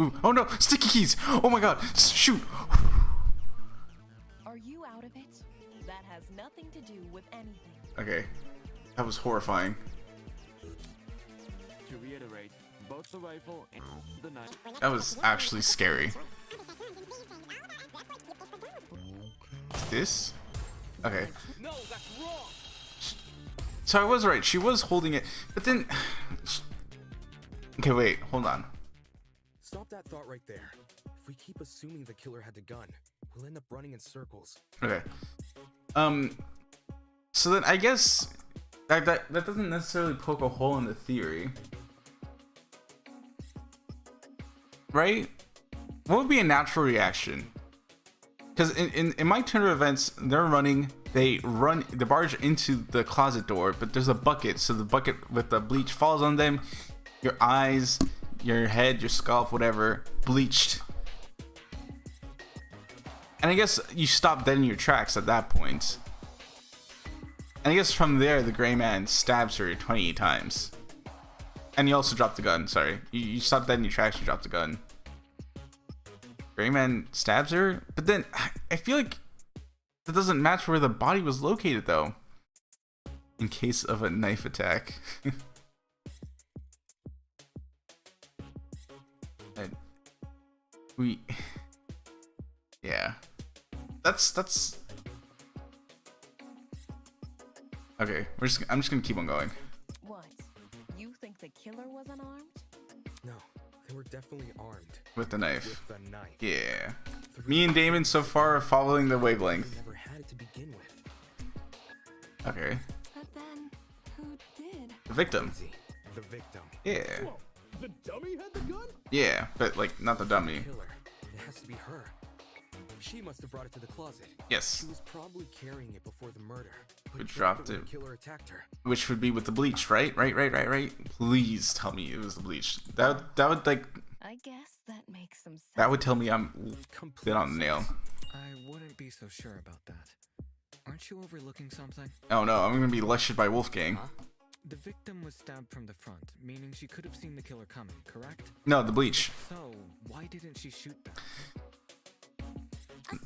Ooh, oh no, sticky keys! Oh my god, shoot! Are you out of it? That has nothing to do with anything. Okay, that was horrifying. To reiterate, both the rifle and the knife. That was actually scary. This? Okay. No, that's wrong. So I was right. She was holding it, but then. Okay, wait. Hold on. Stop that thought right there. If we keep assuming the killer had the gun, we'll end up running in circles. Okay. So then I guess that doesn't necessarily poke a hole in the theory, right? What would be a natural reaction? Because in my turn of events, they run the barge into the closet door, but there's a bucket, so the bucket with the bleach falls on them. Your eyes, your head, your scalp, whatever, bleached. And I guess you stop dead in your tracks at that point. And I guess from there, the gray man stabs her 28 times. And you also drop the gun, sorry. You stop dead in your tracks, you drop the gun. Gray man stabs her, but then I feel like that doesn't match where the body was located though. In case of a knife attack. Yeah. That's okay. I'm just gonna keep on going. What? You think the killer was unarmed? No, they were definitely armed. With the knife. With the knife. Yeah. Me and Damon so far are following the wavelength. Never had it to begin with. Okay. But then, who did? The victim. The victim. Yeah. Whoa, the dummy had the gun? Yeah, but like not the dummy. Killer. It has to be her. She must have brought it to the closet. Yes. She was probably carrying it before the murder. We dropped it. When the killer attacked her. Which would be with the bleach, right? Right. Please tell me it was the bleach. That would like. I guess that makes some sense. That would tell me I'm dead on the nail. I wouldn't be so sure about that. Aren't you overlooking something? Oh no, I'm gonna be lectured by Wolfgang. Huh? The victim was stabbed from the front, meaning she could have seen the killer coming, correct? No, the bleach. So, why didn't she shoot them?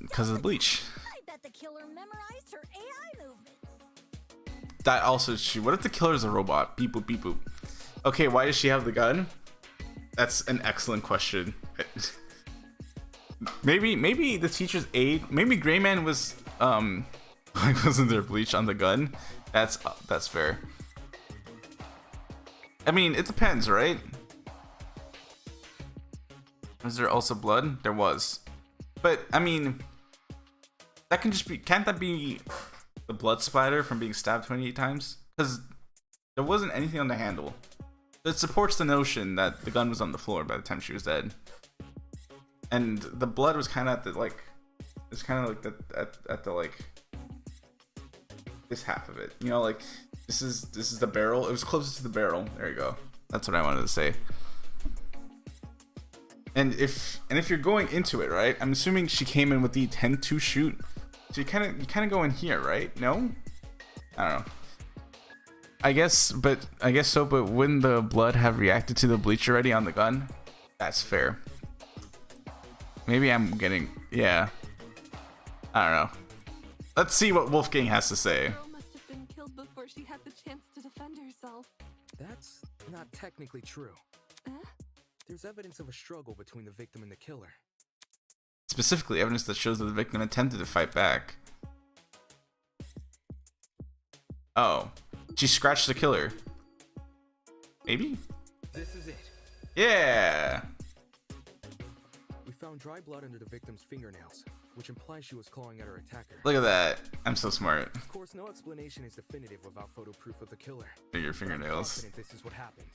Because of the bleach. I bet the killer memorized her AI movements. That also is true. What if the killer is a robot? Beep boop, beep boop. Okay, why does she have the gun? That's an excellent question. Maybe the teacher's aide. Maybe Greyman was wasn't there bleach on the gun? That's fair. I mean, it depends, right? Was there also blood? There was. But, I mean, that can just be... Can't that be the blood splatter from being stabbed 28 times? Because there wasn't anything on the handle. It supports the notion that the gun was on the floor by the time she was dead. And the blood was kind of at the, like... It's kind of like at the, like... This half of it. You know, like... This is the barrel. It was closest to the barrel. There you go. That's what I wanted to say. And if you're going into it, right? I'm assuming she came in with the intent to shoot. So you kind of go in here, right? No? I don't know. I guess so, but wouldn't the blood have reacted to the bleach already on the gun? That's fair. Maybe I'm getting... Yeah. I don't know. Let's see what Wolfgang has to say. The girl must have been killed before she had the chance to defend herself. That's not technically true. There's evidence of a struggle between the victim and the killer. Specifically, evidence that shows that the victim attempted to fight back. Oh. She scratched the killer. Maybe? This is it. Yeah! We found dry blood under the victim's fingernails, which implies she was clawing at her attacker. Look at that. I'm so smart. Of course, no explanation is definitive without photo proof of the killer. Your fingernails. I'm confident this is what happened.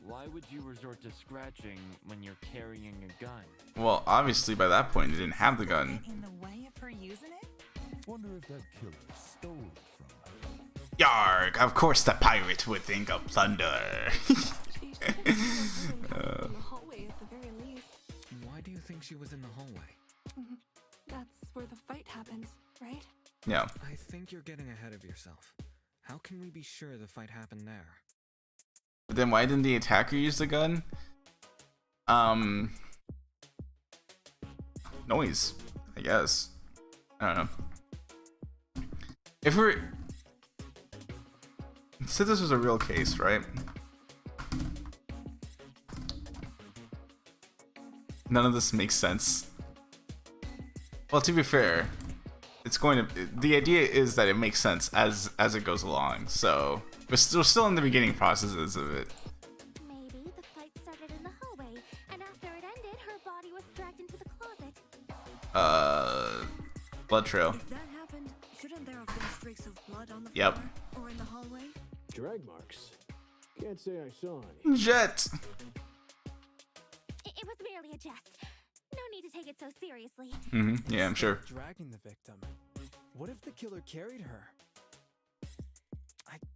Why would you resort to scratching when you're carrying a gun? Well, obviously by that point, they didn't have the gun. In the way of her using it? Wonder if that killer stole it from her. Yarg! Of course the pirate would think of plunder. She should have been in the hallway at the very least. Why do you think she was in the hallway? That's where the fight happened, right? Yeah. I think you're getting ahead of yourself. How can we be sure the fight happened there? But then why didn't the attacker use the gun? Noise, I guess. I don't know. If we're... Said this was a real case, right? None of this makes sense. Well, to be fair, it's going to... The idea is that it makes sense as it goes along, so... We're still in the beginning processes of it. Maybe the fight started in the hallway, and after it ended, her body was dragged into the closet. Blood trail. If that happened, shouldn't there have been streaks of blood on the Yep. floor or in the hallway? Drag marks. Can't say I saw any. Jet! It was merely a jest. No need to take it so seriously. Yeah, I'm sure. Dragging the victim. What if the killer carried her?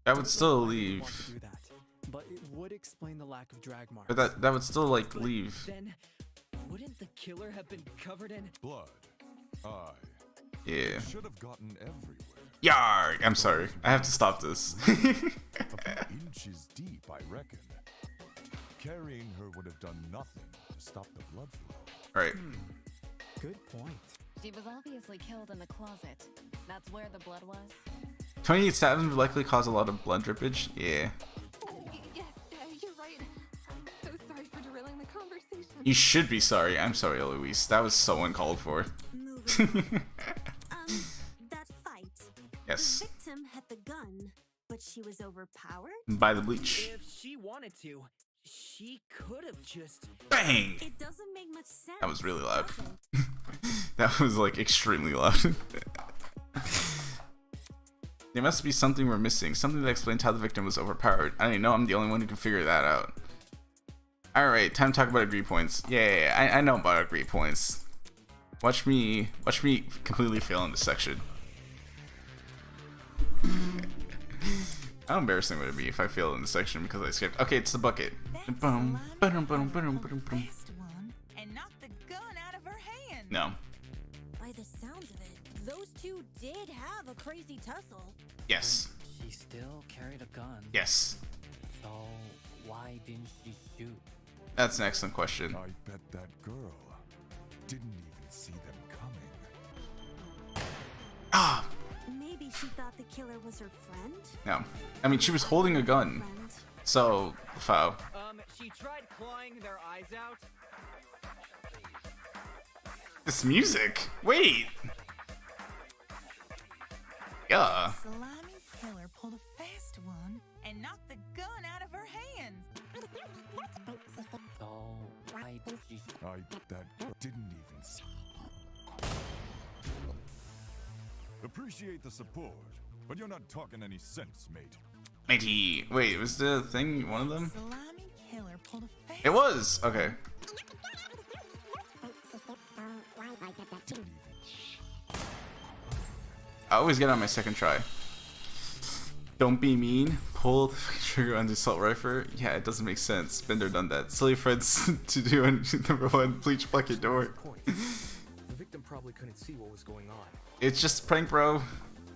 That would still Want to leave. do that, but it would explain the lack of drag marks. But that would still, like, leave. Then, wouldn't the killer have been covered in blood? Aye. Yeah. Should have gotten everywhere. Yarg! I'm sorry. I have to stop this. A few inches deep, I reckon. Carrying her would have done nothing to stop the blood flow. Right. Good point. She was obviously killed in the closet. That's where the blood was. 28 stabs would likely cause a lot of blood drippage. Yeah. Yes, you're right. I'm so sorry for derailing the conversation. You should be sorry. I'm sorry, Eloise. That was so uncalled for. That fight. Yes. The victim had the gun, but she was overpowered? By the bleach. If she wanted to, she could have just... Bang! It doesn't make much sense. That was really loud. That was, like, extremely loud. There must be something we're missing. Something that explains how the victim was overpowered. I know I'm the only one who can figure that out. Alright, time to talk about agree points. Yeah, I know about agree points. Watch me completely fail in this section. How embarrassing would it be if I failed in this section because I skipped? Okay, it's the bucket. Boom, boom, boom, boom, boom, boom, boom. And knocked the gun out of her hand. No. By the sound of it, those two did have a crazy tussle. Yes. She still carried a gun. Yes. So why didn't she shoot? That's an excellent question. I bet that girl didn't even see them coming. Ah! Maybe she thought the killer was her friend? No. I mean, she was holding a gun. So, foul. She tried clawing their eyes out. This music? Wait! Yeah. Slimy killer pulled a fast one and knocked the gun out of her hand. So why did she I bet that girl didn't even see. Appreciate the support, but you're not talking any sense, mate. Matey. Wait, was the thing one of them? Slimy killer pulled a fast. It was! Okay. I always get on my second try. Don't be mean. Pull the trigger on the assault rifle. Yeah, it doesn't make sense. Been there, done that. Silly friends to do on number one bleach bucket door. The victim probably couldn't see what was going on. It's just a prank, bro.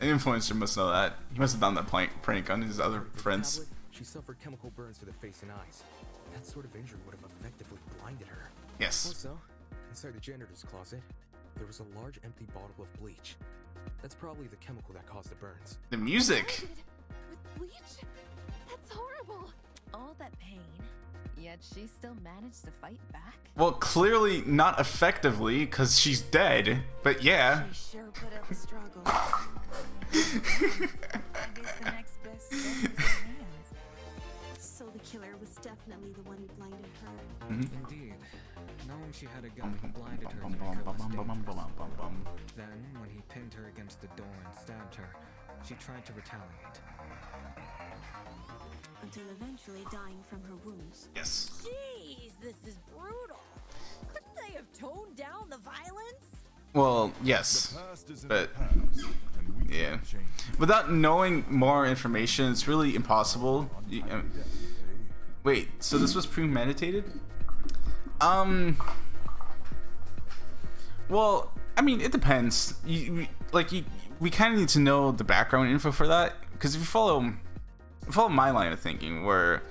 An influencer must know that. He must have done that prank on his other friends. Tablet, she suffered chemical burns to the face and eyes. That sort of injury would have effectively blinded her. Yes. Also, inside the janitor's closet, there was a large empty bottle of bleach. That's probably the chemical that caused the burns. The music. With bleach? That's horrible. All that pain, yet she still managed to fight back. Well, clearly not effectively, because she's dead. But yeah. She sure put up a struggle. I guess the next best thing is her hands. So the killer was definitely the one who blinded her. Indeed. Knowing she had a gun, he blinded her to make her less dangerous. Then, when he pinned her against the door and stabbed her, she tried to retaliate. Until eventually dying from her wounds. Yes. Jeez, this is brutal. Couldn't they have toned down the violence? Well, yes. But Yeah. Without knowing more information, it's really impossible. Wait, so this was premeditated? Well, I mean, it depends. We kind of need to know the background info for that, because if you follow my line of thinking, where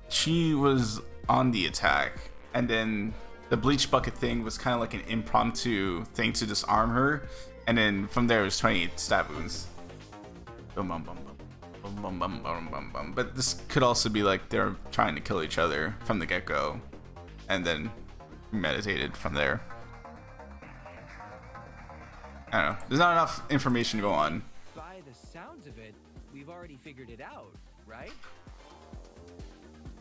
she was on the attack, and then the bleach bucket thing was kind of like an impromptu thing to disarm her, and then from there it was 28 stab wounds. Bum, bum, bum, bum, bum, bum, bum, bum, bum. But this could also be like they're trying to kill each other from the get-go, and then meditated from there. I don't know. There's not enough information to go on. By the sounds of it, we've already figured it out, right?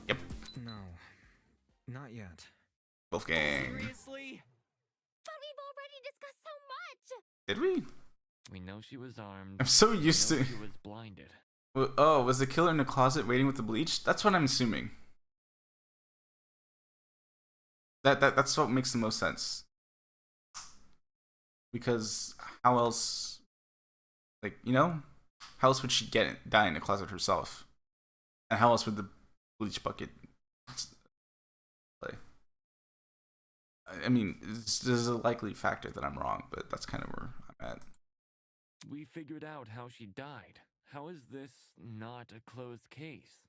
Yep. No, not yet. Wolfgang. Seriously? But we've already discussed so much. Did we? We know she was armed. I'm so used to. She was blinded. Oh, was the killer in the closet waiting with the bleach? That's what I'm assuming. That's what makes the most sense. Because how else, like, you know, how else would she die in the closet herself? And how else would the bleach bucket play? I mean, there's a likely factor that I'm wrong, but that's kind of where I'm at. We figured out how she died. How is this not a closed case?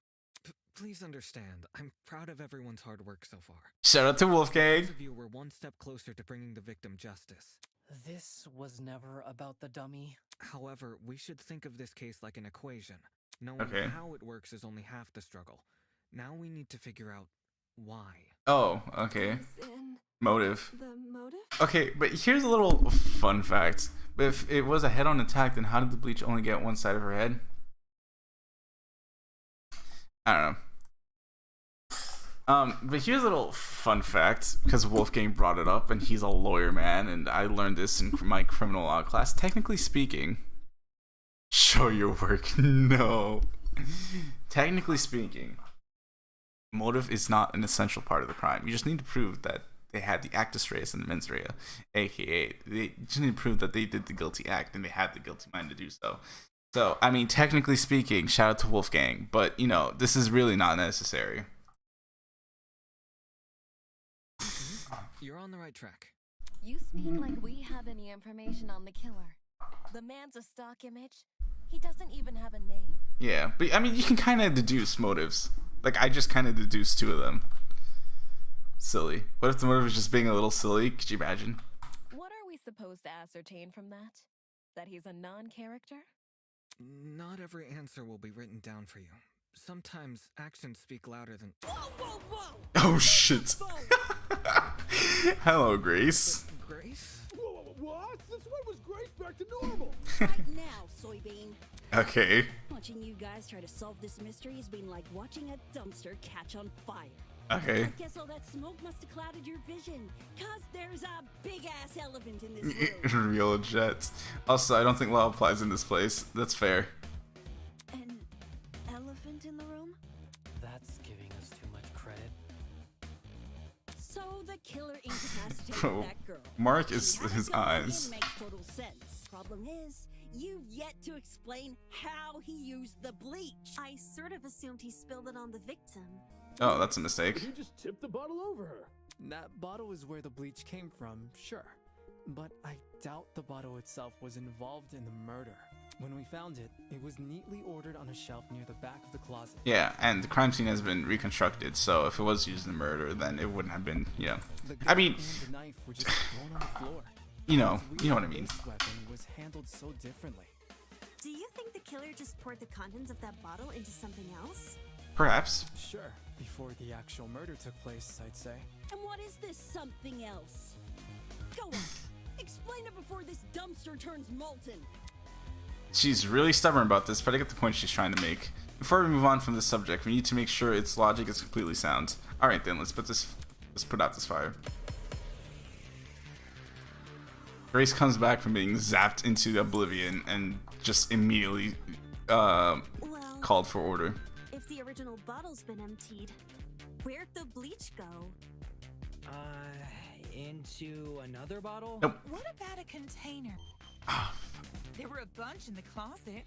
Please understand, I'm proud of everyone's hard work so far. Shout out to Wolfgang. Both of you were one step closer to bringing the victim justice. This was never about the dummy. However, we should think of this case like an equation. Knowing how it works is only half the struggle. Now we need to figure out why. Oh, okay. Motive. The motive? Okay, but here's a little fun fact. If it was a head-on attack, then how did the bleach only get one side of her head? I don't know. But here's a little fun fact, because Wolfgang brought it up, and he's a lawyer, man, and I learned this in my criminal law class. Technically speaking, show your work. No. Technically speaking, motive is not an essential part of the crime. You just need to prove that they had the actus reus and the mens rea, aka they just need to prove that they did the guilty act and they had the guilty mind to do so. So, I mean, technically speaking, shout out to Wolfgang, but, you know, this is really not necessary. You're on the right track. You speak like we have any information on the killer. The man's a stock image. He doesn't even have a name. Yeah, but, I mean, you can kind of deduce motives. Like, I just kind of deduced two of them. Silly. What if the motive was just being a little silly? Could you imagine? What are we supposed to ascertain from that? That he's a non-character? Not every answer will be written down for you. Sometimes actions speak louder than... Whoa, whoa, whoa! Oh, shit. Hello, Grace. Grace? What? Since when was Grace back to normal? Right now, soybean. Okay. Watching you guys try to solve this mystery has been like watching a dumpster catch on fire. Okay. I guess all that smoke must have clouded your vision, cause there's a big-ass elephant in this room. Real jets. Also, I don't think law applies in this place. That's fair. An elephant in the room? That's giving us too much credit. So the killer incapacitated Oh, that girl. Mark is She had his a gun, eyes. It makes total sense. Problem is, you've yet to explain how he used the bleach. I sort of assumed he spilled it on the victim. Oh, that's a mistake. He just tipped the bottle over her. That bottle is where the bleach came from, sure. But I doubt the bottle itself was involved in the murder. When we found it, it was neatly ordered on a shelf near the back of the closet. Yeah, and the crime scene has been reconstructed, so if it was used in the murder, then it wouldn't have been, you know. I mean, The knife were just thrown on the floor. you know what I mean. This weapon was handled so differently. Do you think the killer just poured the contents of that bottle into something else? Perhaps. Sure, before the actual murder took place, I'd say. And what is this something else? Go on, explain it before this dumpster turns molten. She's really stubborn about this, but I get the point she's trying to make. Before we move on from this subject, we need to make sure its logic is completely sound. Alright then, let's put out this fire. Grace comes back from being zapped into oblivion and just immediately called for order. If the original bottle's been emptied, where'd the bleach go? Into another bottle? Nope. What about a container? There were a bunch in the closet.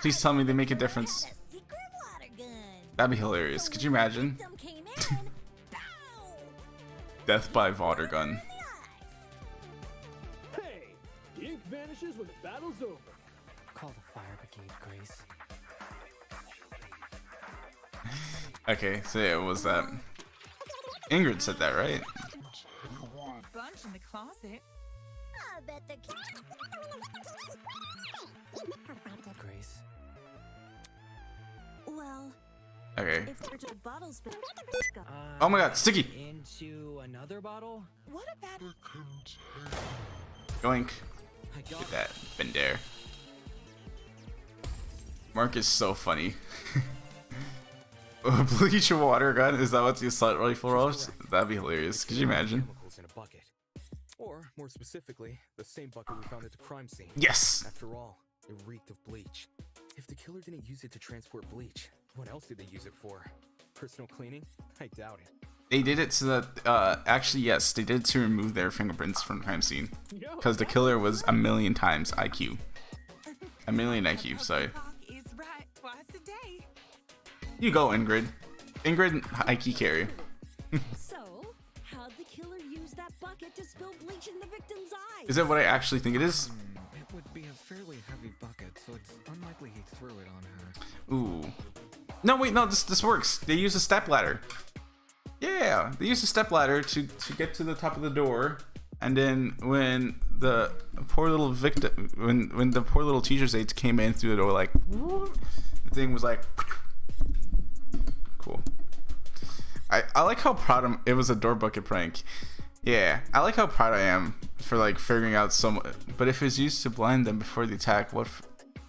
Please tell me they make a difference. Secret water gun. That'd be hilarious. Could you imagine? Victim came in. Death by water gun. Hey, the ink vanishes when the battle's over. Call the fire brigade, Grace. Okay, so yeah, it was that. Ingrid said that, right? Bunch in the closet. I bet the Grace. Well, Okay. if there's a bottle spill. Oh my god, sticky! Into another bottle? What about Yoink. Get that. Been there. Mark is so funny. Bleach a water gun? Is that what the assault rifle was? That'd be hilarious. Could you imagine? Chemicals in a bucket. Or, more specifically, the same bucket we found at the crime scene. Yes! After all, it reeked of bleach. If the killer didn't use it to transport bleach, what else did they use it for? Personal cleaning? I doubt it. They did it so that, actually, yes, they did it to remove their fingerprints from the crime scene. Because the killer was a million times IQ. A million IQ, sorry. is right twice a day? You go, Ingrid. Ingrid, IQ carry. So, how'd the killer use that bucket to spill bleach in the victim's eyes? Is it what I actually think it is? It would be a fairly heavy bucket, so it's unlikely he threw it on her. Ooh. No, wait, no, this works. They use a step ladder. Yeah, they use a step ladder to get to the top of the door, and then when the poor little victim, when the poor little teacher's aides came in through the door, like, the thing was like, cool. I like how proud it was a door bucket prank. Yeah, I like how proud I am for like figuring out some. But if it's used to blind them before the attack, what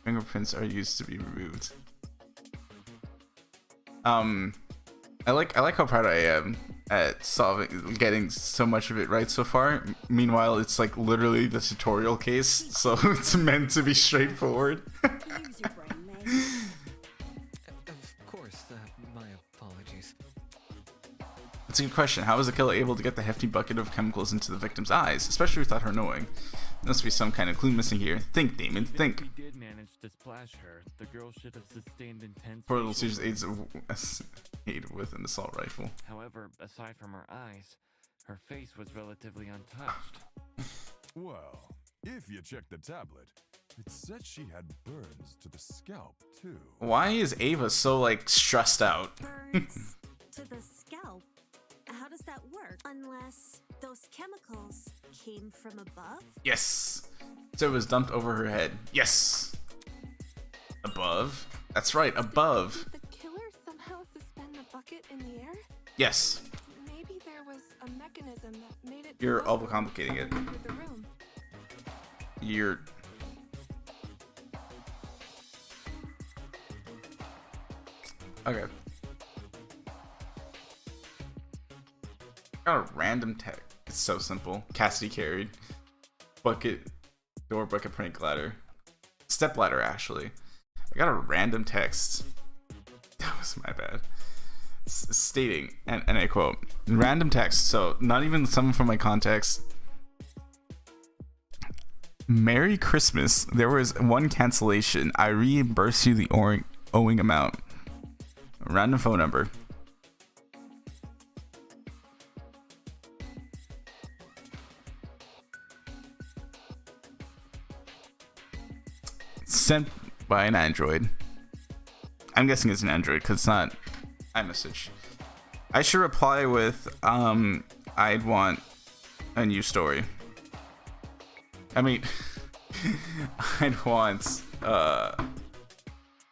fingerprints are used to be removed? I like how proud I am at getting so much of it right so far. Meanwhile, it's like literally the tutorial case, so it's meant to be straightforward. Use your brain, May. Of course, my apologies. That's a good question. How was the killer able to get the hefty bucket of chemicals into the victim's eyes, especially without her knowing? There must be some kind of clue missing here. Think, Damon, think. If he did manage to splash her, the girl should have sustained intense. Poor little Caesar's aids aid with an assault rifle. However, aside from her eyes, her face was relatively untouched. Well, if you check the tablet, it said she had burns to the scalp, too. Why is Ava so, like, stressed out? Burns to the scalp. How does that work? Unless those chemicals came from above? Yes. So it was dumped over her head. Yes. Above? That's right, above. Did the killer somehow suspend the bucket in the air? Yes. Maybe there was a mechanism that made it. You're overcomplicating it. Through the room. You're... Okay. Got a random tech. It's so simple. Cassidy carried. Bucket. Door bucket prank ladder. Step ladder, actually. I got a random text. That was my bad. Stating, and I quote, random text, so not even some from my context. Merry Christmas. There was one cancellation. I reimburse you the owing amount. Random phone number. Sent by an Android. I'm guessing it's an Android because it's not iMessage. I should reply with I'd want a new story. I mean I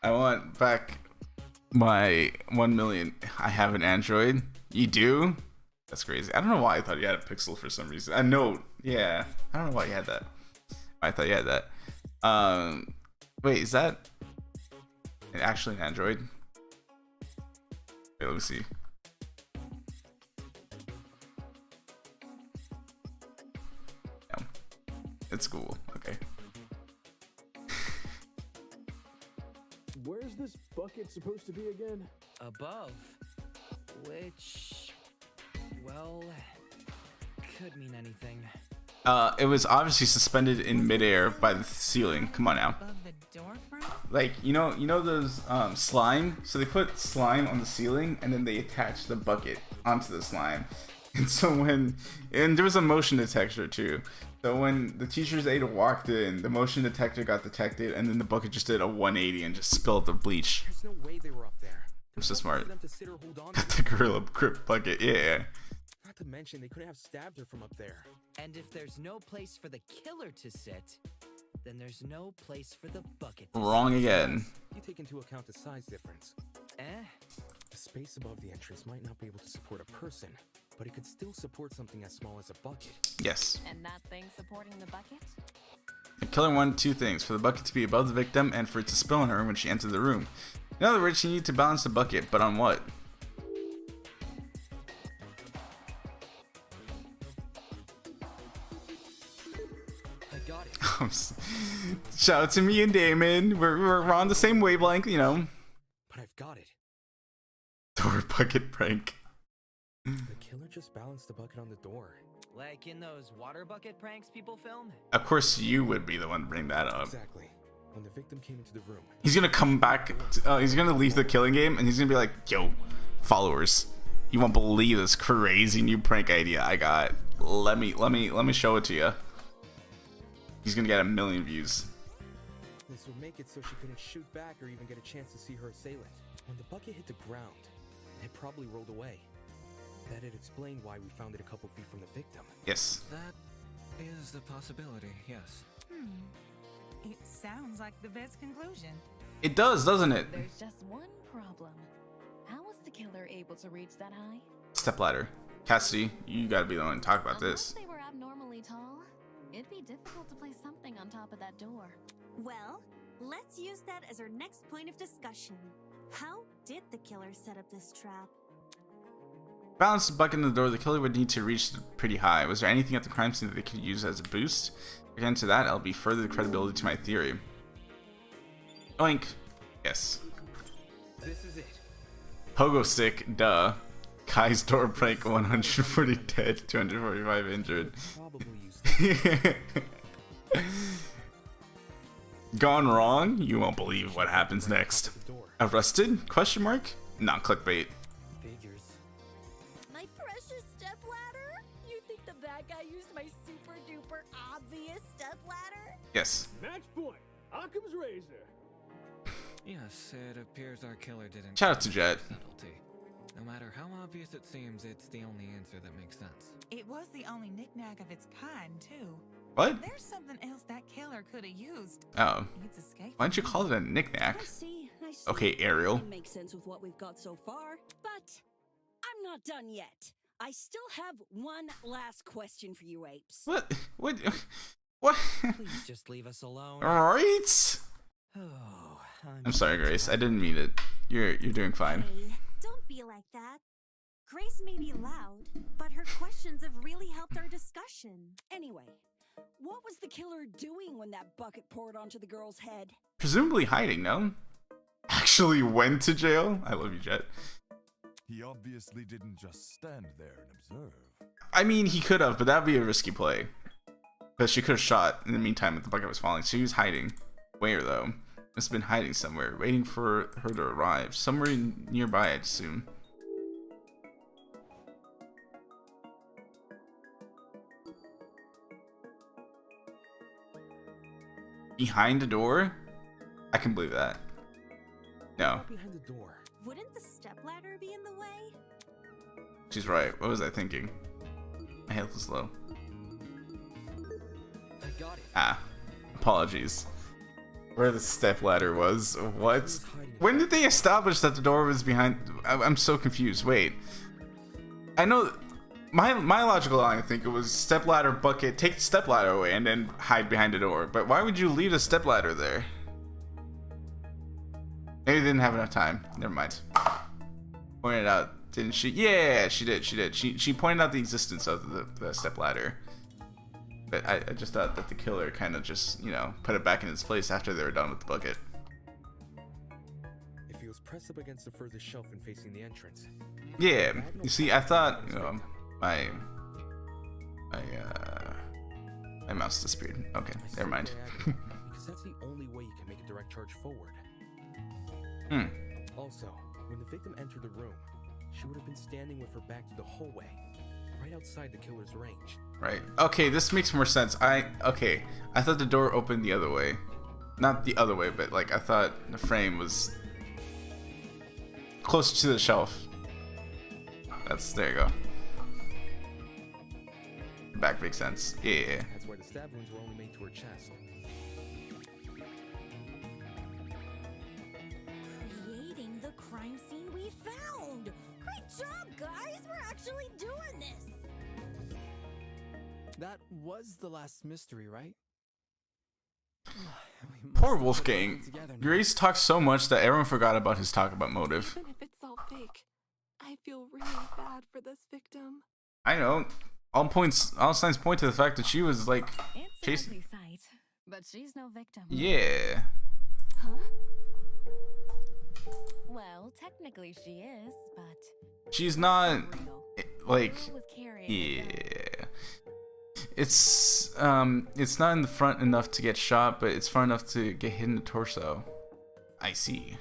want back my 1 million. I have an Android. You do? That's crazy. I don't know why I thought you had a Pixel for some reason. A Note. Yeah. I don't know why you had that. I thought you had that. Wait, is that actually an Android? Wait, let me see. Yeah. It's cool. Okay. Where's this bucket supposed to be again? Above. Which, well, could mean anything. It was obviously suspended in midair by the ceiling. Come on now. Like, you know those slime? So they put slime on the ceiling and then they attach the bucket onto the slime. And so and there was a motion detector too. So when the teacher's aide walked in, the motion detector got detected and then the bucket just did a 180 and just spilled the bleach. There's no way they were up there. I'm so smart. Them to sit or hold on Got to. the gorilla grip bucket, yeah. Not to mention they couldn't have stabbed her from up there. And if there's no place for the killer to sit, then there's no place for the bucket to Wrong sit. again. You take into account the size difference. The space above the entrance might not be able to support a person, but it could still support something as small as a bucket. Yes. And that thing supporting the bucket? The killer wanted two things: for the bucket to be above the victim and for it to spill on her when she entered the room. In other words, she needed to balance the bucket, but on what? I got it. Shout out to me and Damon. We're on the same wavelength, you know. But I've got it. Door bucket prank. The killer just balanced the bucket on the door. Like in those water bucket pranks people film? Of course, you would be the one to bring that up. Exactly. When the victim came into the room. He's gonna come back. He's gonna leave the killing game, and he's gonna be like, "Yo, followers, you won't believe this crazy new prank idea I got. Let me show it to you." He's gonna get 1 million views. This would make it so she couldn't shoot back or even get a chance to see her assailant. When the bucket hit the ground, it probably rolled away. That'd explain why we found it a couple feet from the victim. Yes. That is a possibility, yes. It sounds like the best conclusion. It does, doesn't it? There's just one problem. How was the killer able to reach that high? Stepladder. Cassidy, you gotta be the one to talk about Unless this. they were abnormally tall, it'd be difficult to place something on top of that door. Well, let's use that as our next point of discussion. How did the killer set up this trap? Balance the bucket in the door. The killer would need to reach pretty high. Was there anything at the crime scene that they could use as a boost? Again, to that, I'll be further credibility to my theory. Oink. Yes. This is it. Pogo stick. Duh. Kai's door prank. 140 dead. 245 injured. Gone wrong? You won't believe what happens next. Arrested? Question mark? Not clickbait. My precious stepladder? You think the bad guy used my super duper obvious stepladder? Yes. Match point. Occam's razor. Yes, it appears our killer didn't. Shout out to Jet. Subtlety. No matter how obvious it seems, it's the only answer that makes sense. It was the only knickknack of its kind, too. What? There's something else that killer could have used. Oh. It's escaped. Why don't you call it a knickknack? I see. Okay, Ariel. It makes sense with what we've got so far, but I'm not done yet. I still have one last question for you apes. What? What? What? Please just leave us alone. Alright. Oh, I'm sorry, Grace. I didn't mean it. You're doing fine. Hey, don't be like that. Grace may be loud, but her questions have really helped our discussion. Anyway, what was the killer doing when that bucket poured onto the girl's head? Presumably hiding, no? Actually went to jail? I love you, Jet. He obviously didn't just stand there and observe. I mean, he could have, but that'd be a risky play. But she could have shot in the meantime if the bucket was falling. So he was hiding. Where, though? Must have been hiding somewhere, waiting for her to arrive. Somewhere nearby, I'd assume. Behind a door? I can believe that. No. Behind the door. Wouldn't the stepladder be in the way? She's right. What was I thinking? My health was low. I got it. Ah. Apologies. Where the stepladder was. What? When did they establish that the door was behind? I'm so confused. Wait. I know. My logical line, I think it was stepladder bucket. Take the stepladder away and then hide behind the door. But why would you leave the stepladder there? Maybe they didn't have enough time. Never mind. Pointed out, didn't she? Yeah, she did. She did. She pointed out the existence of the stepladder. But I just thought that the killer kind of just, you know, put it back in its place after they were done with the bucket. If he was pressed up against the furthest shelf and facing the entrance. Yeah. You see, I thought, you know, My mouse disappeared. Okay, never mind. Because that's the only way you can make a direct charge forward. Also, when the victim entered the room, she would have been standing with her back to the hallway, right outside the killer's range. Right. Okay, this makes more sense. I thought the door opened the other way. Not the other way, but like I thought the frame was closer to the shelf. There you go. Back makes sense. Yeah. That's why the stab wounds were only made to her chest. Creating the crime scene we found! Great job, guys! We're actually doing this! That was the last mystery, right? Poor Wolfgang. Grace talked so much that everyone forgot about his talk about motive. Even if it's all fake, I feel really bad for this victim. I know. All signs point to the fact that she was like chasing. Sight, but she's no victim. Yeah. Huh? Well, technically she is, but she's not like. Yeah. It's not in the front enough to get shot, but it's far enough to get hit in the torso. I see.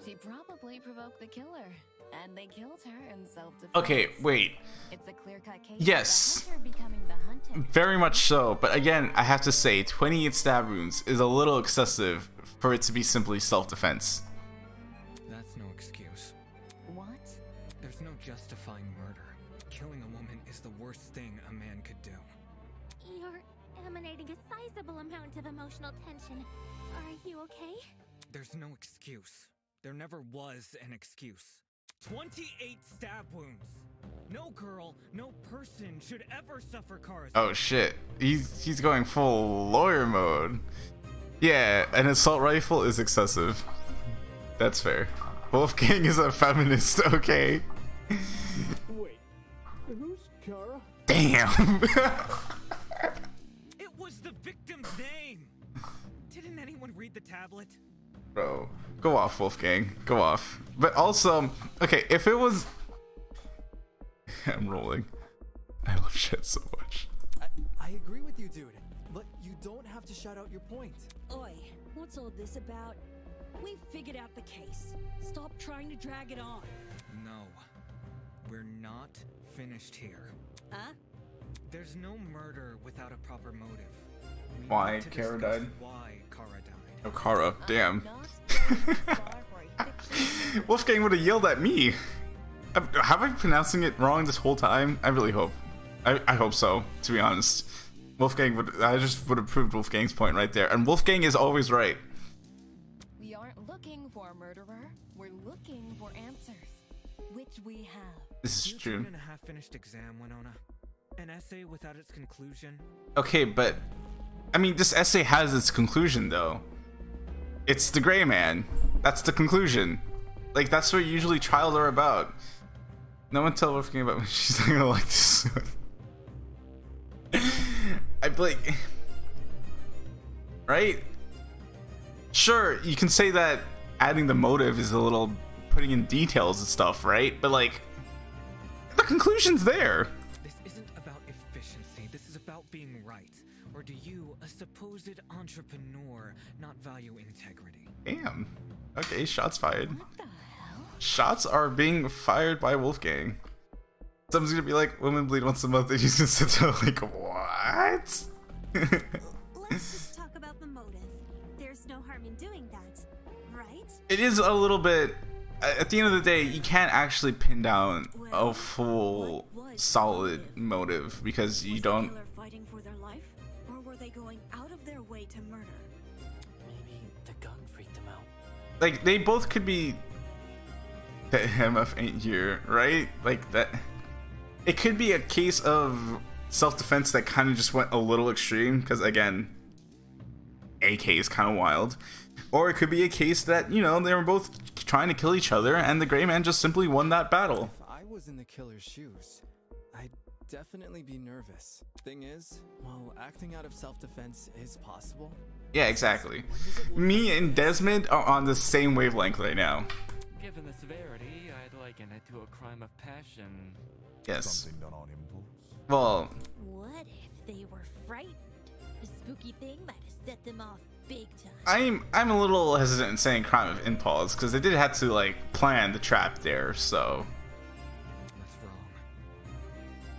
She probably provoked the killer, and they killed her in self-defense. Okay, wait. It's a clear-cut case. Yes. Of the hunter becoming the hunted. Very much so, but again, I have to say, 28 stab wounds is a little excessive for it to be simply self-defense. That's no excuse. What? There's no justifying murder. Killing a woman is the worst thing a man could do. You're emanating a sizable amount of emotional tension. Are you okay? There's no excuse. There never was an excuse. 28 stab wounds. No girl, no person should ever suffer cars. Oh shit. He's going full lawyer mode. Yeah, an assault rifle is excessive. That's fair. Wolfgang is a feminist, okay. Wait, who's Kara? Damn. It was the victim's name. Didn't anyone read the tablet? Bro, go off, Wolfgang. Go off. But also, okay, if it was... I'm rolling. I love shit so much. I agree with you, dude. But you don't have to shout out your point. Oi, what's all this about? We figured out the case. Stop trying to drag it on. No. We're not finished here. Huh? There's no murder without a proper motive. We Why need to Kara discuss died? Why Kara died. Oh, Kara, damn. Wolfgang would have yelled at me. Have I been pronouncing it wrong this whole time? I really hope. I hope so, to be honest. I just would have proved Wolfgang's point right there. And Wolfgang is always right. We aren't looking for a murderer. We're looking for answers, which we have. This is true. 2.5 finished exam, Winona. An essay without its conclusion. Okay, but I mean, this essay has its conclusion, though. It's the gray man. That's the conclusion. Like, that's what usually trials are about. No one tell Wolfgang about when she's not gonna like this one. I'd be like... Right? Sure, you can say that adding the motive is a little putting in details and stuff, right? But, like, the conclusion's there. This isn't about efficiency. This is about being right. Or do you, a supposed entrepreneur, not value integrity? Damn. Okay, shots fired. What the hell? Shots are being fired by Wolfgang. Someone's gonna be like, women bleed once a month, and he's gonna sit there like, what? Let's just talk about the motive. There's no harm in doing that, right? It is a little bit... At the end of the day, you can't actually pin down a full, solid motive, because you don't... Was the killer fighting for their life? Or were they going out of their way to murder? Maybe the gun freaked them out. Like, they both could be... The MF ain't here, right? Like, that... It could be a case of self-defense that kind of just went a little extreme, because, again, AK is kind of wild. Or it could be a case that, you know, they were both trying to kill each other, and the gray man just simply won that battle. If I was in the killer's shoes, I'd definitely be nervous. Thing is, while acting out of self-defense is possible... Yeah, exactly. Me and Desmond are on the same wavelength right now. Given the severity, I'd liken it to a crime of passion. Yes. Something done on impulse? Well, What if they were frightened? A spooky thing might have set them off big time. I'm a little hesitant in saying crime of impulse because they did have to like plan the trap there. So That's wrong.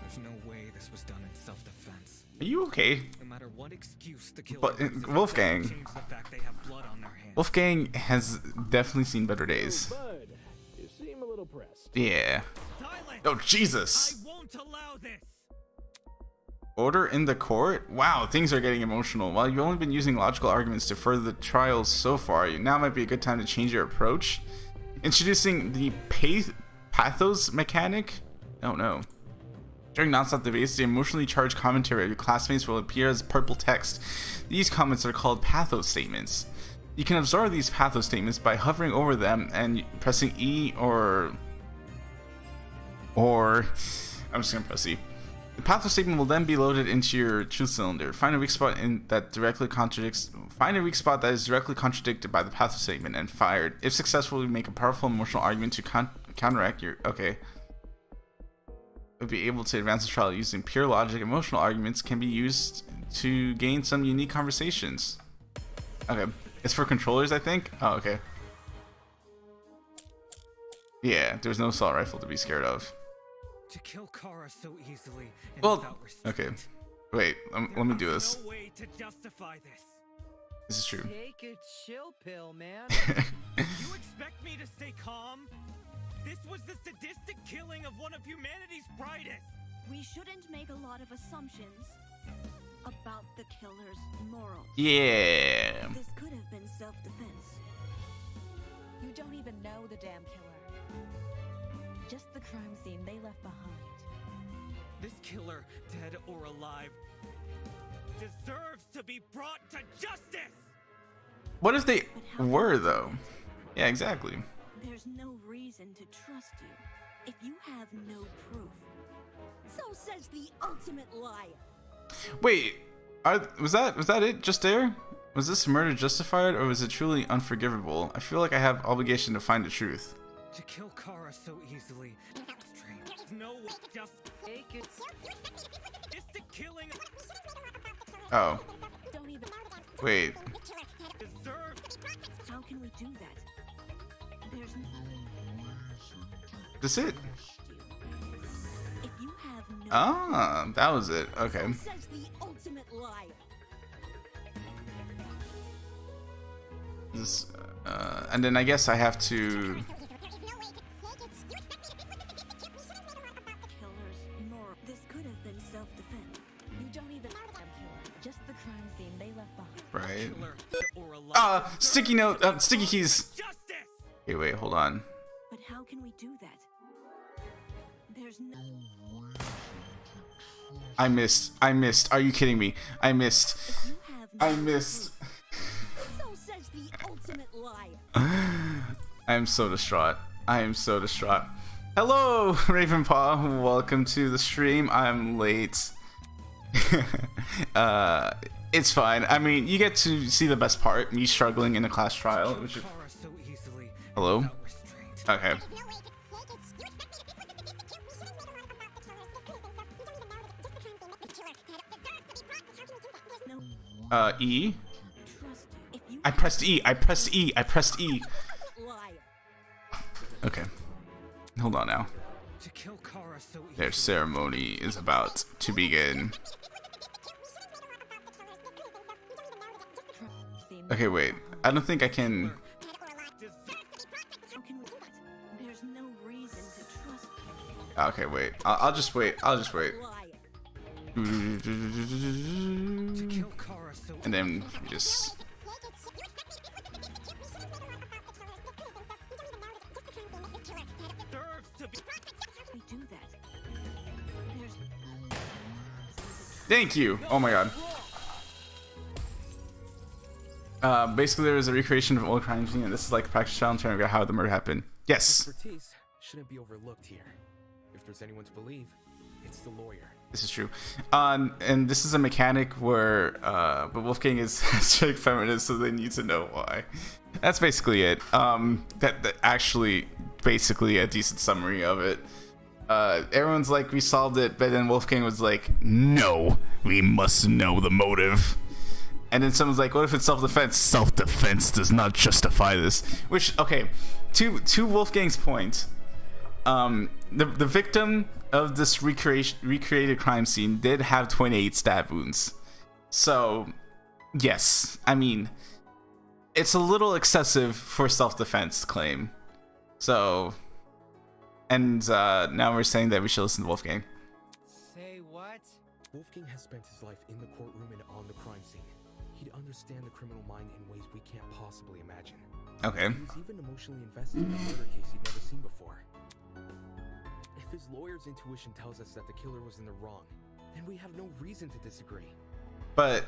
There's no way this was done in self-defense. are you okay? No matter what excuse the killer But uses, it Wolfgang, doesn't change the fact they have blood on their hands. Wolfgang has definitely seen better days. Bud, you seem a little pressed. Yeah. Oh Jesus! I won't allow this. Order in the court? Wow, things are getting emotional. While you've only been using logical arguments to further the trials so far, now might be a good time to change your approach. Introducing the pathos mechanic? Oh no. During nonstop debates, the emotionally charged commentary of your classmates will appear as purple text. These comments are called pathos statements. You can absorb these pathos statements by hovering over them and pressing E or I'm just gonna press E. The pathos statement will then be loaded into your truth cylinder. Find a weak spot that is directly contradicted by the pathos statement and fired. If successful, you make a powerful emotional argument to counteract your You'll be able to advance the trial using pure logic. Emotional arguments can be used to gain some unique conversations. Okay, it's for controllers, I think. Oh, okay. Yeah, there's no assault rifle to be scared of. To kill Kara so easily and Well, without restraint. okay. Wait, let me do this. No way to justify this. This is true. Take a chill pill, man. You expect me to stay calm? This was the sadistic killing of one of humanity's brightest. We shouldn't make a lot of assumptions about the killer's morals. Yeah. This could have been self-defense. You don't even know the damn killer. Just the crime scene they left behind. This killer, dead or alive, deserves to be brought to justice. What if they were though? Yeah, exactly. There's no reason to trust you if you have no proof. So says the ultimate liar. Wait, was that it just there? Was this murder justified or was it truly unforgivable? I feel like I have obligation to find the truth. To kill Kara so easily, no, just take it. It's the killing. Oh. Don't even. Wait. How can we do that? There's That's it? If you have no Ah, that was it. Okay. says the ultimate liar. This, and then I guess I have to. This could have been self-defense. You don't even just the crime scene they left behind. Right. Sticky note. Sticky keys. Okay, wait, hold on. But how can we do that? There's no. I missed. Are you kidding me? I missed. So says the ultimate liar. I am so distraught. Hello, Ravenpaw. Welcome to the stream. I'm late. It's fine. I mean, you get to see the best part, me struggling in a class trial. Which is... Hello? Okay. E? I pressed E. Okay. Hold on now. Their ceremony is about to begin. Okay, wait. I don't think I can. There's no reason to trust. Okay, wait. I'll just wait. And then just. Thank you. Oh my god. Basically, there was a recreation of an old crime scene, and this is like a practice challenge trying to figure out how the murder happened. Yes. Expertise shouldn't be overlooked here. If there's anyone to believe, it's the lawyer. This is true. And this is a mechanic where, but Wolfgang is hashtag feminist, so they need to know why. That's basically it. That actually basically a decent summary of it. everyone's like, we solved it, but then Wolfgang was like, no, we must know the motive. And then someone's like, what if it's self-defense? Self-defense does not justify this. Which, okay, to Wolfgang's point, the victim of this recreated crime scene did have 28 stab wounds. So, yes, I mean, it's a little excessive for self-defense claim. So, and now we're saying that we should listen to Wolfgang. Say what? Wolfgang has spent his life in the courtroom and on the crime scene. He'd understand the criminal mind in ways we can't possibly imagine. Okay. He was even emotionally invested in a murder case he'd never seen before. If his lawyer's intuition tells us that the killer was in the wrong, then we have no reason to disagree. But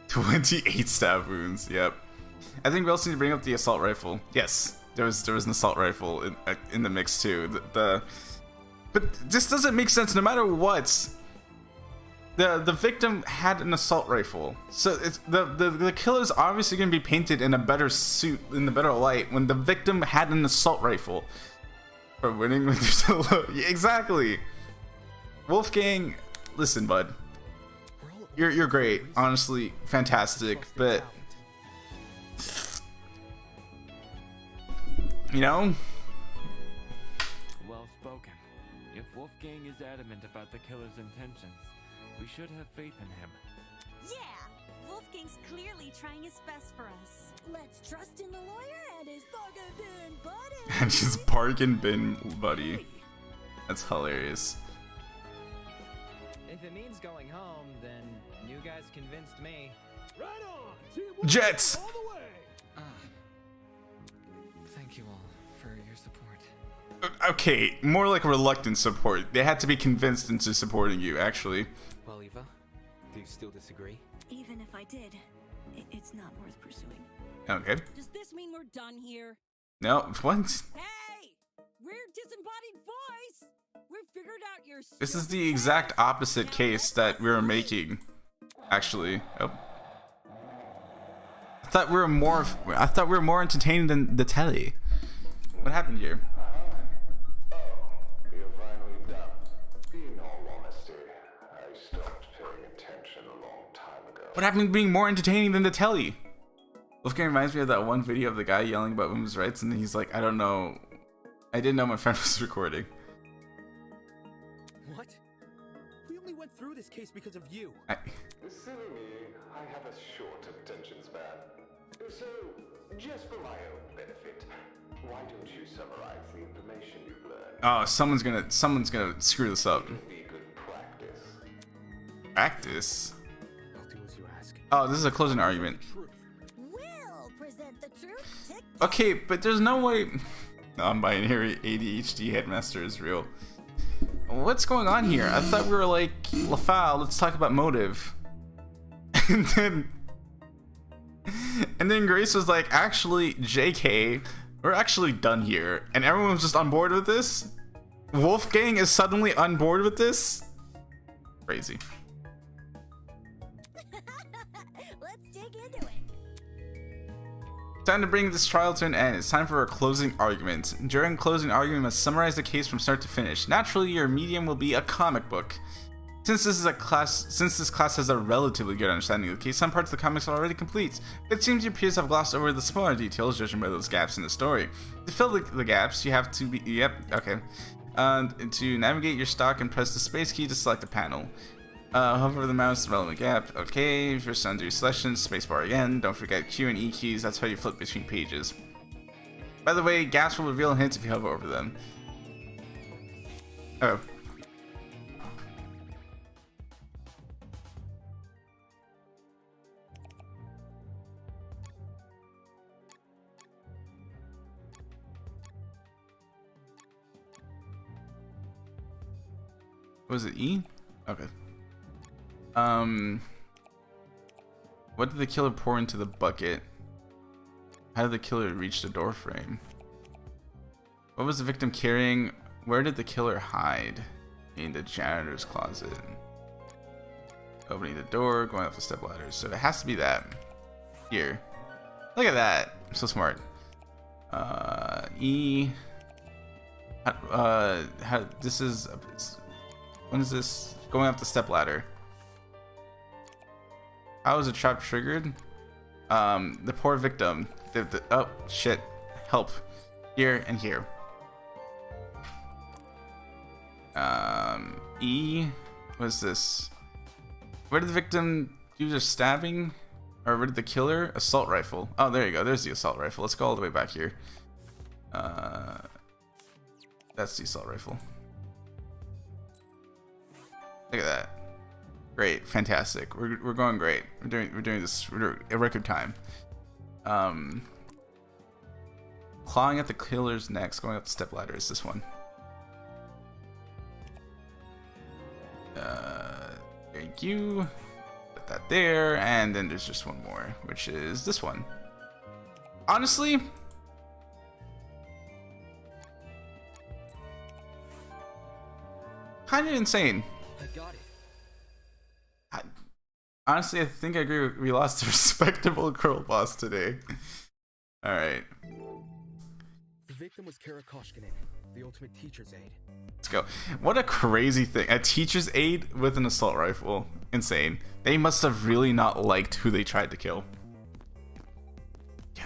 28 stab wounds. Yep. I think we also need to bring up the assault rifle. Yes, there was an assault rifle in the mix too. But this doesn't make sense. No matter what, the victim had an assault rifle, so it's the killer's obviously going to be painted in a better suit, in the better light, when the victim had an assault rifle. For winning with your solo. Yeah, exactly. Wolfgang, listen, bud. You're great, honestly, fantastic, but you know. Well spoken. If Wolfgang is adamant about the killer's intentions, we should have faith in him. Yeah, Wolfgang's clearly trying his best for us. Let's trust in the lawyer and his bargain bin buddy. And his bargain bin buddy. That's hilarious. If it means going home, then you guys convinced me. Right on! Team Jets! all the way! Thank you all for your support. Okay, more like reluctant support. They had to be convinced into supporting you, actually. Well, Eva, do you still disagree? Even if I did, it's not worth pursuing. Okay. Does this mean we're done here? No, what? Hey! We're disembodied voice! We've figured out your... This is the exact opposite case that we were making, actually. Oh. I thought we were more entertaining than the telly. What happened here? You're finally done. In all honesty, I stopped paying attention a long time ago. What happened to being more entertaining than the telly? Wolfgang reminds me of that one video of the guy yelling about women's rights, and then he's like, I don't know. I didn't know my friend was recording. What? We only went through this case because of you. Silly me, I have a short attention span. So, just for my own benefit, why don't you summarize the information you've learned? Oh, someone's gonna screw this up. Be good practice. Practice? I'll do as you ask. Oh, this is a closing argument. We'll present the truth. Okay, but there's no way non-binary ADHD headmaster is real. What's going on here? I thought we were like, LaFowl, let's talk about motive. And then Grace was like, actually, JK, we're actually done here. And everyone was just on board with this? Wolfgang is suddenly on board with this? Crazy. Let's dig into it. Time to bring this trial to an end. It's time for a closing argument. During closing argument, you must summarize the case from start to finish. Naturally, your medium will be a comic book. Since this class has a relatively good understanding of the case, some parts of the comics are already complete. It seems your peers have glossed over the smaller details, judging by those gaps in the story. To fill the gaps, you have to be to navigate your stock and press the space key to select a panel. Hover over the mouse, relevant gap. Okay, first undo selection, spacebar again. Don't forget Q and E keys. That's how you flip between pages. By the way, gaps will reveal hints if you hover over them. Oh. Was it E? Okay. What did the killer pour into the bucket? How did the killer reach the door frame? What was the victim carrying? Where did the killer hide? In the janitor's closet. Opening the door, going up the step ladders. So it has to be that. Here. Look at that. I'm so smart. E. This is when is this going up the step ladder? How is a trap triggered? The poor victim. Oh shit! Help! Here and here. E. What is this? Where did the victim do their stabbing? Or where did the killer? Assault rifle. Oh, there you go. There's the assault rifle. Let's go all the way back here. That's the assault rifle. Look at that. Great, fantastic. We're going great. We're doing this a record time. Clawing at the killer's necks, going up the step ladder is this one. Thank you. Put that there, and then there's just one more, which is this one. Honestly, kind of insane. I got it. Honestly, I think I agree. We lost a respectable girl boss today. All right. The victim was Kara Koshkinen, the ultimate teacher's aide. Let's go. What a crazy thing. A teacher's aide with an assault rifle. Insane. They must have really not liked who they tried to kill. Yeah.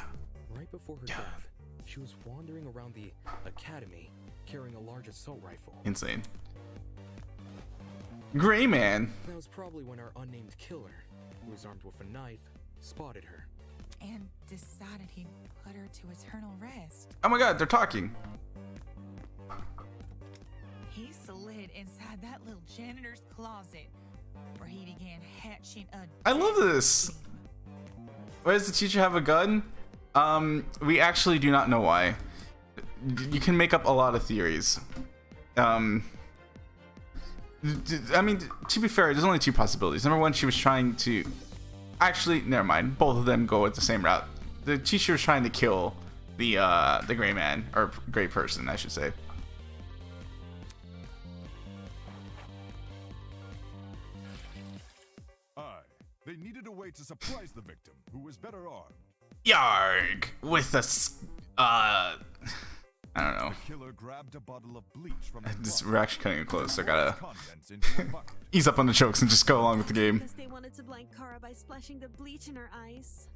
Right before her death, she was wandering around the academy carrying a large assault rifle. Insane. Gray Man. That was probably when our unnamed killer, who was armed with a knife, spotted her. And decided he'd put her to eternal rest. Oh my god, they're talking. He slid inside that little janitor's closet, where he began hatching a... I love this. Why does the teacher have a gun? We actually do not know why. You can make up a lot of theories. I mean, to be fair, there's only two possibilities. Number one, she was trying to... Actually, never mind. Both of them go with the same route. The teacher was trying to kill the gray man, or gray person, I should say. They needed a way to surprise the victim, who was better armed. Yarg! With a... I don't know. The killer grabbed a bottle of bleach from We're actually cutting it close, so I gotta ease up on the jokes and just go along with the game. Because they wanted to blind Kara by splashing the bleach in her eyes.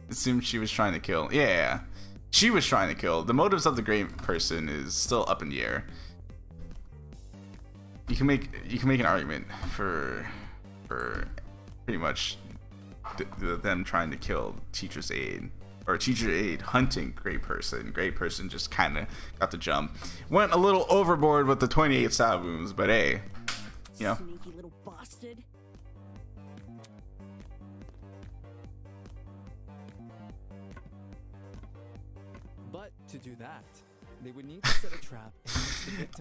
Assumed she was trying to kill. Yeah, she was trying to kill. The motives of the gray person is still up in the air. You can make an argument for pretty much them trying to kill teacher's aide. Or teacher aide hunting gray person. Gray person just kind of got the jump. Went a little overboard with the 28 stab wounds, but hey, you know. Sneaky little bastard. But to do that, they would need to set a trap.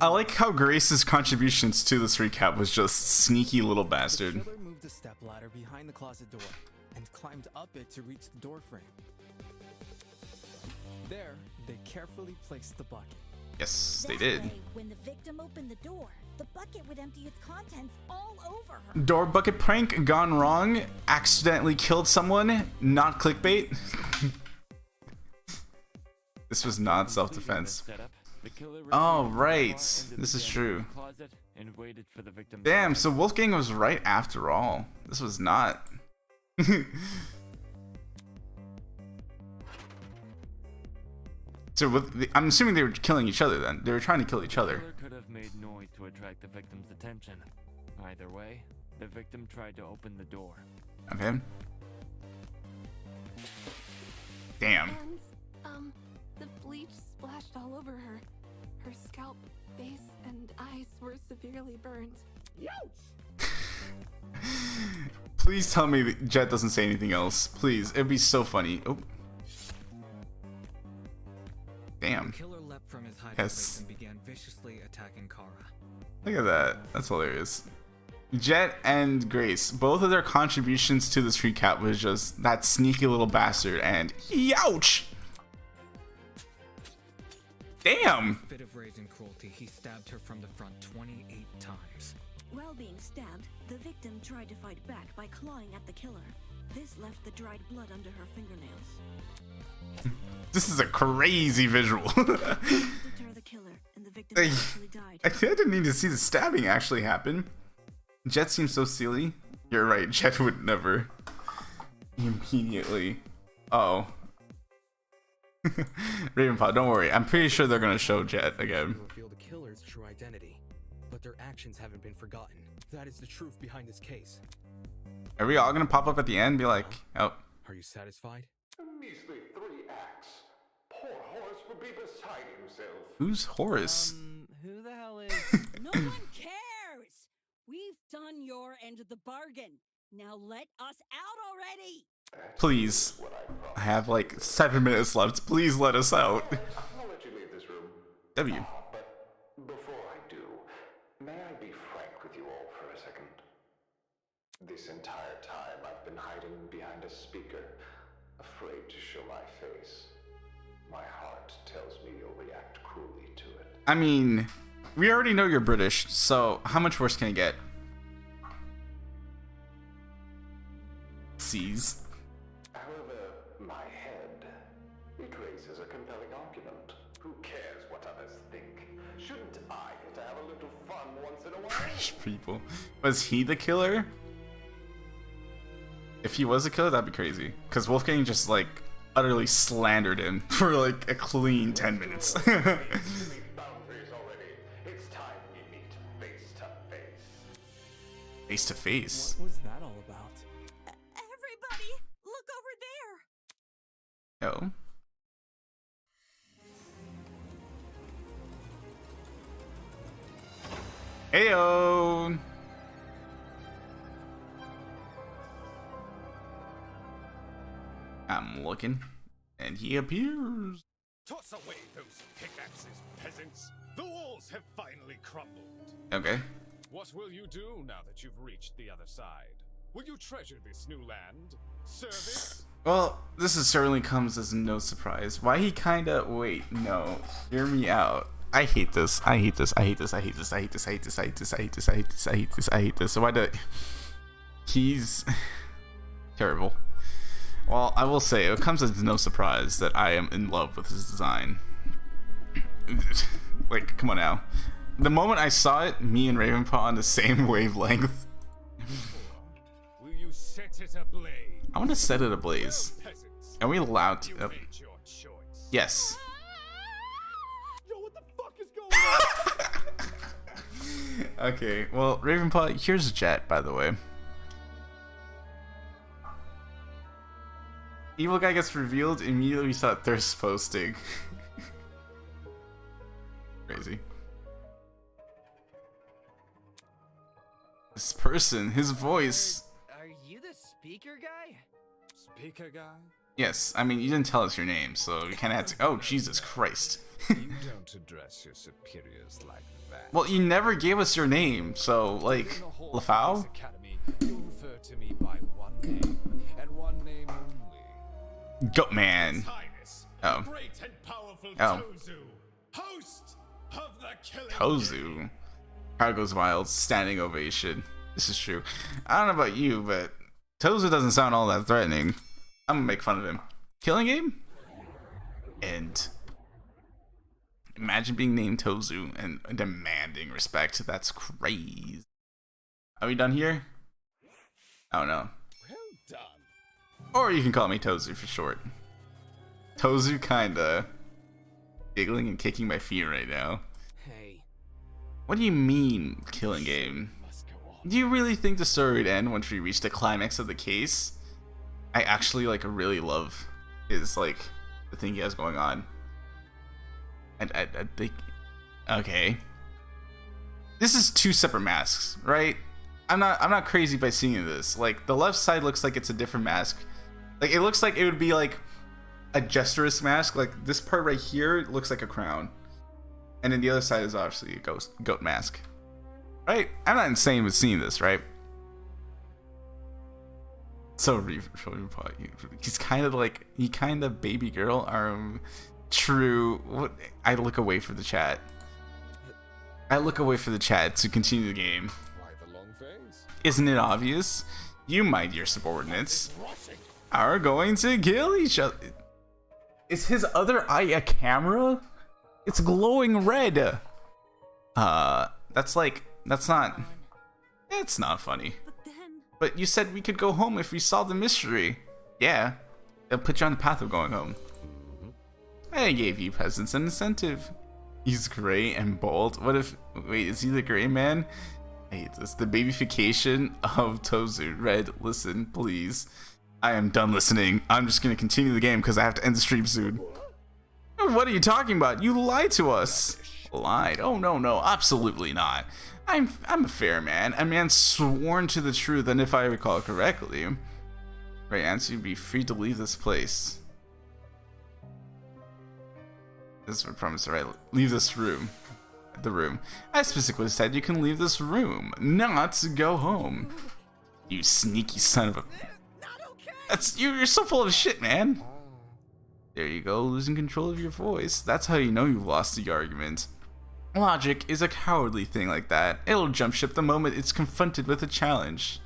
I like how Grace's contributions to this recap was just sneaky little bastard. The killer moved a step ladder behind the closet door and climbed up it to reach the door frame. There, they carefully placed the bucket. Yes, they That did. way, when the victim opened the door, the bucket would empty its contents all over her. Door bucket prank gone wrong. Accidentally killed someone. Not clickbait. This was not self-defense. Oh, right. This is true. Damn, so Wolfgang was right after all. This was not. So I'm assuming they were killing each other then. They were trying to kill each other. The killer could have made noise to attract the victim's attention. Either way, the victim tried to open the door. Okay. Damn. And, the bleach splashed all over her. Her scalp, face, and eyes were severely burned. Please tell me that Jet doesn't say anything else. Please, it'd be so funny. Oh. Damn. The killer leapt from his hiding Yes. place and began viciously attacking Kara. Look at that. That's hilarious. Jet and Grace, both of their contributions to this recap was just that sneaky little bastard and youch! Damn! Fit of rage and cruelty, he stabbed her from the front 28 times. While being stabbed, the victim tried to fight back by clawing at the killer. This left the dried blood under her fingernails. This is a crazy visual. To deter the killer, and the victim actually died. I didn't need to see the stabbing actually happen. Jet seems so silly. You're right, Jet would never. Immediately. Oh. Ravenpaw, don't worry. I'm pretty sure they're gonna show Jet again. Reveal the killer's true identity, but their actions haven't been forgotten. That is the truth behind this case. Are we all gonna pop up at the end and be like, oh. Are you satisfied? A measly 3 acts. Poor Horace would be beside himself. Who's Horace? Who the hell is... No one cares! We've done your end of the bargain. Now let us out already! Please. I have like 7 minutes left. Please let us out. I'll let you leave this room. W. But before I do, may I be frank with you all for a second? This entire time I've been hiding behind a speaker, afraid to show my face. My heart tells me you'll react cruelly to it. I mean, we already know you're British, so how much worse can it get? C's. However, my head, it raises a compelling argument. Who cares what others think? Shouldn't I get to have a little fun once in a while? People. Was he the killer? If he was a killer, that'd be crazy. Because Wolfgang just like utterly slandered him for like a clean 10 minutes. Boundaries already. It's time we meet face to face. Face to face. What was that all about? Everybody, look over there! Oh. Heyo. I'm looking, and he appears. Toss away those pickaxes, peasants. The walls have finally crumbled. Okay. What will you do now that you've reached the other side? Will you treasure this new land? Service? Well, this is certainly comes as no surprise. Why he kinda wait, no. Hear me out. I hate this. I hate this. I hate this. I hate this. I hate this. I hate this. I hate this. I hate this. I hate this. I hate this. I hate this. So why do he's terrible. Well, I will say it comes as no surprise that I am in love with his design. Like, come on now. The moment I saw it, me and Ravenpaw on the same wavelength. Will you set it ablaze? I want to set it ablaze. Are we allowed to? Yes. Yo, what the fuck is going on? Okay, well, Ravenpaw, here's Jet, by the way. Evil guy gets revealed, immediately we saw Thirst posting. Crazy. This person, his voice. Are you the speaker guy? Speaker guy? Yes, I mean, you didn't tell us your name, so we kind of had to. Oh, Jesus Christ. You don't address your superiors like that. Well, you never gave us your name, so, like, Lafau? You refer to me by one name, and one name only. Goatman. Oh. Great and powerful Oh. Tozu, host of the killing Tozu. Crowd goes wild, standing ovation. This is true. I don't know about you, but Tozu doesn't sound all that threatening. I'm gonna make fun of him. Killing game? And imagine being named Tozu and demanding respect. That's crazy. Are we done here? Oh no. Well done. Or you can call me Tozu for short. Tozu kinda giggling and kicking my feet right now. Hey. What do you mean, killing game? Do you really think the story would end once we reach the climax of the case? I actually like really love his like the thing he has going on. I think okay. This is 2 separate masks, right? I'm not crazy by seeing this. Like the left side looks like it's a different mask. Like it looks like it would be like a jesterous mask. Like this part right here looks like a crown. And then the other side is obviously a goat mask. Right? I'm not insane with seeing this, right? So he's kind of like he kind of baby girl true. What I look away for the chat. I look away for the chat to continue the game. Why the long face? Isn't it obvious? You, my dear subordinates, are going to kill each other. Is his other eye a camera? It's glowing red. That's not. It's not funny. But you said we could go home if we solved the mystery. Yeah. It'll put you on the path of going home. I gave you peasants an incentive. He's gray and bold. What if... Wait, is he the gray man? I hate this. The babyfication of Tozu. Red, listen, please. I am done listening. I'm just gonna continue the game because I have to end the stream soon. What are you talking about? You lied to us. Lied? Oh, no, absolutely not. I'm a fair man. A man sworn to the truth, and if I recall correctly... Right answer, you'd be free to leave this place. This is my promise, right? Leave this room. The room. I specifically said you can leave this room, not go home. You sneaky son of a... You're so full of shit, man. There you go, losing control of your voice. That's how you know you've lost the argument. Logic is a cowardly thing like that. It'll jump ship the moment it's confronted with a challenge.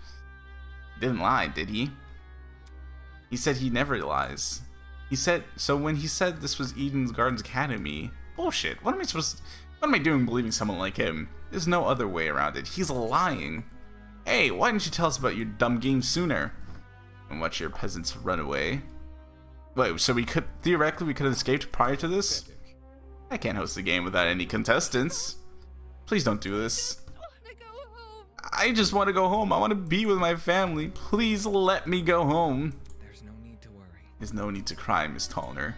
He didn't lie, did he? He said he never lies. So when he said this was Eden's Gardens Academy, bullshit. What am I doing believing someone like him? There's no other way around it. He's lying. Hey, why didn't you tell us about your dumb game sooner? And watch your peasants run away. Wait, so theoretically we could have escaped prior to this? I can't host the game without any contestants. Please don't do this. I just want to go home. I want to be with my family. Please let me go home. There's no need to worry. There's no need to cry, Miss Tallner.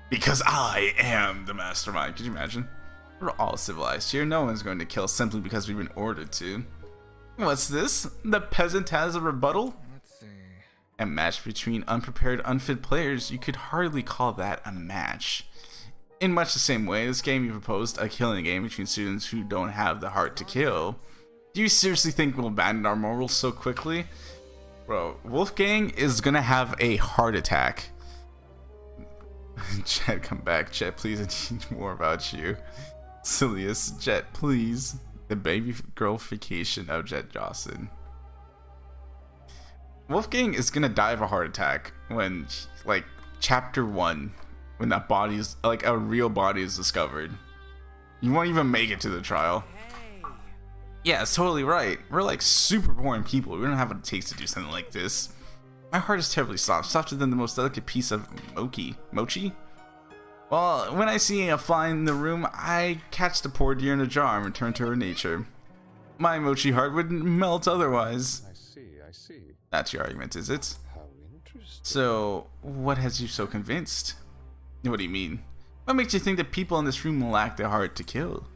Because I am the mastermind. Could you imagine? We're all civilized here. No one's going to kill simply because we've been ordered to. What's this? The peasant has a rebuttal? Let's see. A match between unprepared, unfit players. You could hardly call that a match. In much the same way, this game you proposed, a killing game between students who don't have the heart to kill. Do you seriously think we'll abandon our morals so quickly? Bro, Wolfgang is gonna have a heart attack. Jet, come back. Jet, please, I need more about you. Silius, Jet, please. The baby girlification of Jet Johnson. Wolfgang is gonna die of a heart attack when, like, chapter 1, when that body is, like, a real body is discovered. You won't even make it to the trial. Yeah, it's totally right. We're like super boring people. We don't have what it takes to do something like this. My heart is terribly soft, softer than the most delicate piece of mochi? Well, when I see a fly in the room, I catch the poor deer in a jar and return to her nature. My mochi heart would melt otherwise. I see. That's your argument, is it? How interesting. So, what has you so convinced? What do you mean? What makes you think that people in this room lack the heart to kill?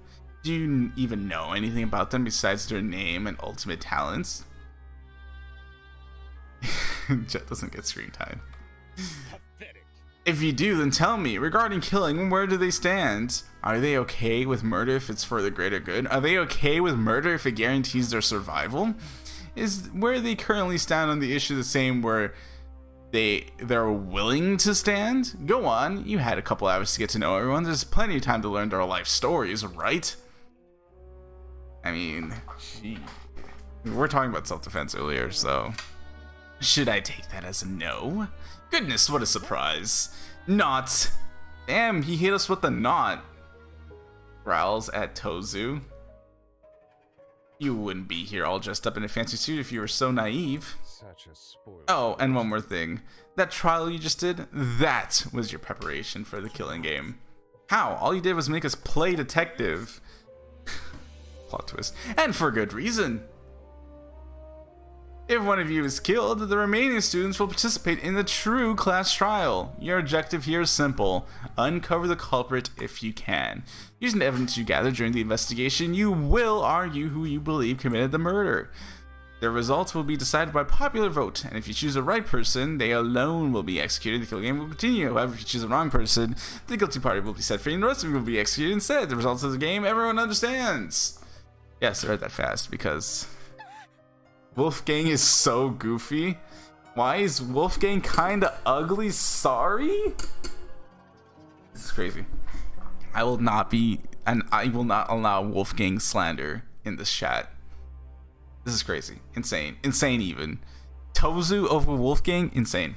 Do you even know anything about them besides their name and ultimate talents? Jet doesn't get screen time. Pathetic. If you do, then tell me. Regarding killing, where do they stand? Are they okay with murder if it's for the greater good? Are they okay with murder if it guarantees their survival? Is where they currently stand on the issue the same where they're willing to stand? Go on, you had a couple hours to get to know everyone. There's plenty of time to learn their life stories, right? I mean, gee. We were talking about self-defense earlier, so... Should I take that as a no? Goodness, what a surprise. Not. Damn, he hit us with the not. Growls at Tozu. You wouldn't be here all dressed up in a fancy suit if you were so naive. Such a spoiler. Oh, and one more thing. That trial you just did, that was your preparation for the killing game. How? All you did was make us play detective. Plot twist. And for good reason. If one of you is killed, the remaining students will participate in the true class trial. Your objective here is simple. Uncover the culprit if you can. Using the evidence you gathered during the investigation, you will argue who you believe committed the murder. The results will be decided by popular vote, and if you choose the right person, they alone will be executed. The killing game will continue. However, if you choose the wrong person, the guilty party will be set free, and the rest of you will be executed instead. The results of the game, everyone understands. Yes, I read that fast, because Wolfgang is so goofy. Why is Wolfgang kinda ugly? Sorry? This is crazy. I will not allow Wolfgang slander in this chat. This is crazy. Insane. Insane even. Tozu over Wolfgang? Insane.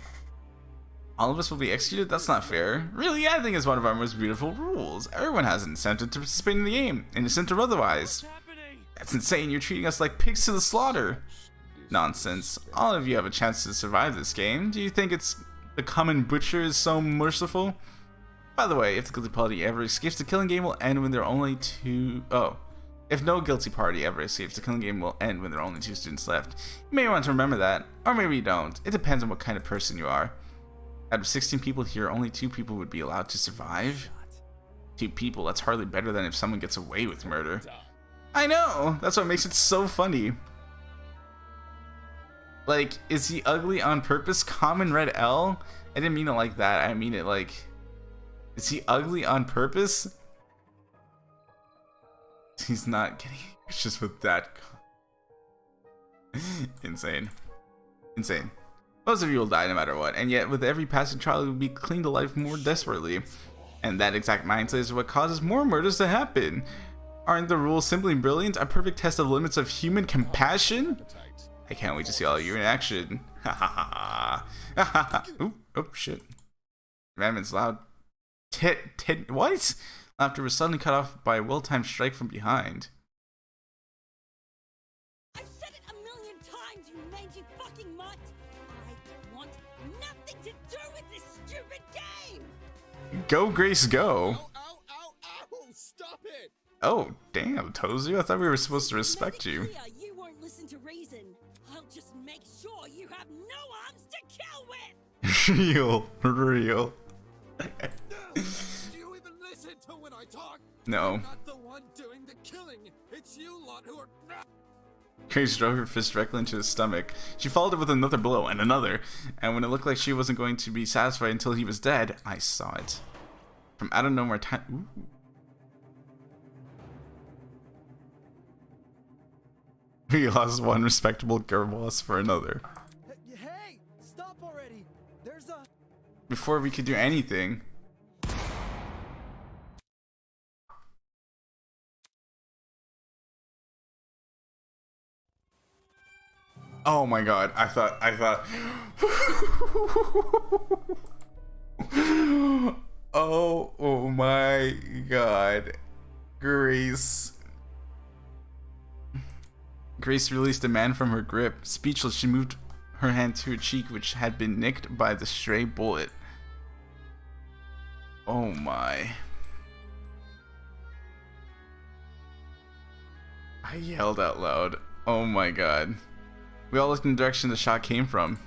all of us will be executed? That's not fair. Really, I think it's one of our most beautiful rules. Everyone has an incentive to participate in the game, innocent or otherwise. That's insane, you're treating us like pigs to the slaughter. Nonsense. All of you have a chance to survive this game. Do you think it's the common butcher is so merciful? By the way, if the guilty party ever escapes, the killing game will end when there are only two... Oh. If no guilty party ever escapes, the killing game will end when there are only 2 students left. You may want to remember that, or maybe you don't. It depends on what kind of person you are. Out of 16 people here, only 2 people would be allowed to survive? 2 people, that's hardly better than if someone gets away with murder. I know! That's what makes it so funny. Like, is he ugly on purpose? Common red L? I didn't mean it like that. I mean it like... Is he ugly on purpose? He's not getting anxious with that. Insane. Insane. Most of you will die no matter what, and yet with every passing trial you will be clinging to life more desperately. And that exact mindset is what causes more murders to happen. Aren't the rules simply brilliant? A perfect test of limits of human compassion? I can't wait to see all of you in action. Ha ha ha ha. Oop, oh shit. Commandment's loud. What? Laughter was suddenly cut off by a well-timed strike from behind. I've said it a million times, you mangy fucking mutt! I want nothing to do with this stupid game! Go, Grace, go! Ow! Stop it! Oh, damn, Tozu, I thought we were supposed to respect you. You won't listen to reason. I'll just make sure you have no arms to kill with! Real. Do you even listen to when I talk? No. I'm not the one doing the killing. It's you lot who are... Grace drove her fist directly into his stomach. She followed it with another blow and another, and when it looked like she wasn't going to be satisfied until he was dead, I saw it. From out of nowhere, ooh. We lost one respectable girl boss for another. Hey, stop already. There's a... Before we could do anything. Oh my god, I thought oh my god. Grace released a man from her grip. Speechless, she moved her hand to her cheek, which had been nicked by the stray bullet. Oh my. I yelled out loud. Oh my god. We all looked in the direction the shot came from.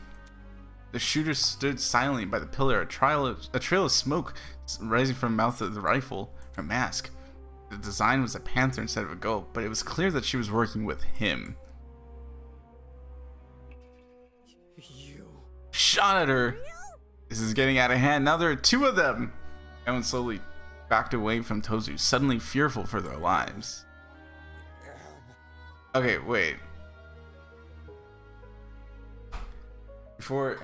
The shooter stood silently by the pillar, a trail of smoke rising from the mouth of the rifle, her mask. The design was a panther instead of a goat, but it was clear that she was working with him. You shot at her! This is getting out of hand. Now there are 2 of them! Everyone slowly backed away from Tozu, suddenly fearful for their lives. Okay, wait. Before...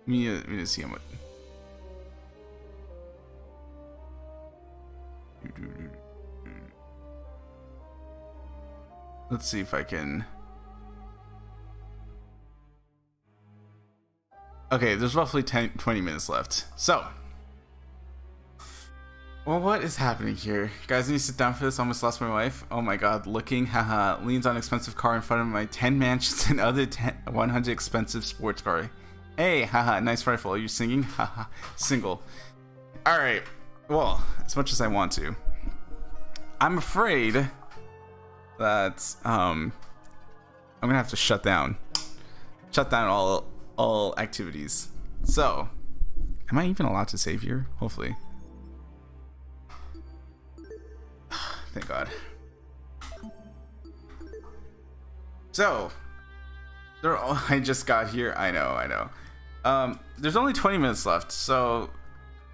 Let me see how much... Let's see if I can... Okay, there's roughly 20 minutes left. So... Well, what is happening here? Guys, I need to sit down for this. Almost lost my wife. Oh my god, looking. Haha. Leans on expensive car in front of my 10 mansions and other 100 expensive sports car. Hey, haha, nice rifle. Are you singing? Haha, single. Alright, well, as much as I want to. I'm afraid that, I'm gonna have to shut down all activities. So, am I even allowed to save here? Hopefully. Thank God. So, I just got here. I know. There's only 20 minutes left, so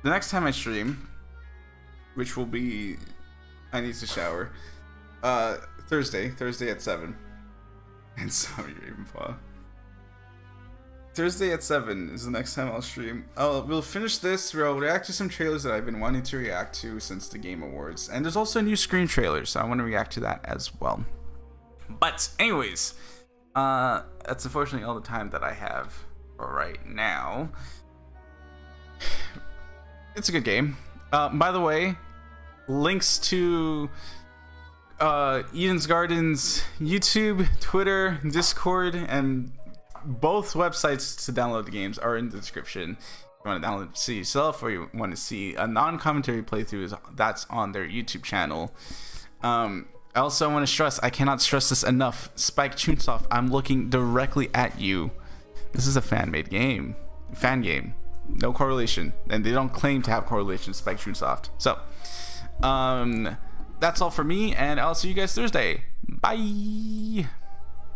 the next time I stream, which will be, I need to shower, Thursday at 7. And so you're even Thursday at 7 is the next time I'll stream. We'll finish this. We'll react to some trailers that I've been wanting to react to since the Game Awards. And there's also a new Scream trailer, so I want to react to that as well. But anyways, that's unfortunately all the time that I have for right now. It's a good game. By the way, links to Eden's Garden's YouTube, Twitter, Discord, and both websites to download the games are in the description. If you want to download to see yourself, or you want to see a non-commentary playthrough, that's on their YouTube channel. I also want to stress, I cannot stress this enough, Spike Chunsoft, I'm looking directly at you. This is a fan-made game. Fan game. No correlation. And they don't claim to have correlation, Spike Chunsoft. So, that's all for me, and I'll see you guys Thursday. Bye!